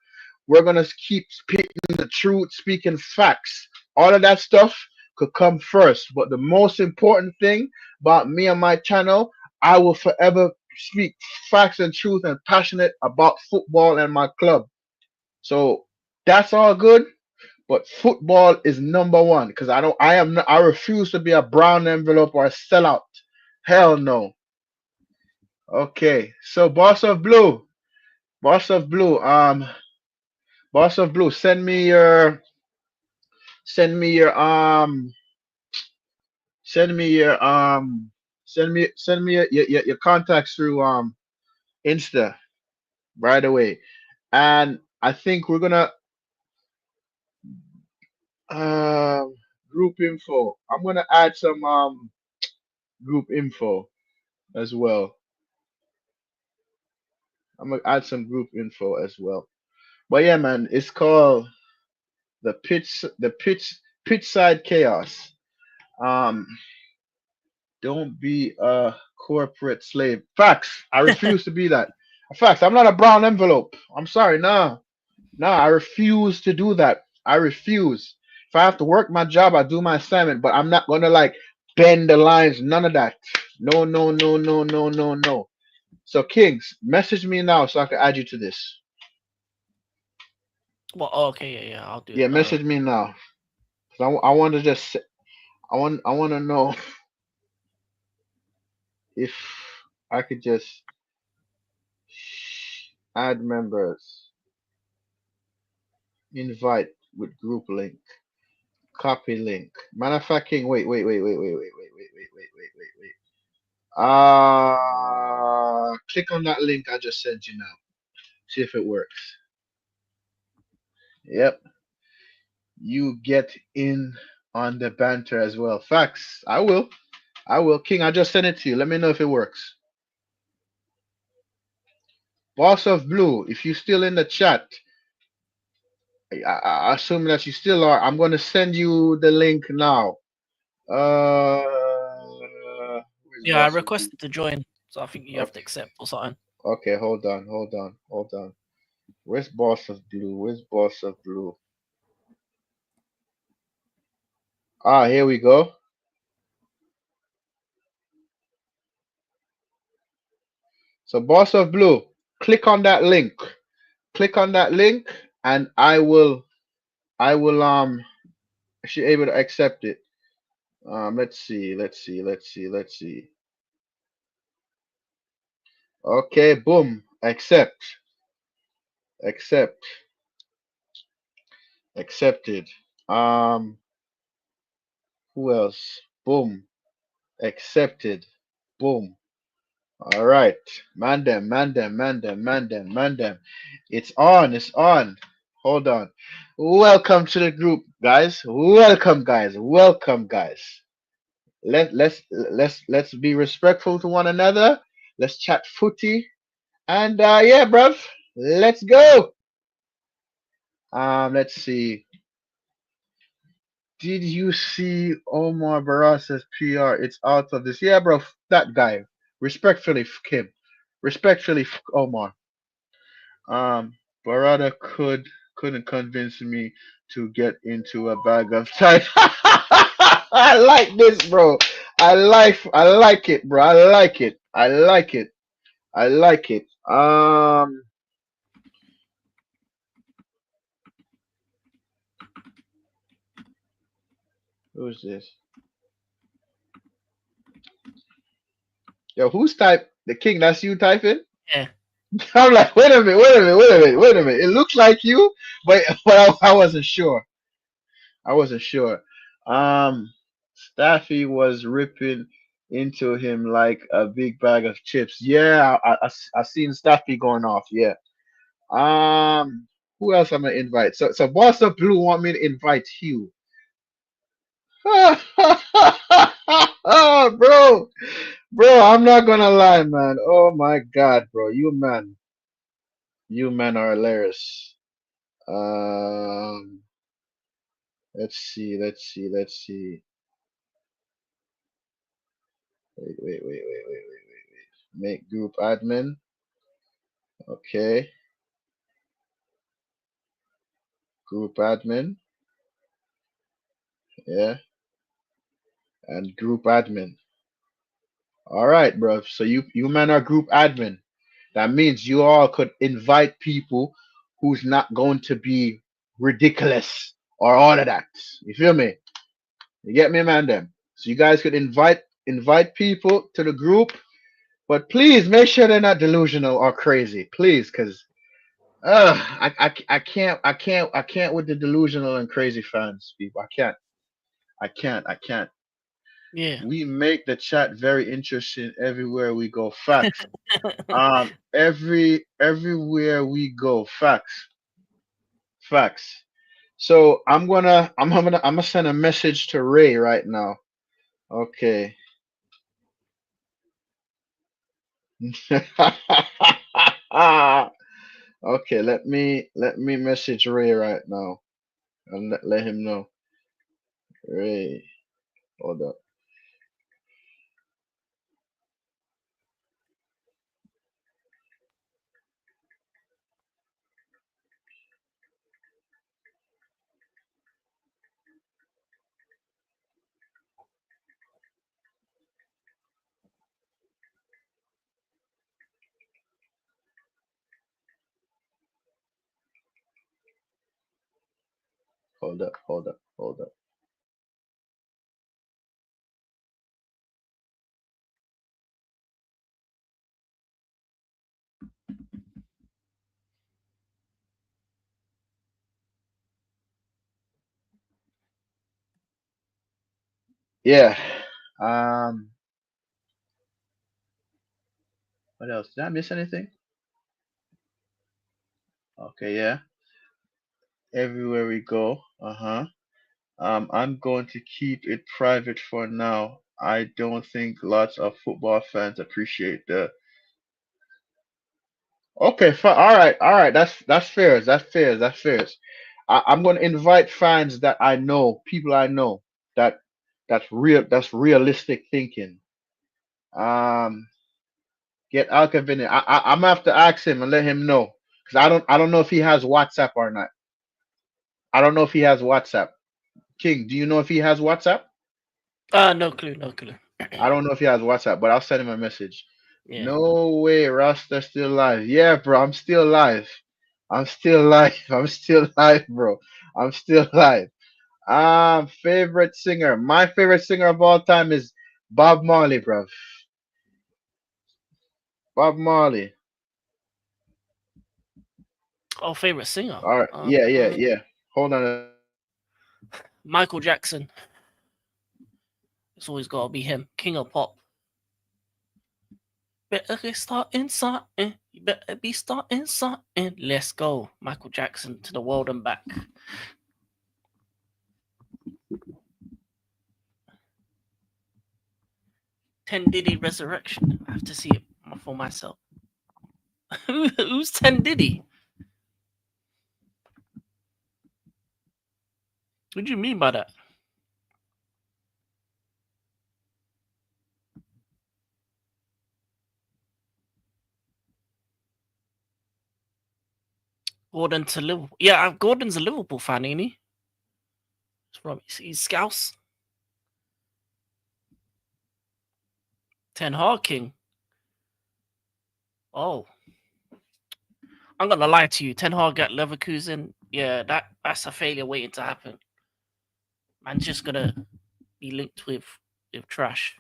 we're gonna keep speaking the truth, speaking facts. All of that stuff could come first. But the most important thing about me and my channel, I will forever speak facts and truth and passionate about football and my club. So that's all good. But football is number one because I refuse to be a brown envelope or a sellout. Hell no. Okay. So Boss of Blue, Boss of Blue, send me your send me your send me your contacts through Insta right away. And I think we're gonna uh group info. I'm gonna add some group info as well. I'm gonna add some group info as well. But yeah, man, it's called the pitch side chaos. Um, don't be a corporate slave. Facts. I refuse to be that. Facts. I'm not a brown envelope. I'm sorry. Nah, nah. I refuse to do that. I refuse. If I have to work my job, I do my assignment. But I'm not gonna like bend the lines. None of that. No, no, no, no, no, no, no. So Kings, message me now so I can add you to this. Well, okay, yeah, I'll do Yeah, it. message me now. 'Cause I want to just I want to know if I could just add members, invite with group link, copy link. Matter of fact, King, wait. Click on that link I just sent you now. See if it works. Yep, you get in on the banter as well. Facts. I will. King, I just sent it to you. Let me know if it works. Boss of Blue, if you're still in the chat, I assume that you still are. I'm going to send you the link now. Where's Yeah, I Boss of Blue? requested to join, so I think you have to accept or something. Okay, hold on. Where's Boss of Blue? Ah, here we go. So Boss of Blue, click on that link. And I will actually able to accept it. Let's see. Okay, boom. Accept. Accepted. Um, who else? Boom. Accepted. Boom. All right. Man them, man them, man them, man them, man them. It's on, it's on. Hold on. Welcome to the group, guys. Welcome, guys. Welcome, guys. Let's be respectful to one another. Let's chat footy. And yeah, bruv. Let's go. Let's see. Did you see Omar Barrasa's PR? It's out of this. Yeah, bro. That guy. Respectfully, Kim. Respectfully, Omar. Um, Barada couldn't convince me to get into a bag of time. I like this, bro. I like it, bro. I like it. I like it. I like it. Who's this? Yo, who's type? The king? That's you typing? Yeah. I'm like, wait a minute, wait a minute, wait a minute, wait a minute. It looks like you, but I wasn't sure. I wasn't sure. Staffy was ripping into him like a big bag of chips. Yeah, I seen Staffy going off. Yeah. Who else am I invite? So Boss of Blue want me to invite Hugh. Bro, bro, I'm not gonna lie, man. Oh my God, bro, you man are hilarious. Um, let's see. Wait. Make group admin. Okay, group admin. Yeah, and group admin. All right, bro. So you men are group admin. That means you all could invite people who's not going to be ridiculous or all of that. You feel me? You get me, man? Them. So you guys could invite people to the group, but please make sure they're not delusional or crazy, please, because I can't with the delusional and crazy fans, people. I can't. Yeah. We make the chat very interesting everywhere we go. Facts. Everywhere we go. Facts. So I'm gonna send a message to Ray right now. Okay. Okay, let me message Ray right now and let him know. Ray, hold up. Hold up. Yeah. Um. What else? Did I miss anything? Okay. Yeah. Everywhere we go. Uh-huh. I'm going to keep it private for now. I don't think lots of football fans appreciate the. Okay, all right. That's fair. That's fair. I'm going to invite fans that I know, people I know that that's realistic thinking. Um, get Alcavin. I'm gonna have to ask him and let him know because I don't know if he has WhatsApp or not. I don't know if he has WhatsApp. King, do you know if he has WhatsApp? No clue, no clue. I don't know if he has WhatsApp, but I'll send him a message. Yeah. No way, Rasta still live. Yeah, bro, I'm still live. I'm still live. I'm still live, bro. I'm still live. Favorite singer. My favorite singer of all time is Bob Marley, bro. Bob Marley. Oh, favorite singer. All right. Yeah. Hold on. Michael Jackson. It's always got to be him. King of pop. Better get starting something. You better be starting something. Let's go. Michael Jackson to the world and back. Ten Diddy Resurrection. I have to see it for myself. Who's Ten Diddy? What do you mean by that? Gordon to Liverpool. Yeah, Gordon's a Liverpool fan, ain't he? He's Scouse. Ten Hag King. Oh. I'm gonna lie to you. Ten Hag at Leverkusen. Yeah, that's a failure waiting to happen. Man's just gonna be linked with trash.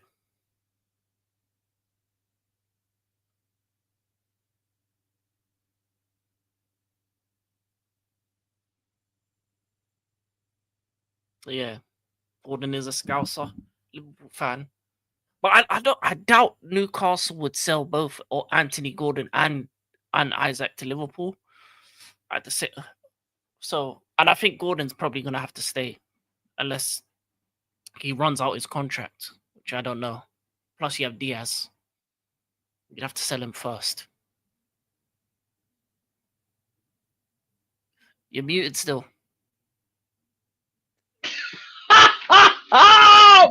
So yeah, Gordon is a Scouser, Liverpool fan. But I doubt Newcastle would sell both or Anthony Gordon and Isaac to Liverpool at the so, and I think Gordon's probably gonna have to stay unless he runs out his contract, which I don't know. Plus you have Diaz. You'd have to sell him first. You're muted still.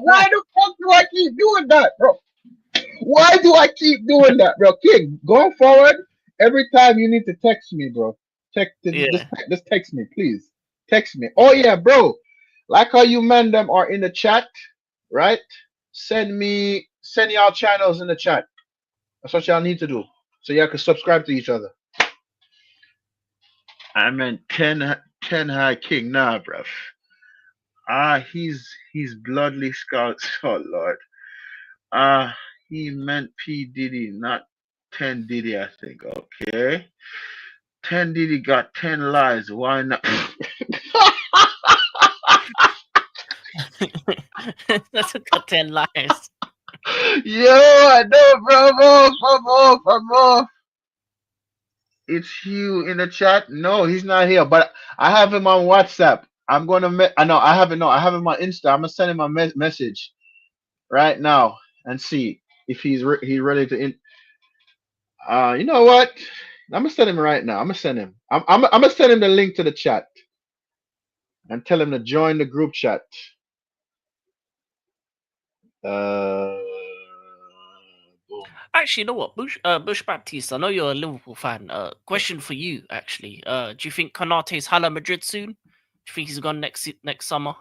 Why the fuck do I keep doing that, bro? Why do I keep doing that, bro? King, going forward, every time you need to text me, bro. Just text me, please. Text me. Oh yeah, bro. Like how you men them are in the chat, right? Send y'all channels in the chat. That's what y'all need to do. So y'all can subscribe to each other. I meant Ten Hag King. Nah, bruv. He's bloodly Scouts. Oh Lord. He meant P Diddy, not 10 Diddy, I think. Okay. 10 Diddy got 10 lives. Why not? That's got 10 lives. Yo, I know, bro. It's Hugh in the chat. No, he's not here, but I have him on WhatsApp. I'm gonna. I have him on Insta. I'm gonna send him a message right now and see if he's ready to. You know what? I'm gonna send him right now. I'm gonna send him. I'm gonna send him the link to the chat and tell him to join the group chat. Boom. Actually, you know what, Bush Baptiste? I know you're a Liverpool fan. Question for you, actually. Do you think Konate's Hala Madrid soon? Do you think he's gone next summer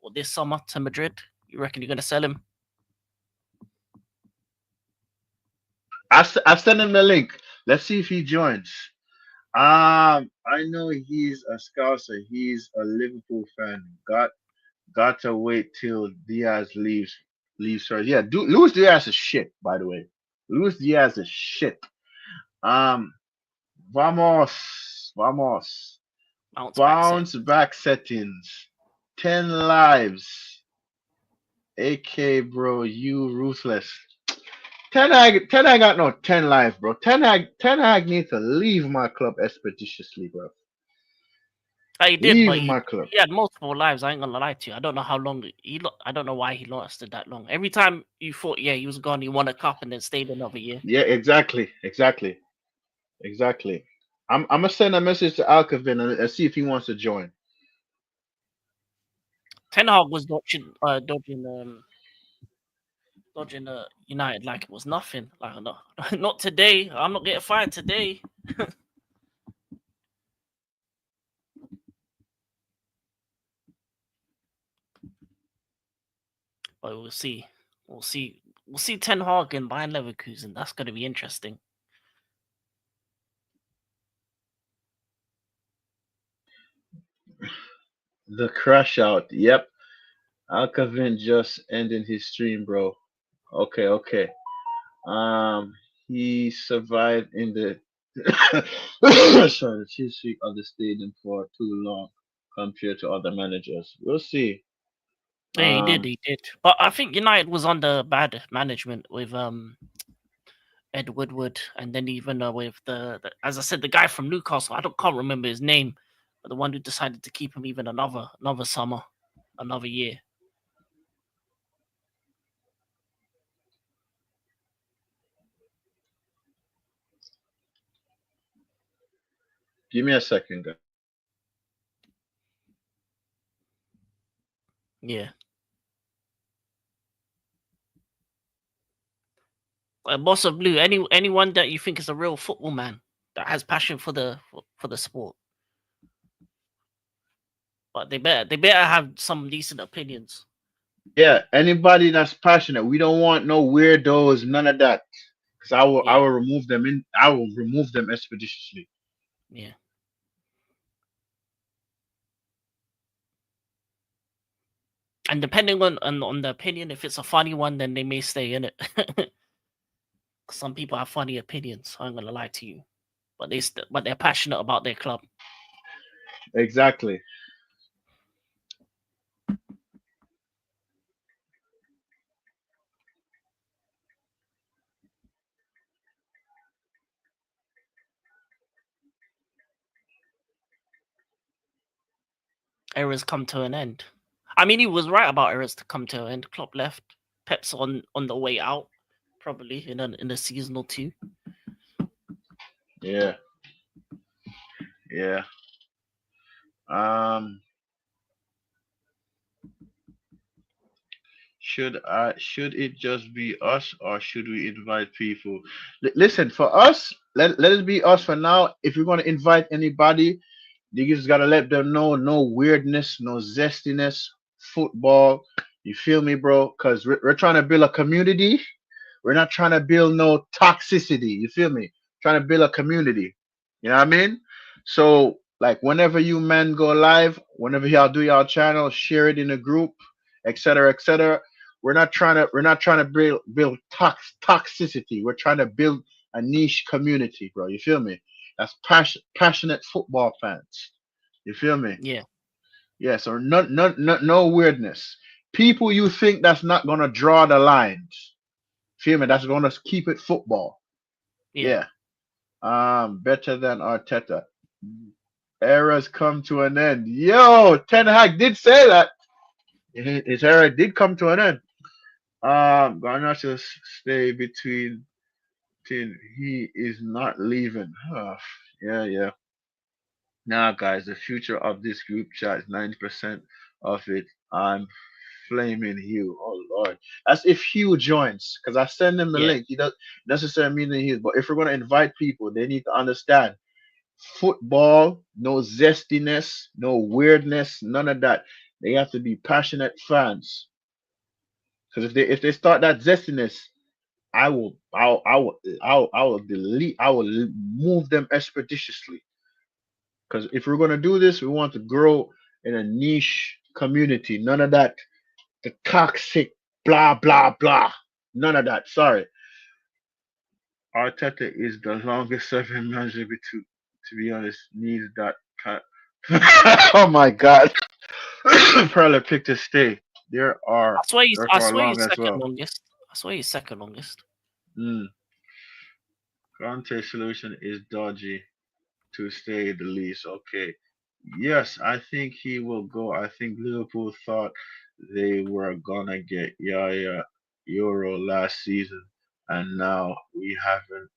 or this summer to Madrid? You reckon you're gonna sell him? I sent him the link. Let's see if he joins. I know he's a Scouser. He's a Liverpool fan. Got to wait till Diaz leaves first. Yeah, Luis Diaz is shit, by the way. Luis Diaz is shit. Vamos. Bounce back settings. 10 lives. AK, bro, you ruthless. Ten Hag got no 10 lives, bro. Ten Hag needs to leave my club expeditiously, bro. He did, leave but my club. He had multiple lives. I ain't gonna lie to you. I don't know how long I don't know why he lasted that long. Every time you thought, yeah, he was gone, he won a cup and then stayed another year. Yeah, exactly. I'm gonna send a message to Alcavin and see if he wants to join. Ten Hag was dodging United like it was nothing. Like no, not today. I'm not getting fired today. But we'll see. We'll see Ten Hag and Bayern Leverkusen. That's going to be interesting. The crash out. Yep. Alcavin just ending his stream, bro. Okay. He survived in the sorry, the cheese streak of the stadium for too long. compared to other managers. We'll see. Yeah, he did. But I think United was under bad management with Ed Woodward, and then even with the as I said, the guy from Newcastle. Can't remember his name, but the one who decided to keep him even another summer, another year. Give me a second, guys. Yeah. Boss of Blue, anyone that you think is a real football man that has passion for the sport, but they better have some decent opinions. Yeah, anybody that's passionate. We don't want no weirdos, none of that. Because I will remove them I will remove them expeditiously. Yeah. And depending on the opinion, if it's a funny one, then they may stay in it. Some people have funny opinions. I'm gonna lie to you, but they're passionate about their club. Exactly. Eras come to an end. I mean, he was right about eras to come to an end. Klopp left. Pep's on the way out, probably in a season or two. Yeah. Yeah. Should it just be us, or should we invite people? Listen, for us, let it be us for now. If you're gonna invite anybody, you just gotta let them know no weirdness, no zestiness, football. You feel me, bro? Because we're trying to build a community. We're not trying to build no toxicity. You feel me? Trying to build a community. You know what I mean? So, like, whenever you men go live, whenever y'all do y'all channel, share it in a group, etc., etc. We're not trying to build toxicity. We're trying to build a niche community, bro. You feel me? That's passionate football fans. You feel me? Yeah. Yeah. So no weirdness. People you think that's not gonna draw the lines. Feel me? That's gonna keep it football. Yeah. Better than Arteta. Eras come to an end. Yo, Ten Hag did say that. His era did come to an end. Garnacho stay between. He is not leaving. Yeah. Nah, guys, the future of this group chat is 90% of it. I'm flaming Hugh. Oh Lord, that's if Hugh joins, because I send him the Yeah. link. He doesn't necessarily mean that he is, but if we're gonna invite people, they need to understand football, no zestiness, no weirdness, none of that. They have to be passionate fans. Because if they start that zestiness, I will delete. I will move them expeditiously. Because if we're gonna do this, we want to grow in a niche community. None of that, the toxic blah blah blah. None of that. Sorry. Arteta is the longest serving manager to be honest, needs that oh my god. Probably picked to stay. There are I record swear long he's as second well. longest. I swear he's second longest. Conte solution is dodgy to stay the least. Okay. Yes, I think he will go. I think Liverpool thought they were gonna get Yaya Euro last season, and now we haven't.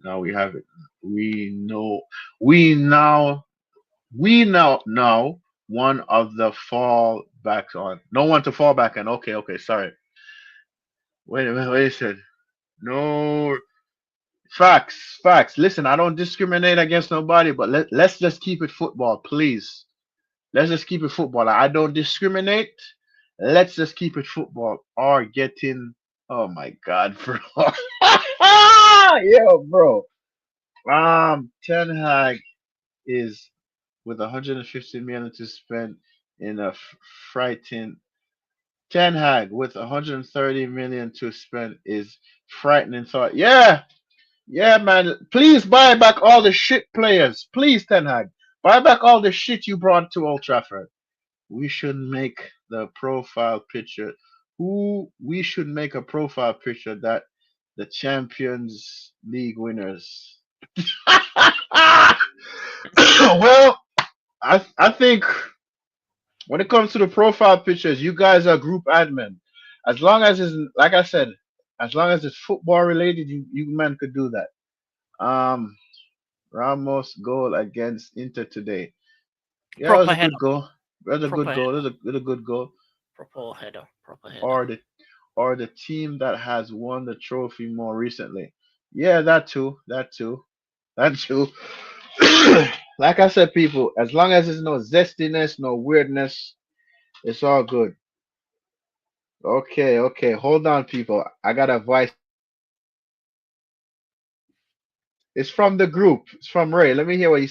Now we haven't. We know. We now one of the fall backs on. No one to fall back on. Okay. Sorry. Wait a minute. Wait a second. No facts. Listen, I don't discriminate against nobody, but let's just keep it football, please. Let's just keep it football. I don't discriminate. Let's just keep it football. Or getting. Oh my God, bro. Yo, bro. Ten Hag is with 150 million to spend in a frightening. Ten Hag with 130 million to spend is frightening thought. Yeah, man. Please buy back all the shit players. Please, Ten Hag. Buy back all the shit you brought to Old Trafford. We should make the profile picture. Who we should make a profile picture that the Champions League winners. Well, I think when it comes to the profile pictures, you guys are group admin. As long as it's like I said, as long as it's football related, you men could do that. Um, Ramos goal against Inter today. Yeah, it was Proper a good header. goal. That was a good Proper goal. header. That was a good goal. Proper header. Proper header. Or the team that has won the trophy more recently. Yeah, that too. That too. That too. Like I said, people, as long as there's no zestiness, no weirdness, it's all good. Okay, okay. Hold on, people. I got a voice. It's from the group. It's from Ray. Let me hear what you.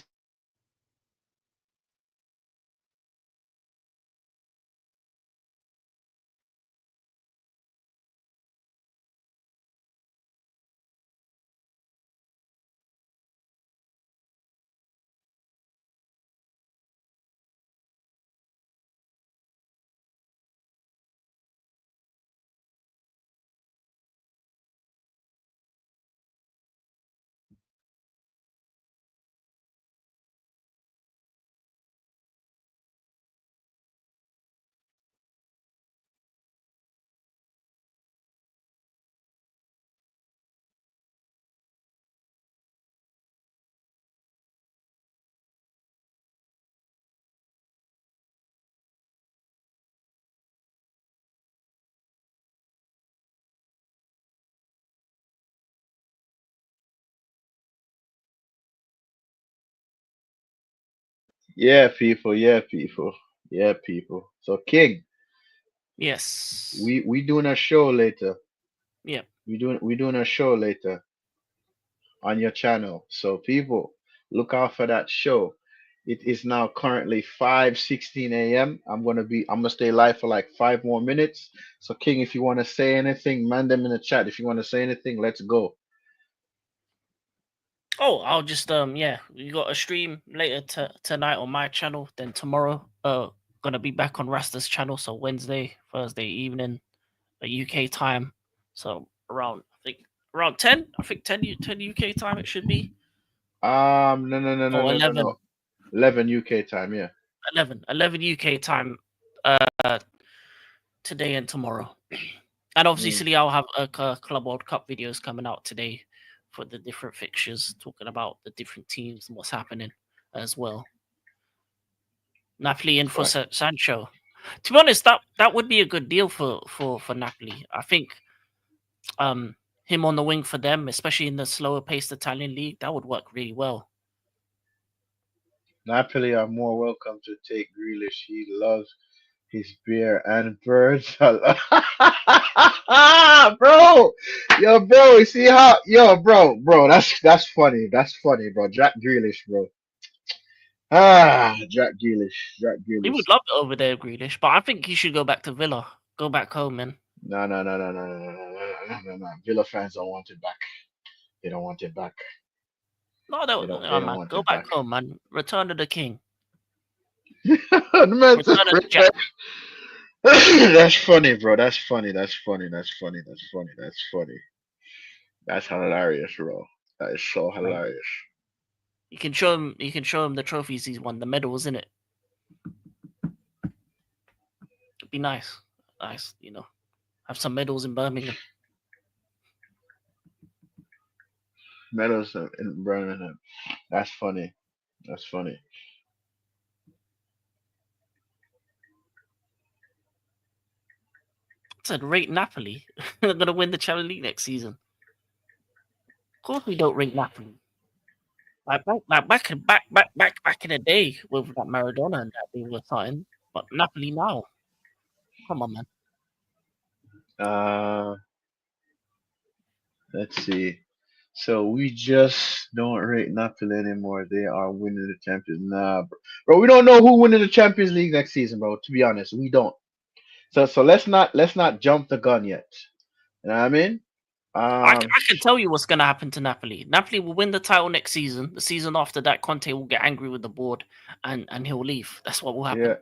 Yeah, people. Yeah, people. Yeah, people. So King, Yes. we doing a show later. Yeah. We doing a show later on your channel. So people, look out for that show. It is now currently 5:16 a.m. I'm gonna stay live for like 5 more minutes. So King, if you wanna say anything, man them in the chat. If you wanna say anything, let's go. Oh, I'll just yeah, we got a stream later tonight on my channel. Then tomorrow, gonna be back on Rasta's channel. So Wednesday, Thursday evening, UK time. So around I think around 10. I think 10 UK time it should be. No no no no Or no no no. 11. 11 UK time, yeah. 11 UK time. Uh, today and tomorrow. And Mm. obviously, I'll have Club World Cup videos coming out today for the different fixtures, talking about the different teams and what's happening as well. Napoli in for Right. Sancho. To be honest, that would be a good deal for Napoli. I think him on the wing for them, especially in the slower paced Italian league, that would work really well. Napoli are more welcome to take Grealish. He loves his beer and birds. Bro, bro, you see how, bro, that's funny. That's funny, bro. Jack Grealish, bro. Jack He Grealish. would love it over there, Grealish, but I think he should go back to Villa, go back home, man. No, no, no, no, no, no, no, no, no, no, no. Villa fans don't want it back. They don't want it back. No, They no, don't. They don't man, want go it back back. home, man. Return to the king. Man, Return of the Jack. that's funny, bro. That's funny. That's funny. That's funny. That's funny. That's funny. That's hilarious, bro. That is so Man. hilarious. You can show him. You can show him the trophies he's won, the medals, in it. It'd be nice, nice. Have some medals in Birmingham. Meadows in Birmingham. That's funny. That's funny. I said rate Napoli. They're gonna win the Champions League next season. Of course, we don't rate Napoli. Back in the day with that Maradona and that they were starting, but Napoli now. Come on, man. Uh, let's see. So we just don't rate Napoli anymore. They are winning the Champions. Nah, bro. We don't know who winning the Champions League next season, bro. To be honest, we don't. So let's not jump the gun yet. You know what I mean? Um, I can tell you what's going to happen to Napoli. Napoli will win the title next season. The season after that, Conte will get angry with the board and he'll leave. That's what will happen. yeah.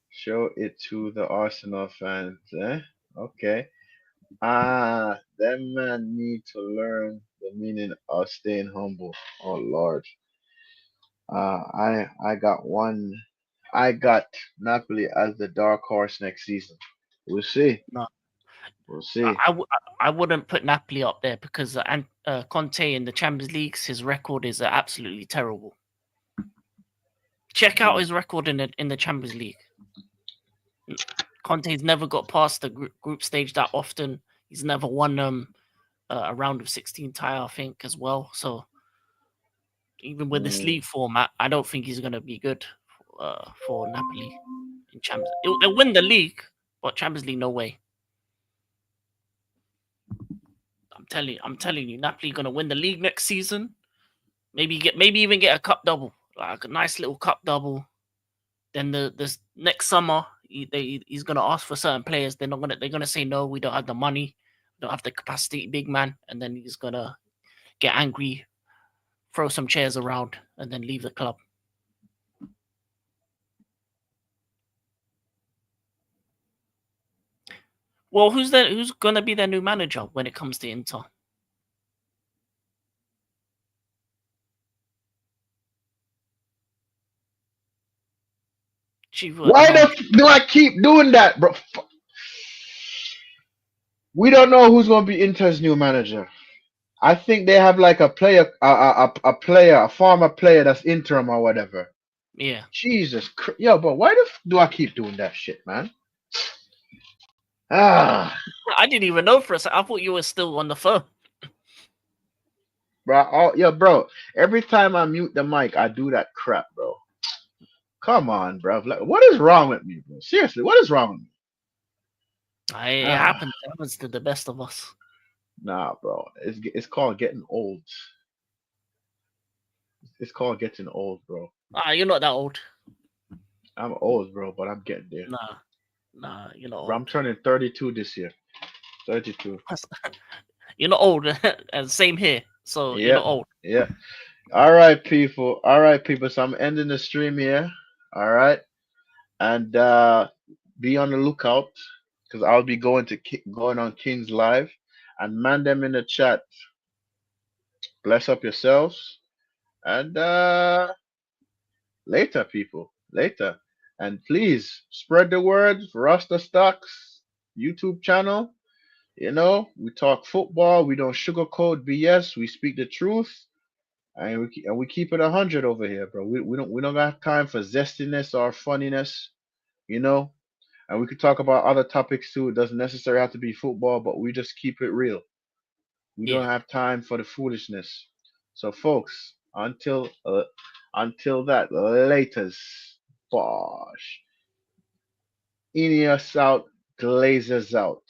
Show it to the Arsenal fans. Eh? Okay. Ah, them man need to learn the meaning of staying humble. Oh Lord. I got one. I got Napoli as the dark horse next season. We'll see. No, We'll I, see. I, w- I wouldn't put Napoli up there because Conte in the Champions Leagues, his record is absolutely terrible. Check out his record in the Champions League. Conte's never got past the group stage that often. He's never won a round of 16 tie, I think, as well. So even with this league format, I don't think he's going to be good for Napoli in Champions. They'll win the league, but Champions League, no way. I'm telling you, Napoli going to win the league next season. Maybe even get a cup double, like a nice little cup double. Then this next summer, he's going to ask for certain players. They're gonna say no. We don't have the money, don't have the capacity, big man. And then he's gonna get angry, throw some chairs around, and then leave the club. Well, who's gonna be their new manager when it comes to Inter? Why do I keep doing that, bro? We don't know who's gonna be Inter's new manager. I think they have like a player, a former player that's interim or whatever. Yeah. Jesus Christ. Yo, but why do I keep doing that shit, man? Ah, I didn't even know for a second. I thought you were still on the phone. bro. Every time I mute the mic, I do that crap, bro. Come on, bro. Like, what is wrong with me, bro? Seriously, what is wrong with me? It happens. It happens to the best of us. Nah, bro. It's called getting old. It's called getting old, bro. You're not that old. I'm old, bro, but I'm getting there. Nah, you're not old. Bro, I'm turning 32 this year. 32. You're not old, and same here. So you're not old. Yeah. All right, people. All right, people. So I'm ending the stream here. All right, and be on the lookout because I'll be going on King's Live, and man them in the chat. Bless up yourselves, and later, people. Later, and please spread the word for Rasta Stocks YouTube channel. You know, we talk football. We don't sugarcoat BS. We speak the truth. And we keep it 100 over here, bro. We don't got time for zestiness or funniness, you know. And we could talk about other topics too. It doesn't necessarily have to be football, but we just keep it real. We don't have time for the foolishness. So, folks, until that, laters, bosh. Ineos out, Glazers out.